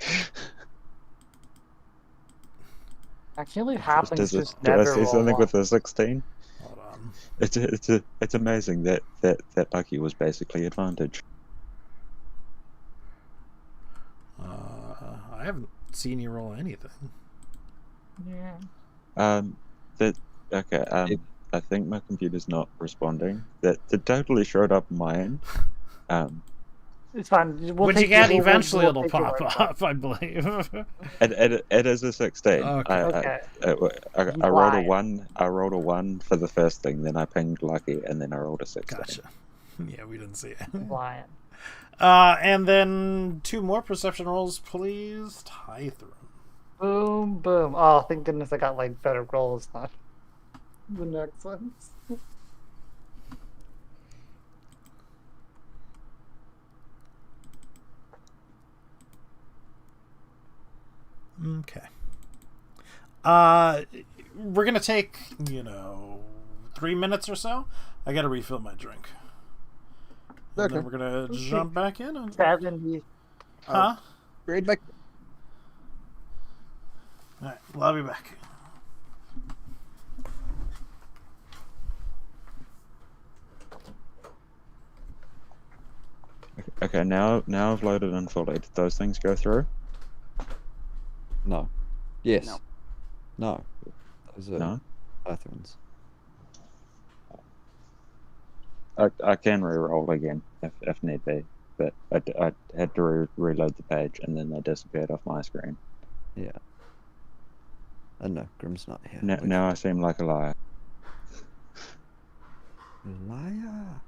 Actually, happens
Do
just
I
never
see
roll
something
one.
with a 16?
Hold on.
It's amazing that lucky was basically advantage.
I haven't seen you roll anything.
Yeah.
I think my computer's not responding. That totally showed up on my end.
It's fine. We'll
Would you
take
get?
we'll
Eventually,
take
it'll
your
pop
word for it.
up, I believe.
It is a 16.
Okay.
Okay.
I rolled a 1. I rolled a 1 for the first thing, then I pinged lucky, and then I rolled a 16.
Gotcha. Yeah, we didn't see it.
Lion.
And then 2 more perception rolls, please. Tythrin.
Boom, boom. Oh, thank goodness I got like better rolls on the next ones.
Okay. We're gonna take 3 minutes or so. I gotta refill my drink. And
Okay.
then we're gonna jump back in. And...
70.
Huh?
Great back.
All right. Well, I'll be back.
Okay, now I've loaded and fully. Did those things go through?
No. Yes.
No.
No. Those are
No.
Tythrins.
I can re-roll again if need be, but I had to reload the page and then they disappeared off my screen.
Yeah. No, Grim's not here.
Now I seem like a liar.
Liar.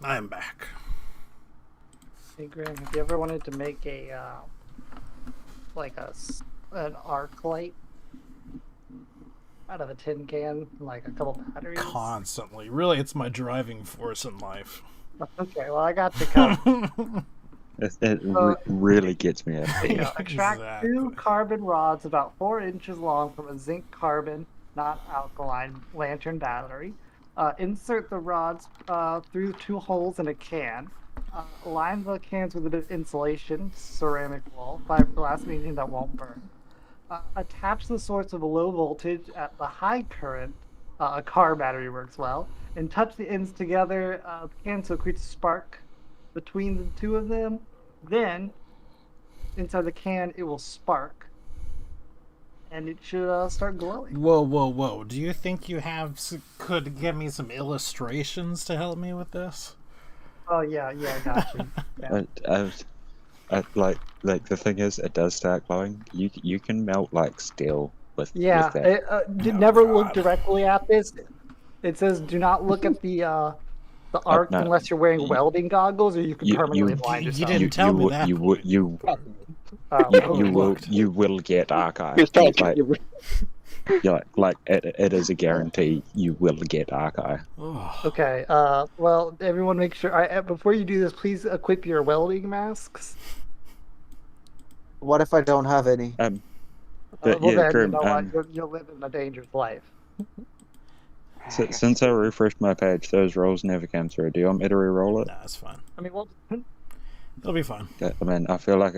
I'm back.
Hey Graham, have you ever wanted to make a an arc light out of a tin can, like a couple batteries?
Constantly. Really, it's my driving force in life.
Okay, well I got you covered.
It really gets me out.
You know, extract
Exactly.
2 carbon rods about 4 inches long from a zinc carbon, not alkaline, lantern battery. Insert the rods through 2 holes in a can. Line the cans with a bit of insulation, ceramic wall, fiberglass, anything that won't burn. Attach the source of a low voltage at the high current. A car battery works well. And touch the ends together, the can, so it creates a spark between the 2 of them. Then, inside the can, it will spark. And it should start glowing.
Whoa. Do you think you could give me some illustrations to help me with this?
Oh, yeah, I got you. Yeah.
Like the thing is, it does start glowing. You can melt like steel with
Yeah,
that.
never
God.
look directly at this. It says do not look at the arc
no,
unless you're wearing
you-
welding goggles, or you can
you-
permanently
you-
blind
you
yourself.
didn't tell me that
you
point.
you
looked.
you will get archive.
He was trying to
Like,
get you.
yeah, like it is a guarantee. You will get archive.
Oh,
Okay, well, everyone make sure, before you do this, please equip your welding masks.
What if I don't have any?
But
Well,
yeah,
then, you
Grim,
know what, you'll live in a dangerous life.
since I refreshed my page, those rolls never came through. Do you want me to re-roll it?
nah, it's fine.
I mean, well,
It'll be fine.
Yeah, I mean, I feel like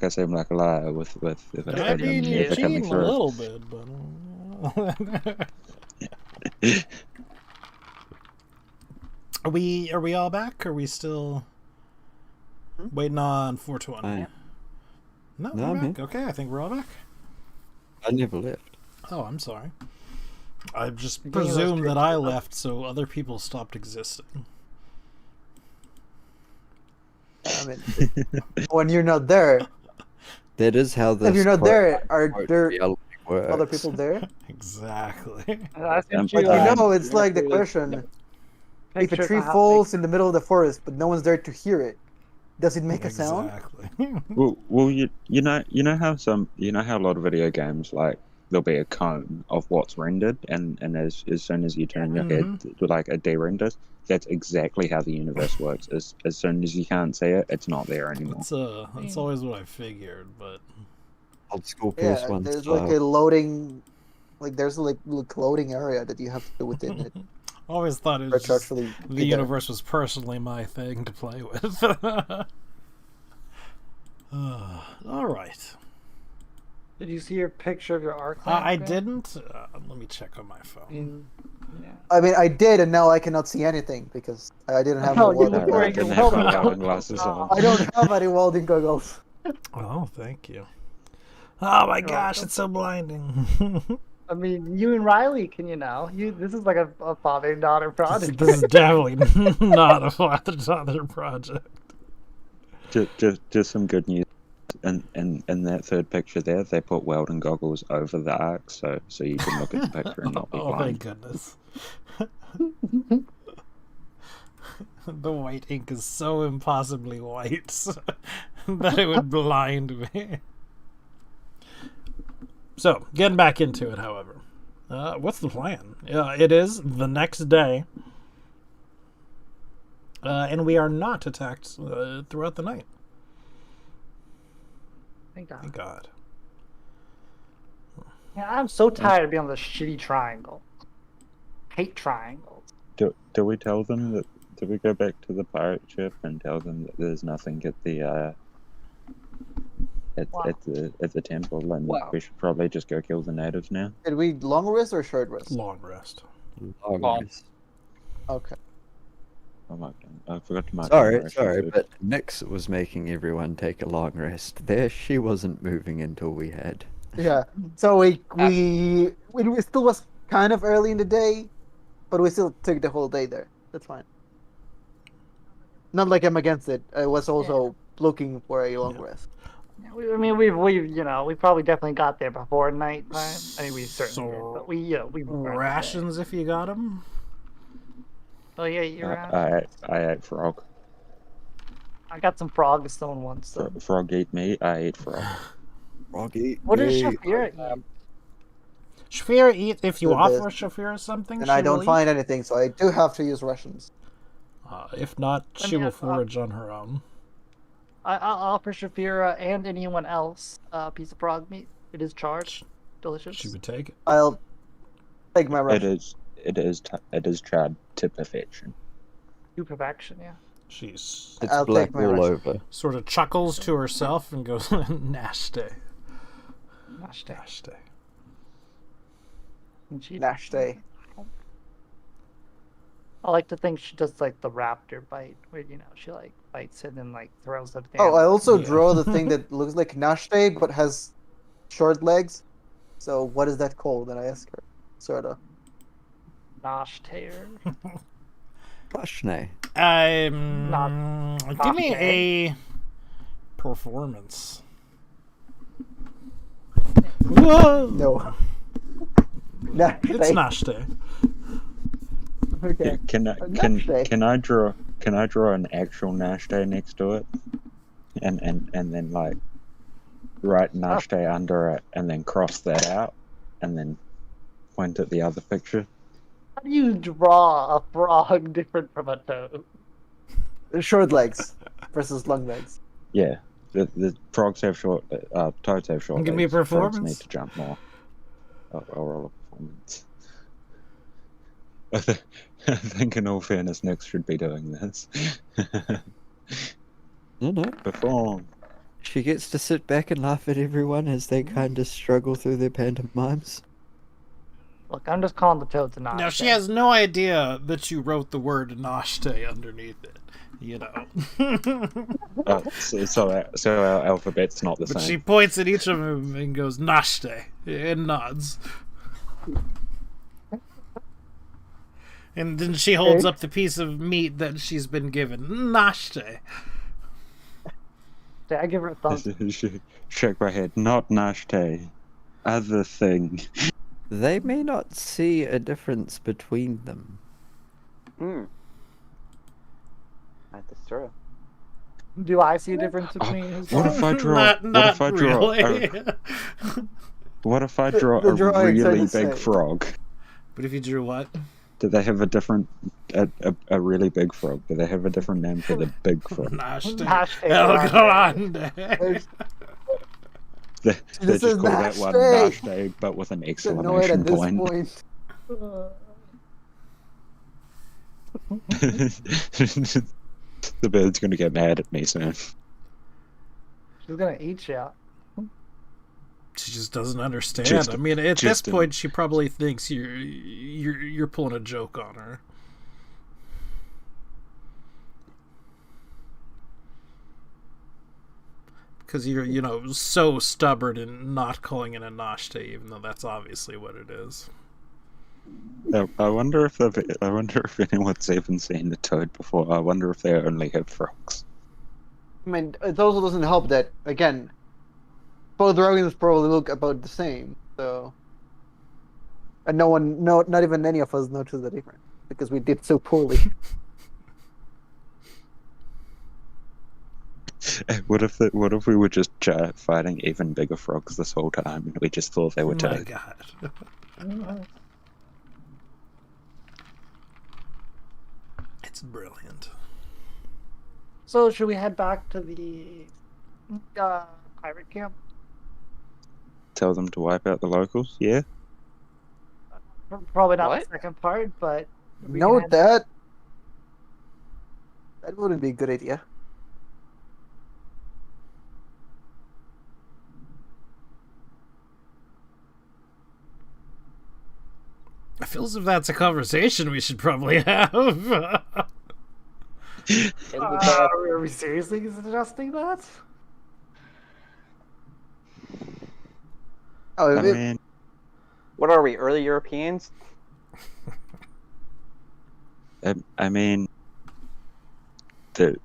I seem like a liar with if it
I mean, you're
never coming
cheating a
through.
little bit, but. Are we all back? Are we still waiting on 420?
I am.
No,
No,
we're
I'm
back. Okay, I think we're all back.
I never left.
Oh, I'm sorry. I just
You're getting those
presumed that I
drinks up.
left, so other people stopped existing.
I mean, when you're not there,
That is how this.
if you're not there, are
quote
there
reality works.
other people there?
Exactly.
I sent
But
you,
Like,
you
it's like the question: if a
pictures
tree
of how
falls in the middle of the forest, but no one's there to hear it, does it make a sound?
Exactly.
Well, you know how a lot of video games, like there'll be a cone of what's rendered, and as soon as you turn your head, like it de-renders. That's exactly how the universe works. As soon as you can't see it, it's not there anymore.
That's always what I figured, but
Old school
Yeah,
PS1
there's
style.
like a loading, like there's like a loading area that you have to do within it.
I always thought it
For
was just,
actually
the
be there.
universe was personally my thing to play with. All right.
Did you see your picture of your arc?
I
lamp, Graham?
didn't. Let me check on my
I
phone.
mean, yeah.
I mean, I did, and now I cannot see anything because I didn't have my
Oh, you
welding
look
I
wearing
goggles.
didn't
your
have my
welding
welding
goggles.
glasses on.
I don't have any welding goggles.
Oh, thank you. Oh my
You're
gosh,
welcome.
it's so blinding.
I mean, you and Riley can, this is like a father and daughter project.
This is definitely not a father-daughter project.
Just some good news. And in that third picture there, they put welding goggles over the arc, so you can look at the picture and not be
Oh, thank
blind.
goodness. The white ink is so impossibly white that it would blind me. So, getting back into it, however. What's the plan? It is the next day. And we are not attacked throughout the night.
Thank God.
Thank God.
Yeah, I'm so tired of being on this shitty triangle. Hate triangles.
Do we tell them that? Do we go back to the pirate ship and tell them that there's nothing at the at the temple, and
Wow.
we should probably just go kill the natives now?
Did we long rest or short rest?
Long rest.
Oh,
Okay.
I forgot to mark.
sorry,
the
sorry,
food.
but Nyx was making everyone take a long rest. There, she wasn't moving until we had.
Yeah. So we still was kind of early in the day, but we still took the whole day there. That's fine. Not like I'm against it. I was also looking for a long rest.
Yeah, we probably definitely got there before nighttime. I mean, we certainly did,
So,
but we burned the day.
Rations if you got them?
Oh yeah, you're right.
I ate frog.
I got some frog stone once. So.
Frog eat me. I ate frog.
Froggy.
What does
Yay.
Shafira eat?
Shafira eat if you
Good
offer
bit.
Shafira something.
And
She
I
will
don't find
eat.
anything, so I do have to use rations.
If not, she will forage on her own.
I'll offer Shafira and anyone else a piece of frog meat. It is charged. Delicious.
She would take it.
I'll take my
It
rations.
is charred to perfection.
To perfection, yeah.
She's
It's
I'll
black
take my
all
rations.
over.
sort of chuckles to herself and goes, "Nashte,
Gosh dang.
nashte."
And she-
Nash day.
I like to think she does like the raptor bite, where she like bites it and like throws it
Oh,
down.
I also
Yeah.
draw the thing that looks like Nash day but has short legs. So what is that called? And I ask her. Sorta.
Nosh tear.
Pashne.
Give me
Not
a performance. Whoa!
No. Nash
It's
day.
nashte.
Okay.
Can I
Nash day.
can I draw an actual Nash Day next to it, and then like write Nash Day under it, and then cross that out, and then point at the other picture.
How do you draw a frog different from a toad?
Short legs versus long legs.
Yeah, the frogs have short, toads have short.
Give me a
legs. Frogs
performance.
need to jump more. I'll roll a performance. I think, in all fairness, Nick should be doing this.
No.
Perform.
She gets to sit back and laugh at everyone as they kind of struggle through their pantomimes.
Look, I'm just calling the toads a nosh.
Now she
day.
has no idea that you wrote the word nashte underneath it.
So our alphabet's not the
But she
same.
points at each of them and goes nashte and nods. And then she holds up the piece of meat that she's been given. Nashte.
I give her a thumbs.
Shake my head. Not Nashte. Other thing.
They may not see a difference between them.
That's true.
Do I see a difference between his
What if I draw?
Not
what if I draw?
really.
What if I draw
The
a
drawings are
really
the
big
same.
frog?
But if you drew what?
Do they have a different, a really big frog? Do they have a different name for the big frog?
Nashte.
Nashte.
El Grande.
They
This
just
is
call that one
Nashte.
Nashte, but with an
Annoyed at
exclamation
this
point.
point.
The bird's gonna get mad at me soon.
She's gonna eat you.
She just doesn't understand.
Just-
I mean, at this
just a-
point, she probably thinks you're pulling a joke on her. Because you're so stubborn in not calling it a nashte, even though that's obviously what it is.
I wonder if anyone's even seen the toad before. I wonder if they only have frogs.
I mean, it also doesn't help that, again, both dragons probably look about the same, so... And not even any of us noticed the difference, because we did so poorly.
What if we were just fighting even bigger frogs this whole time, and we just thought they were
Oh my
toads?
god. It's brilliant.
So should we head back to the pirate camp?
Tell them to wipe out the locals. Yeah.
Probably not
What?
the second part, but we can
Note
head-
that wouldn't be a good idea.
I feel as if that's a conversation we should probably have.
Are we seriously suggesting that?
Oh,
I mean,
What are we, early Europeans?
I mean, they're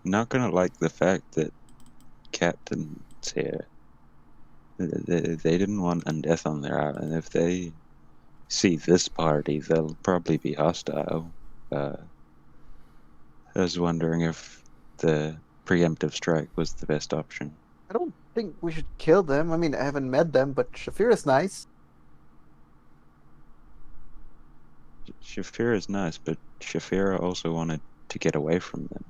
not gonna like the fact that Captain's here. They didn't want undeath on their island. If they see this party, they'll probably be hostile. I was wondering if the preemptive strike was the best option.
I don't think we should kill them. I mean, I haven't met them, but Shafir is nice.
Shafira is nice, but Shafira also wanted to get away from them.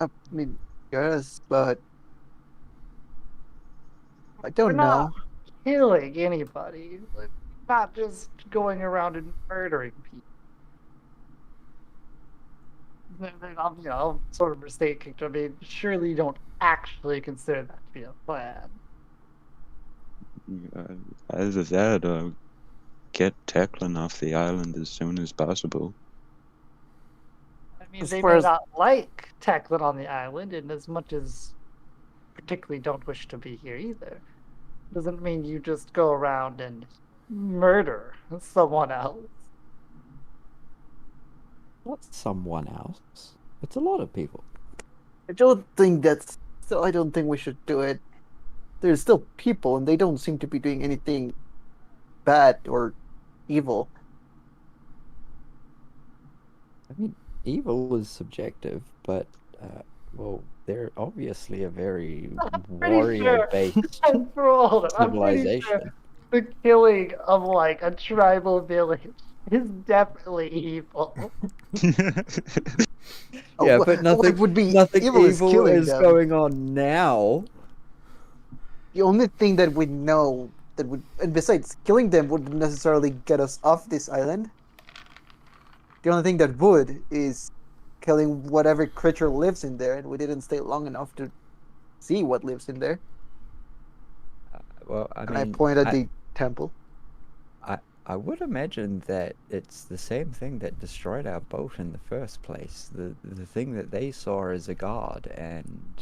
I mean, yes, but I
We're
don't
not
know.
killing anybody. Like, not just going around and murdering people. Sort of mistaken. I mean, surely you don't actually consider that to be a plan.
Either that or get Teklan off the island as soon as possible.
I mean,
As
they
far
may
as-
not like Teklan on the island, and as much as particularly don't wish to be here either, doesn't mean you just go around and murder someone else.
Not someone else. It's a lot of people.
I don't think that's. Still, I don't think we should do it. There's still people, and they don't seem to be doing anything bad or evil.
I mean, evil is subjective, but well, they're obviously a very
Pretty sure.
warrior-based
Hold on, I'm pretty sure
civilization.
the killing of like a tribal village is definitely evil.
Yeah,
What-
but nothing.
what would be
Nothing
evil
evil
is killing
is
them.
going on now.
The only thing that we know that would, and besides, killing them wouldn't necessarily get us off this island. The only thing that would is killing whatever creature lives in there, and we didn't stay long enough to see what lives in there.
Well, I
And
mean,
I pointed at the temple.
I would imagine that it's the same thing that destroyed our boat in the first place. The thing that they saw as a god, and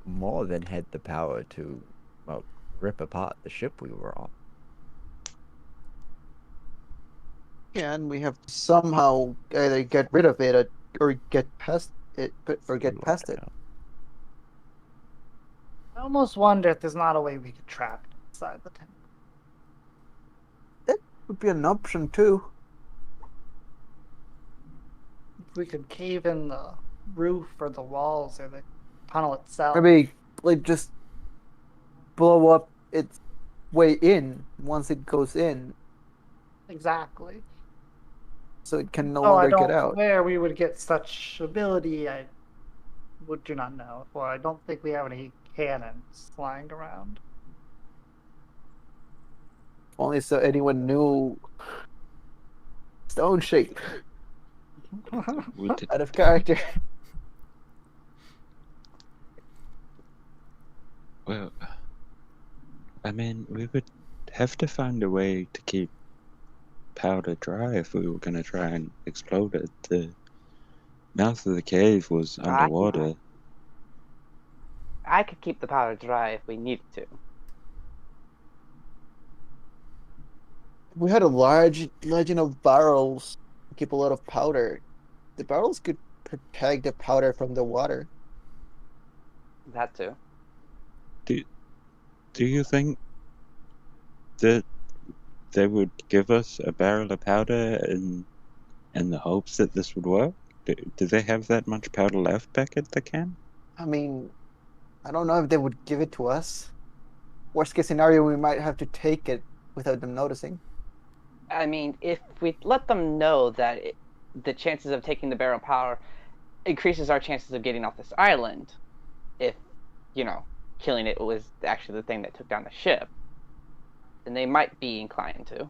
more than had the power to, well, rip apart the ship we were on.
Yeah, and we have to somehow either get rid of it or get past it, or get past it.
I almost wonder if there's not a way we could trap it inside the temple.
Would be an option too.
If we could cave in the roof or the walls or the tunnel itself.
Maybe like just blow up its way in once it goes in,
Exactly.
so it can no
Oh, I
longer
don't
get
know
out.
where we would get such ability. I do not know. Well, I don't think we have any cannons flying around.
Only so anyone knew. Stone shape.
Would it-
Out of character.
Well, I mean, we would have to find a way to keep powder dry if we were going to try and explode it. The mouth of the cave was underwater.
I could keep the powder dry if we needed to.
We had a large enough barrels to keep a lot of powder. The barrels could protect the powder from the water.
That too.
Do you think that they would give us a barrel of powder in the hopes that this would work? Do they have that much powder left back at the camp?
I mean, I don't know if they would give it to us. Worst case scenario, we might have to take it without them noticing.
I mean, if we let them know that the chances of taking the barrel of power increases our chances of getting off this island, if, killing it was actually the thing that took down the ship, then they might be inclined to.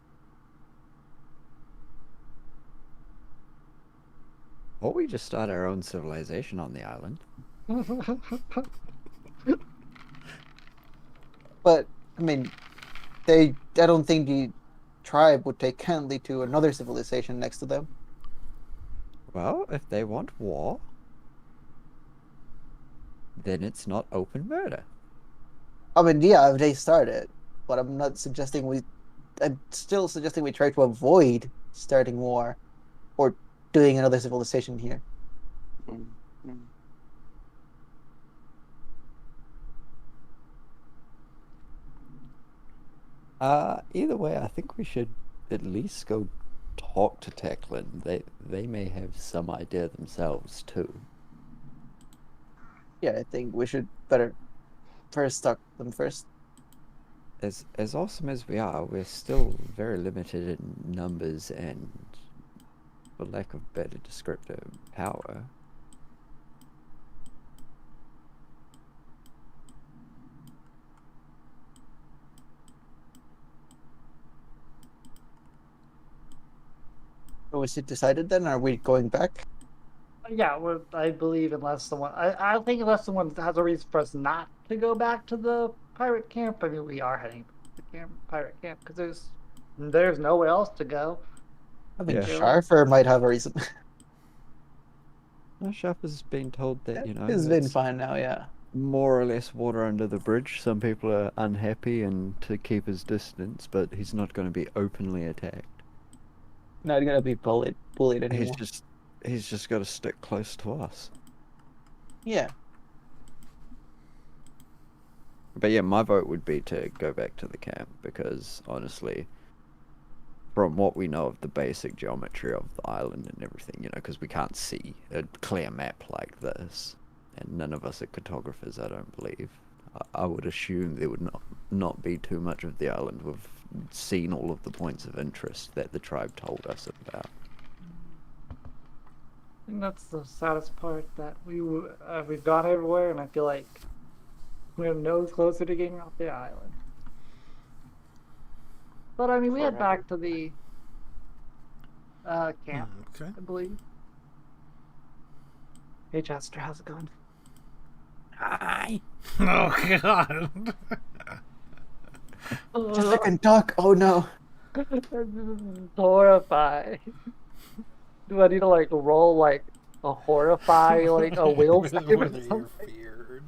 Or we just start our own civilization on the island.
But I mean, I don't think the tribe would take kindly to another civilization next to them.
Well, if they want war, then it's not open murder.
I mean, yeah, if they started, but I'm not suggesting we. I'm still suggesting we try to avoid starting war, or doing another civilization here.
Mm-hmm.
Either way, I think we should at least go talk to Teclin, they may have some idea themselves too.
Yeah, I think we should better first talk to them first.
As awesome as we are, we're still very limited in numbers and, for lack of better descriptor, power.
So is it decided then? Are we going back?
Yeah, I believe unless someone, I think unless someone has a reason for us not to go back to the pirate camp. I mean, we are heading to the pirate camp because there's nowhere else to go.
I think
Yeah.
Sharfer might have a reason.
No, Sharp has been told that, you know,
It's been
it's
fine now, yeah.
more or less water under the bridge. Some people are unhappy and to keep his distance, but he's not going to be openly attacked.
Not gonna be bullied anymore.
He's just got to stick close to us.
Yeah.
But yeah, my vote would be to go back to the camp because honestly, from what we know of the basic geometry of the island and everything, you know, because we can't see a clear map like this, and none of us are cartographers, I don't believe. I would assume there would not be too much of the island. We've seen all of the points of interest that the tribe told us about.
I think that's the saddest part, that we've gone everywhere, and I feel like we're no closer to getting off the island. But I mean, we head back to the camp,
Okay.
I believe. Hey, Chester, how's it going?
Hi.
Oh god.
Just I can talk. Oh no.
Horrify. Do I need to like roll like a horrify, like a will save or
Whether you're
something?
feared.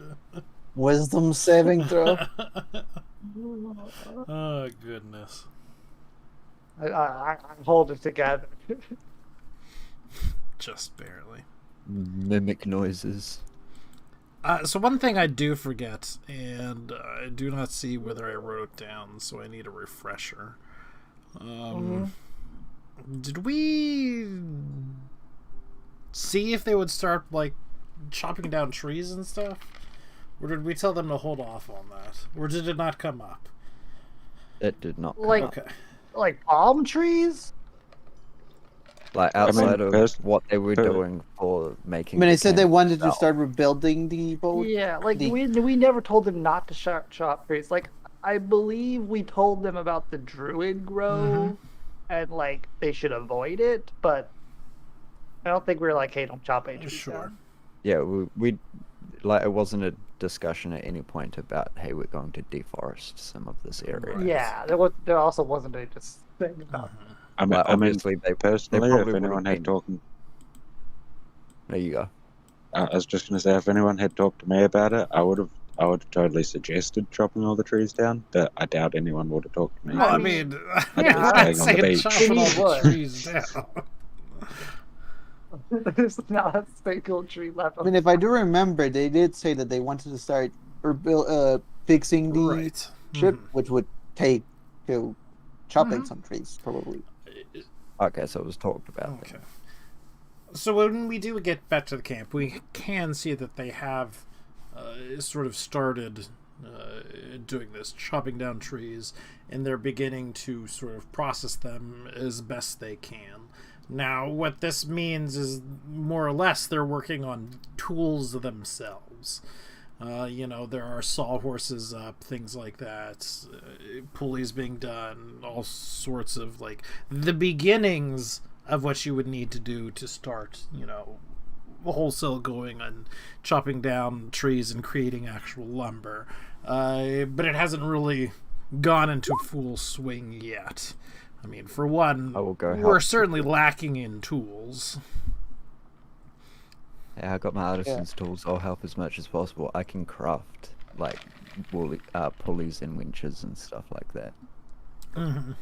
Wisdom saving throw.
Oh goodness.
I hold it together.
Just barely.
Mimic noises.
So one thing I do forget, and I do not see whether I wrote it down, so I need a refresher. Did we see if they would start like chopping down trees and stuff, or did we tell them to hold off on that, or did it not come up?
It did not come
Like-
up.
Okay.
Like palm trees?
Like outside of
pers-
what they were
per-
doing for
I
making.
mean,
the
they said they
camp
wanted to
itself.
start rebuilding the boat.
Yeah, like
The-
we never told them not to chop trees. Like I believe we told them about the druid grove and like they should avoid it, but I don't think we were like, hey, don't chop any trees
Sure.
down.
Yeah, we like it wasn't a discussion at any point about hey, we're going to deforest some of this area.
Right.
Yeah, there also wasn't a just thing about
I mean,
Like,
I mean,
obviously they
personally,
probably
if
would've
anyone had
been-
talked,
There you go.
I was just going to say, if anyone had talked to me about it, I would have totally suggested chopping all the trees down, but I doubt anyone would have talked to me.
Well, I
I
mean,
mean,
I'm
yeah,
not
staying on the
saying
beach.
chopping all the
Would.
trees down.
There's not a single tree left.
I mean, if I do remember, they did say that they wanted to start fixing the
Right.
ship, which would take to chopping some trees, probably.
Okay, so it was talked about.
Okay. So when we do get back to the camp, we can see that they have sort of started doing this, chopping down trees, and they're beginning to sort of process them as best they can. Now, what this means is more or less they're working on tools themselves. There are sawhorses up, things like that, pulleys being done, all sorts of, like, the beginnings of what you would need to do to start, wholesale going and chopping down trees and creating actual lumber. But it hasn't really gone into full swing yet. I mean, for one,
I will go
we're
help.
certainly lacking in tools.
Yeah, I got my artisan's tools. I'll help as much as possible. I can craft like pulleys and winches and stuff like that.
Mm-hmm.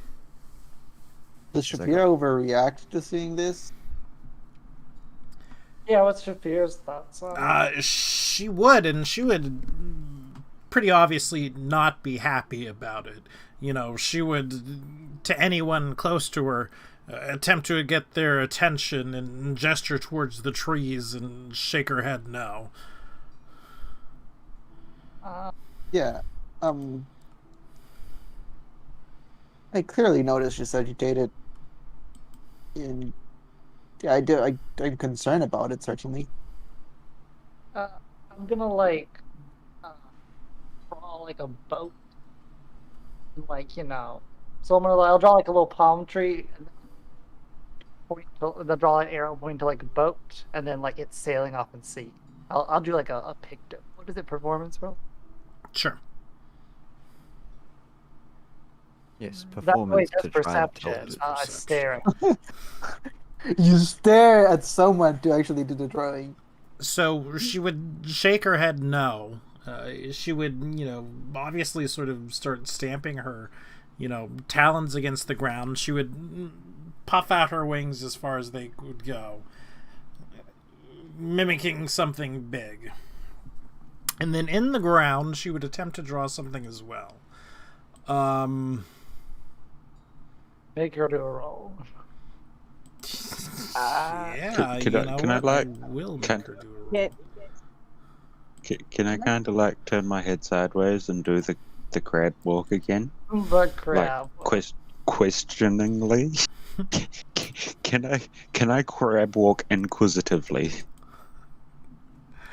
Does
It's like-
Shapira overreact to seeing this?
Yeah, what's Shafir's thoughts on it?
She would, and she would pretty obviously not be happy about it. She would, to anyone close to her, attempt to get their attention and gesture towards the trees and shake her head no.
Yeah. I clearly noticed she's agitated. And yeah, I'm concerned about it, certainly.
I'm gonna like draw like a boat, like So I'll draw like a little palm tree, and then draw an arrow pointing to like a boat, and then like it's sailing off in sea. I'll do like a picto. What is it? Performance roll.
Sure.
Yes,
That way,
performance
just
to try and tell
perception.
the
I stare.
You stare at someone to actually do the drawing.
So she would shake her head no. She would, obviously sort of start stamping her, talons against the ground. She would puff out her wings as far as they would go, mimicking something big. And then in the ground, she would attempt to draw something as well.
Make her do a roll.
Yeah,
can I like
will make
can,
her do a roll.
can I kind of like turn my head sideways and do the crab walk again?
The crab.
Like questioningly. Can I crab walk inquisitively?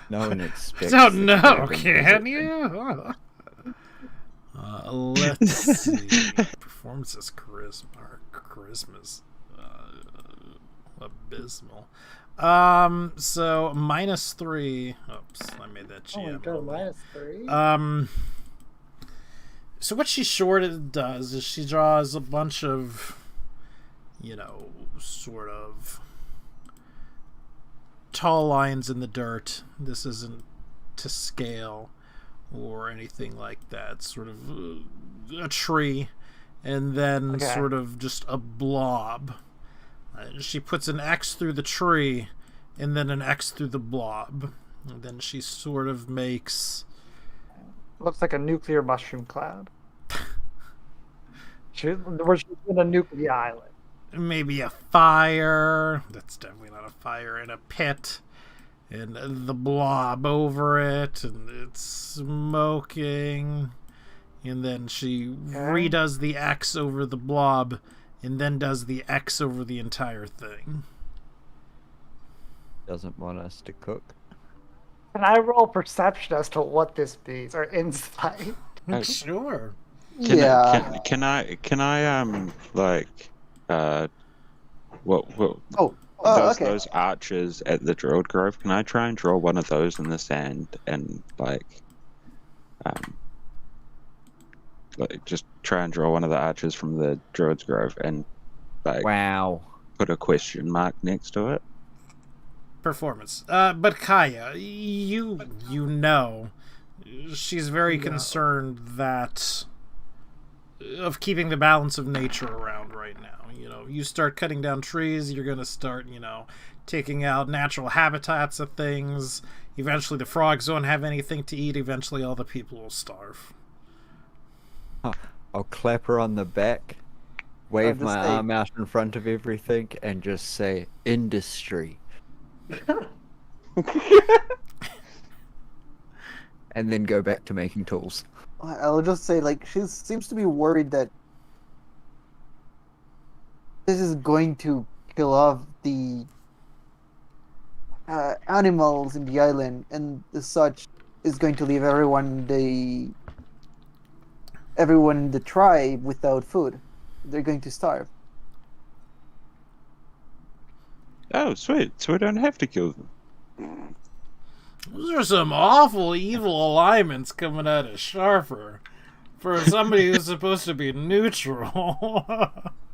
No one expects.
I don't
the
know,
crab
can
inquisitive.
you? Let's see. Performances charisma's abysmal. So -3. Oops, I made that
Oh my
GM.
god, -3.
So what she sort of does is she draws a bunch of, sort of tall lines in the dirt. This isn't to scale or anything like that. Sort of a tree, and then sort of just a blob. She puts an X through the tree, and then an X through the blob. And then she sort of makes...
Looks like a nuclear mushroom cloud. We're in a nuclear island.
Maybe a fire. That's definitely not a fire. And a pit. And the blob over it. And it's smoking. And then she redoes the X over the blob. And then does the X over the entire thing.
Doesn't want us to cook.
Can I roll perception as to what this means, or insight?
Sure.
Can I those arches at the Druid Grove, can I try and draw one of those in the sand and just try and draw one of the arches from the Druid's Grove and
Wow.
put a question mark next to it?
Performance. But Kaya, you know, she's very concerned that of keeping the balance of nature around right now. You start cutting down trees, you're going to start, taking out natural habitats of things. Eventually the frogs won't have anything to eat. Eventually all the people will starve.
I'll clap her on the back, wave my arm out in front of everything, and just say, industry. And then go back to making tools.
I'll just say, she seems to be worried that this is going to kill off the animals in the island, and as such is going to leave everyone in the tribe without food. They're going to starve.
Oh, sweet. So we don't have to kill them.
Those are some awful evil alignments coming out of Sharper for somebody who's supposed to be neutral.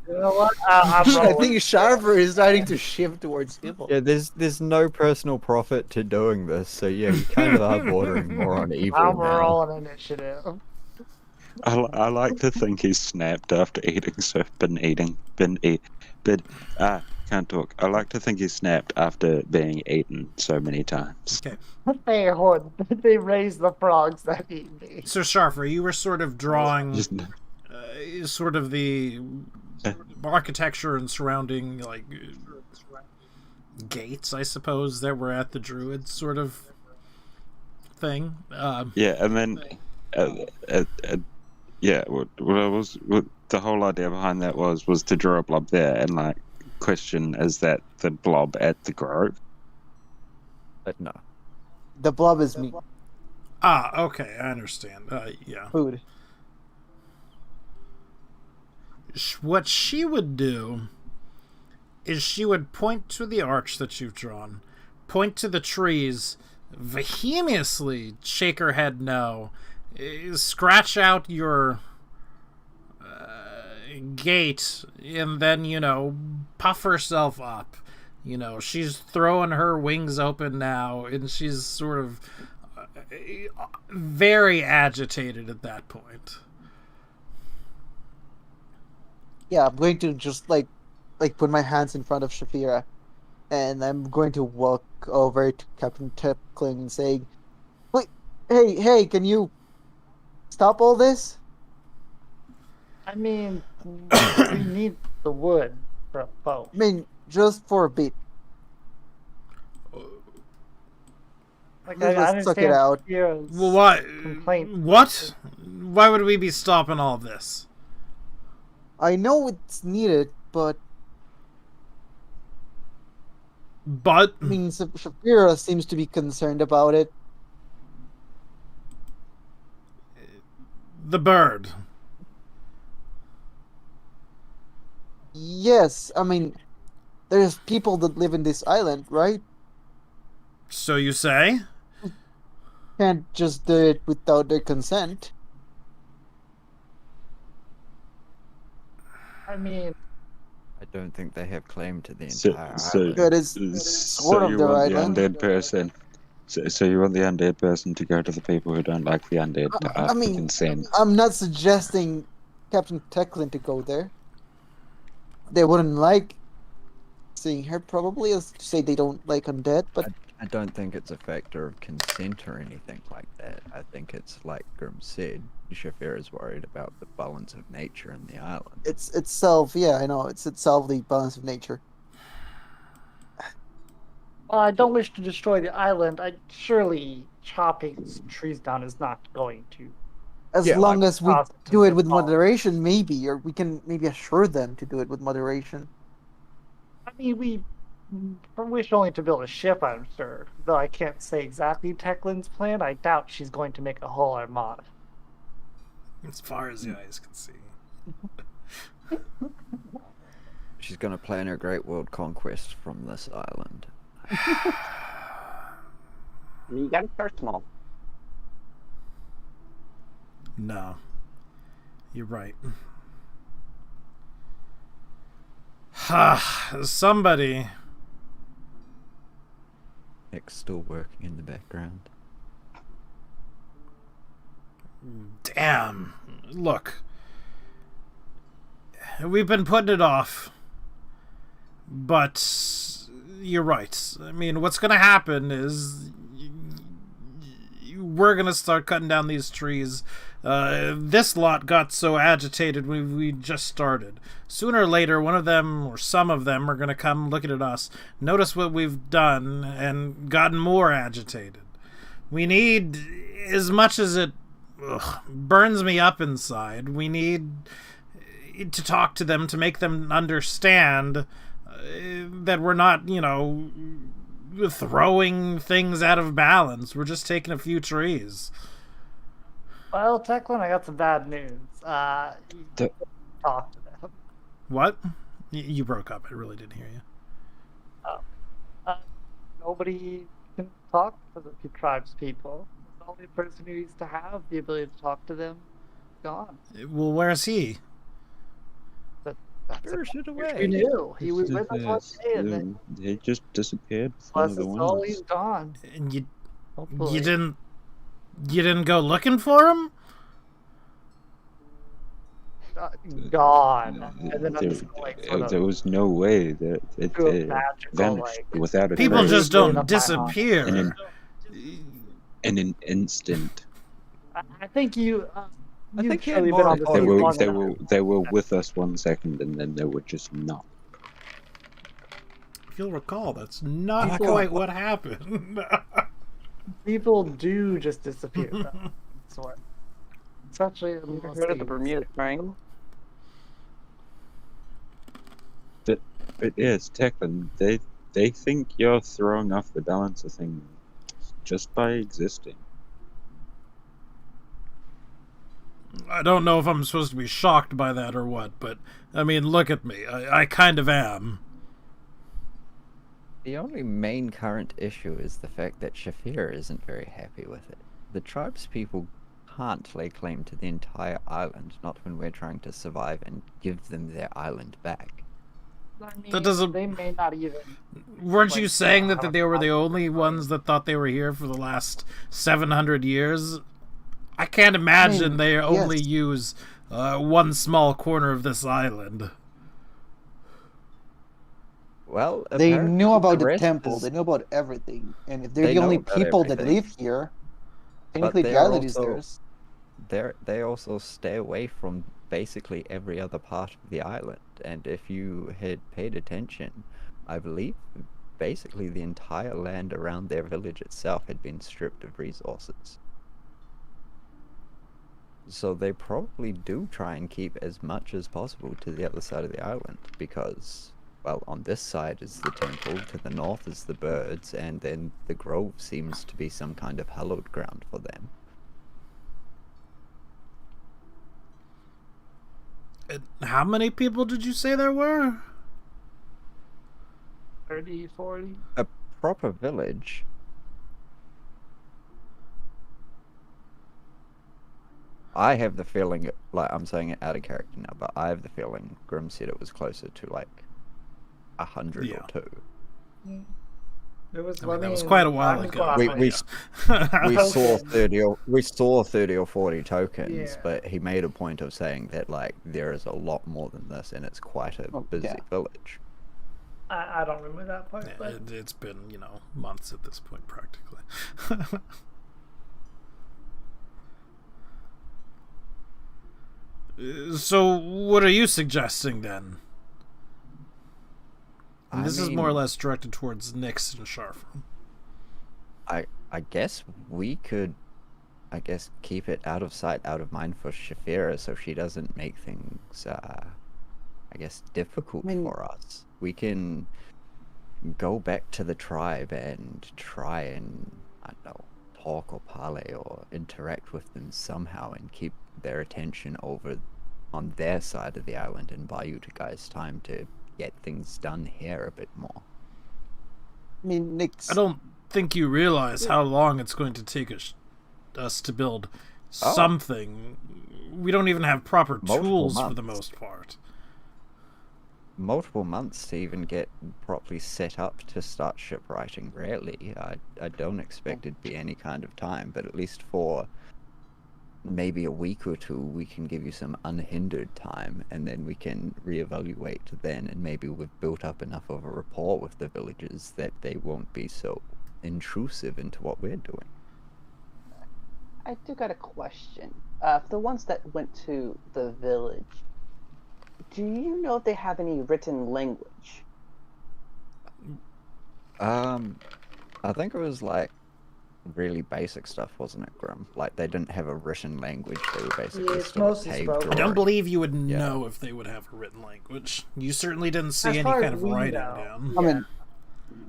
You know what?
I think Sharper is starting to shift towards evil.
Yeah, there's no personal profit to doing this, so yeah, you kind of are bordering more on evil
I'm
now.
rolling initiative.
I like to think he's snapped after eating can't talk. I like to think he's snapped after being eaten so many times.
Okay.
They raised the frogs that eat me.
So Sharper, you were sort of drawing sort of the architecture and surrounding like gates, I suppose, that were at the druid sort of thing.
Yeah, and then yeah, what the whole idea behind that was to draw a blob there and like question, is that the blob at the grove?
But no.
The blob is meat.
Okay, I understand. Yeah.
Food.
What she would do is she would point to the arch that you've drawn, point to the trees, vehemently shake her head no, scratch out your gate, and then, puff herself up. She's throwing her wings open now, and she's sort of very agitated at that point.
Yeah, I'm going to just like put my hands in front of Shafira, and I'm going to walk over to Captain Tipkling and saying, "Wait, hey, can you stop all this?"
I mean, we need the wood for a boat.
I mean, just for a bit.
Like,
Let's
I
just suck
understand
it out.
Shafira's
Well, why?
complaint.
What? Why would we be stopping all of this?
I know it's needed, but
But
I mean, Shafira seems to be concerned about it.
the bird.
Yes, I mean, there's people that live in this island, right?
So you say?
Can't just do it without their consent.
I mean,
I don't think they have claim to the
So,
entire
so,
island.
That is
so
sort of
you
the
want the
island.
undead person? So you want the undead person to go to the people who don't like the undead to ask for
mean,
consent?
I'm not suggesting Captain Tecklin to go there. They wouldn't like seeing her, probably, as to say they don't like undead, but
I don't think it's a factor of consent or anything like that. I think it's like Grim said, Shafir is worried about the balance of nature in the island.
it's itself, yeah, I know, it's itself the balance of nature.
well, I don't wish to destroy the island. Surely chopping some trees down is not going to.
As
Yeah,
long
like,
as we
cause it to
do it with
fall.
moderation, maybe, or we can maybe assure them to do it with moderation.
I mean, we wish only to build a ship, I'm sure. Though I can't say exactly Teklin's plan. I doubt she's going to make a whole armada.
As far as the eyes can see.
She's going to plan her great world conquest from this island.
You gotta start small.
No. You're right. Somebody.
Nick's still working in the background.
Damn. Look. We've been putting it off. But you're right. I mean, what's going to happen is we're going to start cutting down these trees. This lot got so agitated when we just started. Sooner or later, one of them or some of them are going to come looking at us, notice what we've done, and gotten more agitated. We need, as much as it burns me up inside, we need to talk to them to make them understand that we're not, throwing things out of balance. We're just taking a few trees.
Well, Teklin, I got some bad news. You talk to them.
What? You broke up. I really didn't hear you.
Nobody can talk to the tribe's people. The only person who used to have the ability to talk to them is gone.
Well, where's he?
That's
Spirited away.
You knew. He was with us one day, and then
He just disappeared.
bless his soul, he's gone.
And you
Hopefully.
didn't go looking for him?
Gone. And then I'm just like, sort
There
of
was no way that it
do a magical,
vanished
like,
without a
People
trace.
just
Crazy.
don't disappear.
In an instant.
I think you
I
You've
think she had
surely
more
been on
of
the
a
They
sea
were
long
they
enough.
were they were with us 1 second and then they were just not.
If you'll recall, that's not
People-
quite what happened.
People do just disappear. Though. Sort. Especially in
You ever
the
heard of the
seas.
Bermuda Triangle?
It is, Techland. They think you're throwing off the balance of things just by existing.
I don't know if I'm supposed to be shocked by that or what, but I mean, look at me. I kind of am.
The only main current issue is the fact that Shafir isn't very happy with it. The tribespeople can't lay claim to the entire island, not when we're trying to survive and give them their island back.
I mean,
That doesn't-
They may not even.
Weren't you
Like,
saying
have
that
a
they were the
problem
only
with
ones that thought they were here for the last 700 years? I can't imagine they only
yes.
use one small corner of this island.
Well,
They
apparently
knew about the
rest
temple.
is-
They knew about everything. And if they're
They
the
know
only
about
people that
everything.
live here,
But
technically the
they're
island is
also-
theirs.
They also stay away from basically every other part of the island. And if you had paid attention, I believe basically the entire land around their village itself had been stripped of resources. So they probably do try and keep as much as possible to the other side of the island because, well, on this side is the temple, to the north is the birds, and then the grove seems to be some kind of hallowed ground for them.
How many people did you say there were?
30, 40.
A proper village. I have the feeling, like, I'm saying it out of character now, but I have the feeling Grim said it was closer to like 100
Yeah.
or two.
It was.
I mean, that was
mean,
quite a while
I'm
ago.
going off
We-
my-
we- We
Okay.
saw 30 or 40 tokens,
Yeah.
but he made a point of saying that like there is a lot more than this, and it's quite a
Oh,
busy
yeah.
village.
I don't remember that part,
Yeah,
but
it's been, months at this point, practically. So, what are you suggesting then? And
I
this is more or
mean,
less directed towards Nyx and Sharfa.
I guess we could, keep it out of sight, out of mind for Shafira, so she doesn't make things, difficult
I mean-
for us. We can go back to the tribe and try and, I don't know, talk or parley or interact with them somehow and keep their attention over on their side of the island and buy you guys time to get things done here a bit more.
I mean, Nick's.
I don't think you realize how long it's going to take us to build
Oh.
something. We don't even have proper
Multiple
tools for the
months.
most part.
Multiple months to even get properly set up to start shipwriting. Rarely. I don't expect it to be any kind of time, but at least for maybe a week or two, we can give you some unhindered time, and then we can reevaluate then, and maybe we've built up enough of a rapport with the villagers that they won't be so intrusive into what we're doing.
I do got a question. For the ones that went to the village, do you know if they have any written language?
I think it was like really basic stuff, wasn't it, Grim? Like they didn't have a written language; they were basically
Yeah, it's
still a
mostly
cave
spoken.
I don't
drawing.
believe you would
Yeah.
know if they would have a written language. You certainly didn't see
As
any
far
kind
as
of
we
writing
know.
down.
I mean,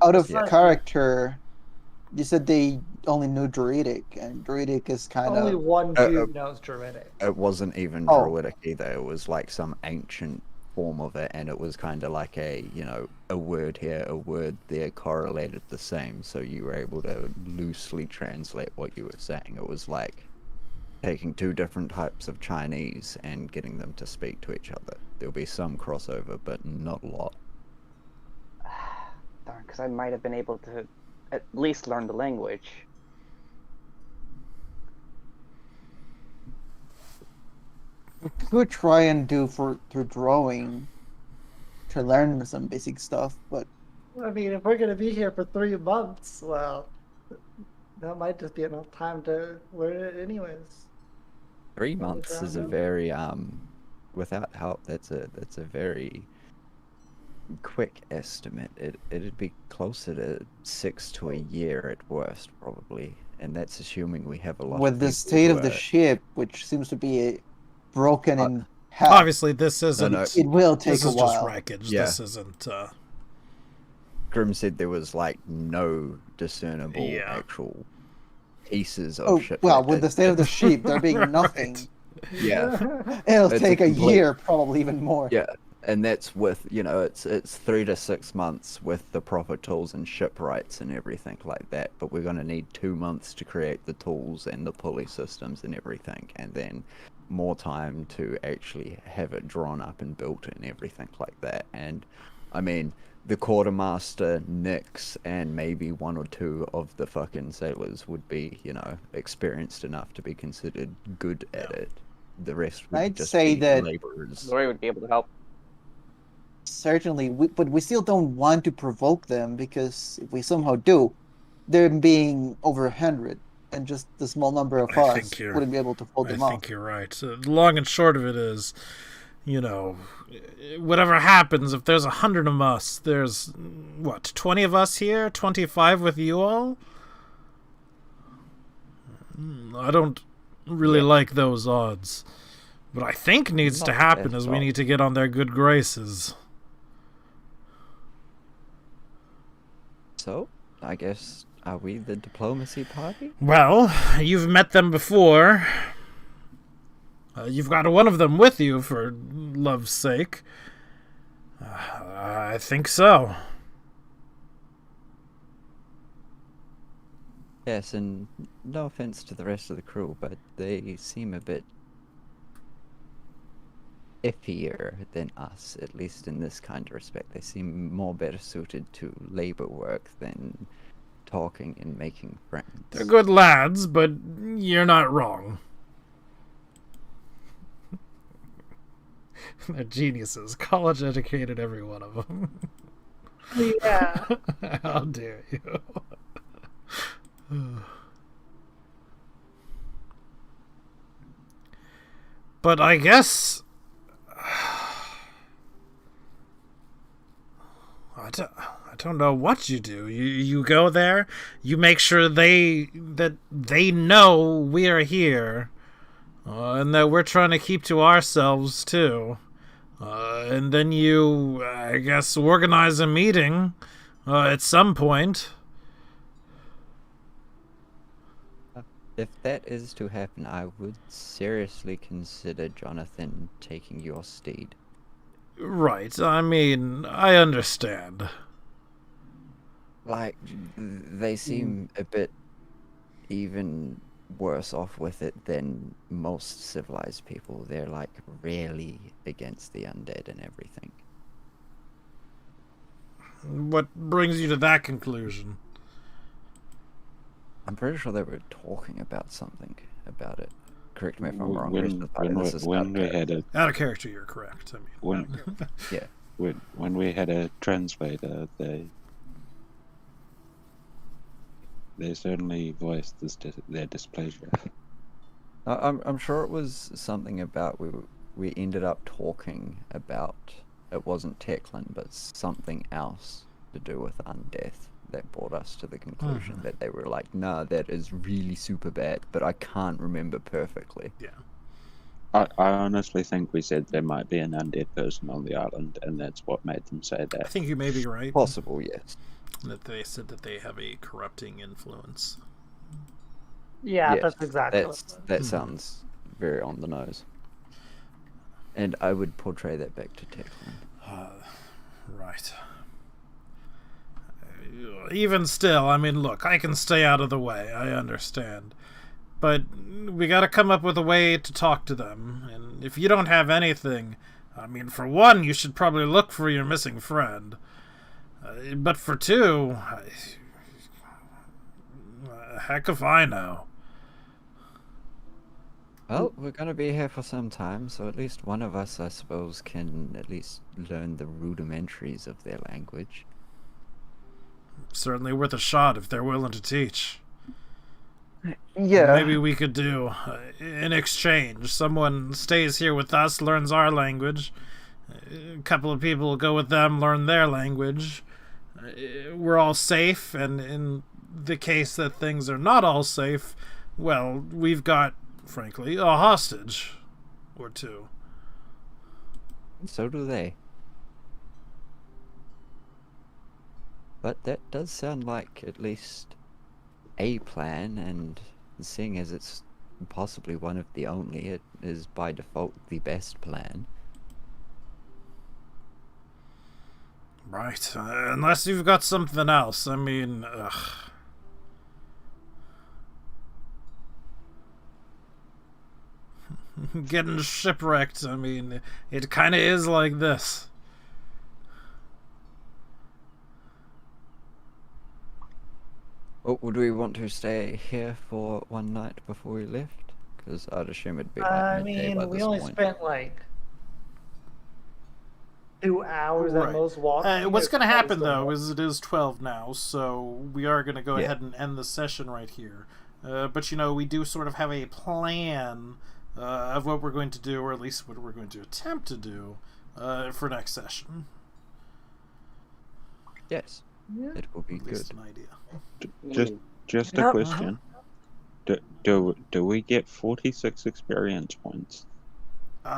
out of
Yeah.
character, you said they only knew Druidic, and Druidic is kind
only
of.
one
uh,
dude knows Druidic.
It wasn't even
Oh.
druidic either. It was like some ancient form of it, and it was kind of like a word here, a word there, correlated the same. So you were able to loosely translate what you were saying. It was like taking two different types of Chinese and getting them to speak to each other. There'll be some crossover, but not a lot.
Darn, because I might have been able to at least learn the language.
Could try and do through drawing to learn some basic stuff, but
I mean, if we're gonna be here for 3 months, well, that might just be enough time to learn it anyways.
3 months is a very without help. That's a very quick estimate. It'd be closer to 6 to a year at worst, probably, and that's assuming we have a lot
With
of
the
people
state
who
of the
are-
ship, which seems to be broken in half,
Obviously, this isn't.
no.
it will take
This
a
is just
while.
wreckage.
Yeah.
This isn't.
Grim said there was like no discernible
Yeah.
actual pieces of
Oh,
shit.
well,
like
with the state of the ship, there being
Right.
nothing,
yeah,
it'll
It's a
take a
complete-
year, probably even more.
yeah, and that's with it's 3 to 6 months with the proper tools and shipwrights and everything like that. But we're gonna need 2 months to create the tools and the pulley systems and everything, and then more time to actually have it drawn up and built and everything like that. And I mean, the quartermaster, Nix, and maybe 1 or 2 of the fucking sailors would be, experienced enough to be considered good at it. The rest would
I'd
just
say
be
that-
laborers.
Lori would be able to help.
Certainly, but we still don't want to provoke them, because if we somehow do, them being over 100 and just the small number of
I
us
think you're-
wouldn't be able to hold
I
them off.
think you're right. The long and short of it is, whatever happens, if there's 100 of us, there's, 20 of us here? 25 with you all? I don't really like those odds. What I think needs to
Not
happen
at
is we
all.
need to get on their good graces.
So, I guess, are we the diplomacy party?
Well, you've met them before. You've got one of them with you, for love's sake. I think so.
Yes, and no offense to the rest of the crew, but they seem a bit iffier than us, at least in this kind of respect. They seem more better suited to labor work than talking and making friends.
They're good lads, but you're not wrong. They're geniuses. College educated, every one of them.
Yeah.
How dare you? But I guess I don't know what you do. You go there, you make sure that they know we are here, and that we're trying to keep to ourselves too. And then you, I guess, organize a meeting at some point.
If that is to happen, I would seriously consider Jonathan taking your steed.
Right. I mean, I understand.
Like, they seem a bit even worse off with it than most civilized people. They're, like, really against the undead and everything.
What brings you to that conclusion?
I'm pretty sure they were talking about something about it. Correct me if I'm wrong.
When we had a
Out of character, you're correct. I mean,
when
Yeah.
when we had a translator, they certainly voiced their displeasure.
I'm sure it was something about we ended up talking about, it wasn't Teclin, but something else to do with undeath that brought us to the conclusion that they were like, nah, that is really super bad, but I can't remember perfectly.
yeah.
I honestly think we said there might be an undead person on the island, and that's what made them say
I
that.
think you may be right.
Possible, yes.
That they said that they have a corrupting influence.
Yeah,
Yes,
that's exactly
that sounds very on the nose. And I would portray that back to Teclin.
Right. Even still, I mean, look, I can stay out of the way. I understand. But we gotta come up with a way to talk to them. And if you don't have anything, I mean, for one, you should probably look for your missing friend. But for two, heck if I know.
Well, we're gonna be here for some time, so at least one of us, I suppose, can at least learn the rudimentaries of their language.
Certainly worth a shot if they're willing to teach.
Yeah.
Maybe we could do an exchange. Someone stays here with us, learns our language. A couple of people go with them, learn their language. We're all safe, and in the case that things are not all safe, well, we've got, frankly, a hostage or two.
So do they. But that does sound like at least a plan, and seeing as it's possibly one of the only, it is by default the best plan.
Right. Unless you've got something else. I mean, getting shipwrecked, I mean, it kind of is like this.
Well, would we want to stay here for one night before we left? Because I'd assume it'd be like
I
midday by
mean, we
this
only
point.
spent like 2 hours at
Right.
most walking.
What's
It's
going to
probably
happen,
still
though,
more.
is it is 12 now, so we are going to go
Yeah.
ahead and end the session right here. But, you know, we do sort of have a plan of what we're going to do, or at least what we're going to attempt to do for next session.
Yes,
Yeah.
it will be
At least
good.
an idea.
Just a
Yep.
question. Do we get 46 experience points?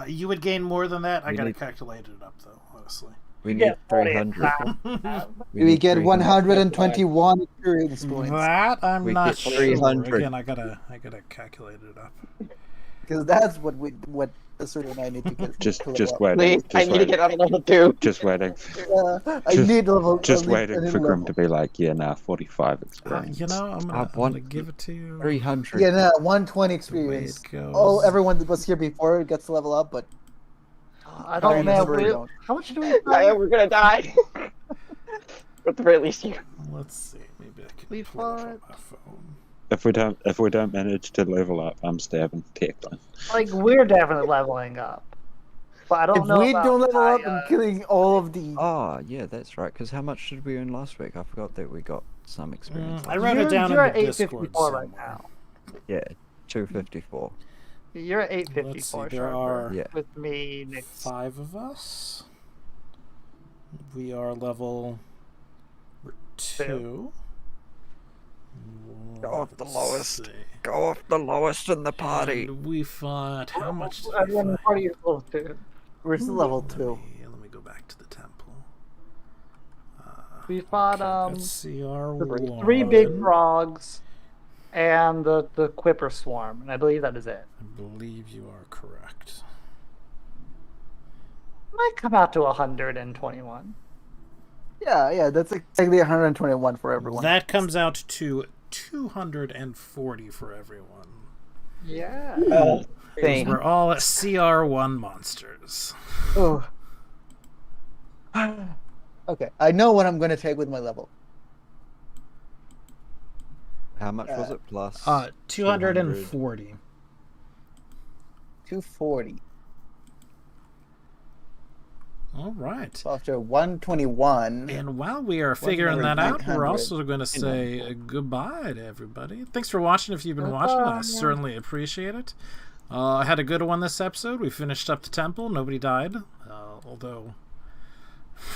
You would gain more than that. I
We
got to
need-
calculate it up, though, honestly.
We
You
need
get 40
300.
We
need
get
300.
121 experience points.
That I'm
We
not
get
sure.
300.
Again, I gotta calculate it up.
Because that's what Asura and I need to get.
Just
to level up.
waiting.
Please, I need to get out of level 2.
Just waiting.
I
Just-
need level.
Just
I need
waiting for
level.
Grim to be like, yeah, nah, 45 experience.
You know, I'm
I
gonna
want
give it to you.
300.
Yeah, no, 120
The way
experience.
it goes.
Oh, everyone that was here before gets to level up, but
I don't
Apparently
know.
we don't.
How much do we
We're gonna die. At the very least, you.
Let's see. Maybe I can
We
pull it up on
fought-
my phone.
If we don't manage to level up, I'm stabbing Declan.
Like, we're definitely leveling up. But I don't
if
know
we
about
don't level
my,
up, I'm killing all of the.
Oh, yeah, that's right. Because how much did we earn last week? I forgot that we got some experience.
I
last
wrote
week.
it down in
You're
the
at
Discord
854 right
somewhere.
now.
Yeah, 254.
You're at
Let's see.
854,
There
Sharper.
are
Yeah.
With me next.
5 of us. We are level 2.
Go off the
Let's
lowest.
see.
Go off the lowest in the party.
And we fought. How much did we
Everyone in the
fight?
party is level 2.
We're still level 2.
Let me go back to the temple.
We fought
That's CR1.
the 3 big frogs and the Quipper Swarm, and I believe that is it.
I believe you are correct.
Might come out to 121.
Yeah, that's exactly 121 for everyone.
That comes out to 240 for everyone.
Yeah.
Because
Thing.
we're all CR1 monsters.
Oh. Okay, I know what I'm gonna take with my level.
How much was it plus?
240.
240.
All right.
So after 121.
And while we are figuring that out, we're
900.
also going to say goodbye to everybody. Thanks for watching. If you've been watching, I
Goodbye.
certainly appreciate it. I had a good one this episode. We finished up the temple. Nobody died. Although,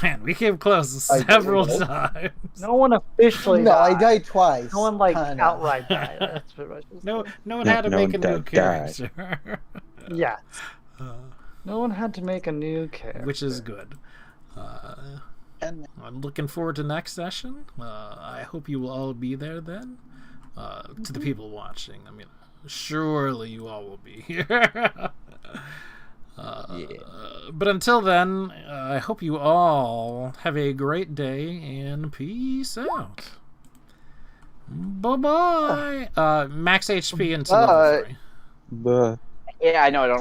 man, we came close
I did.
several times.
No one officially
No, I
died.
died twice.
No one, like,
Kinda.
outright died. That's pretty much it.
No one
No-
had to
no
make a
one
new
died.
character.
Yeah. No one had to make a new character.
Which is good.
And
I'm looking forward to next session. I hope you will all be there then. To the people watching, I mean, surely you all will be here. But until then, I hope you all have a great day and peace out. Bye bye. Max HP until level 3.
But
Yeah, I know. I don't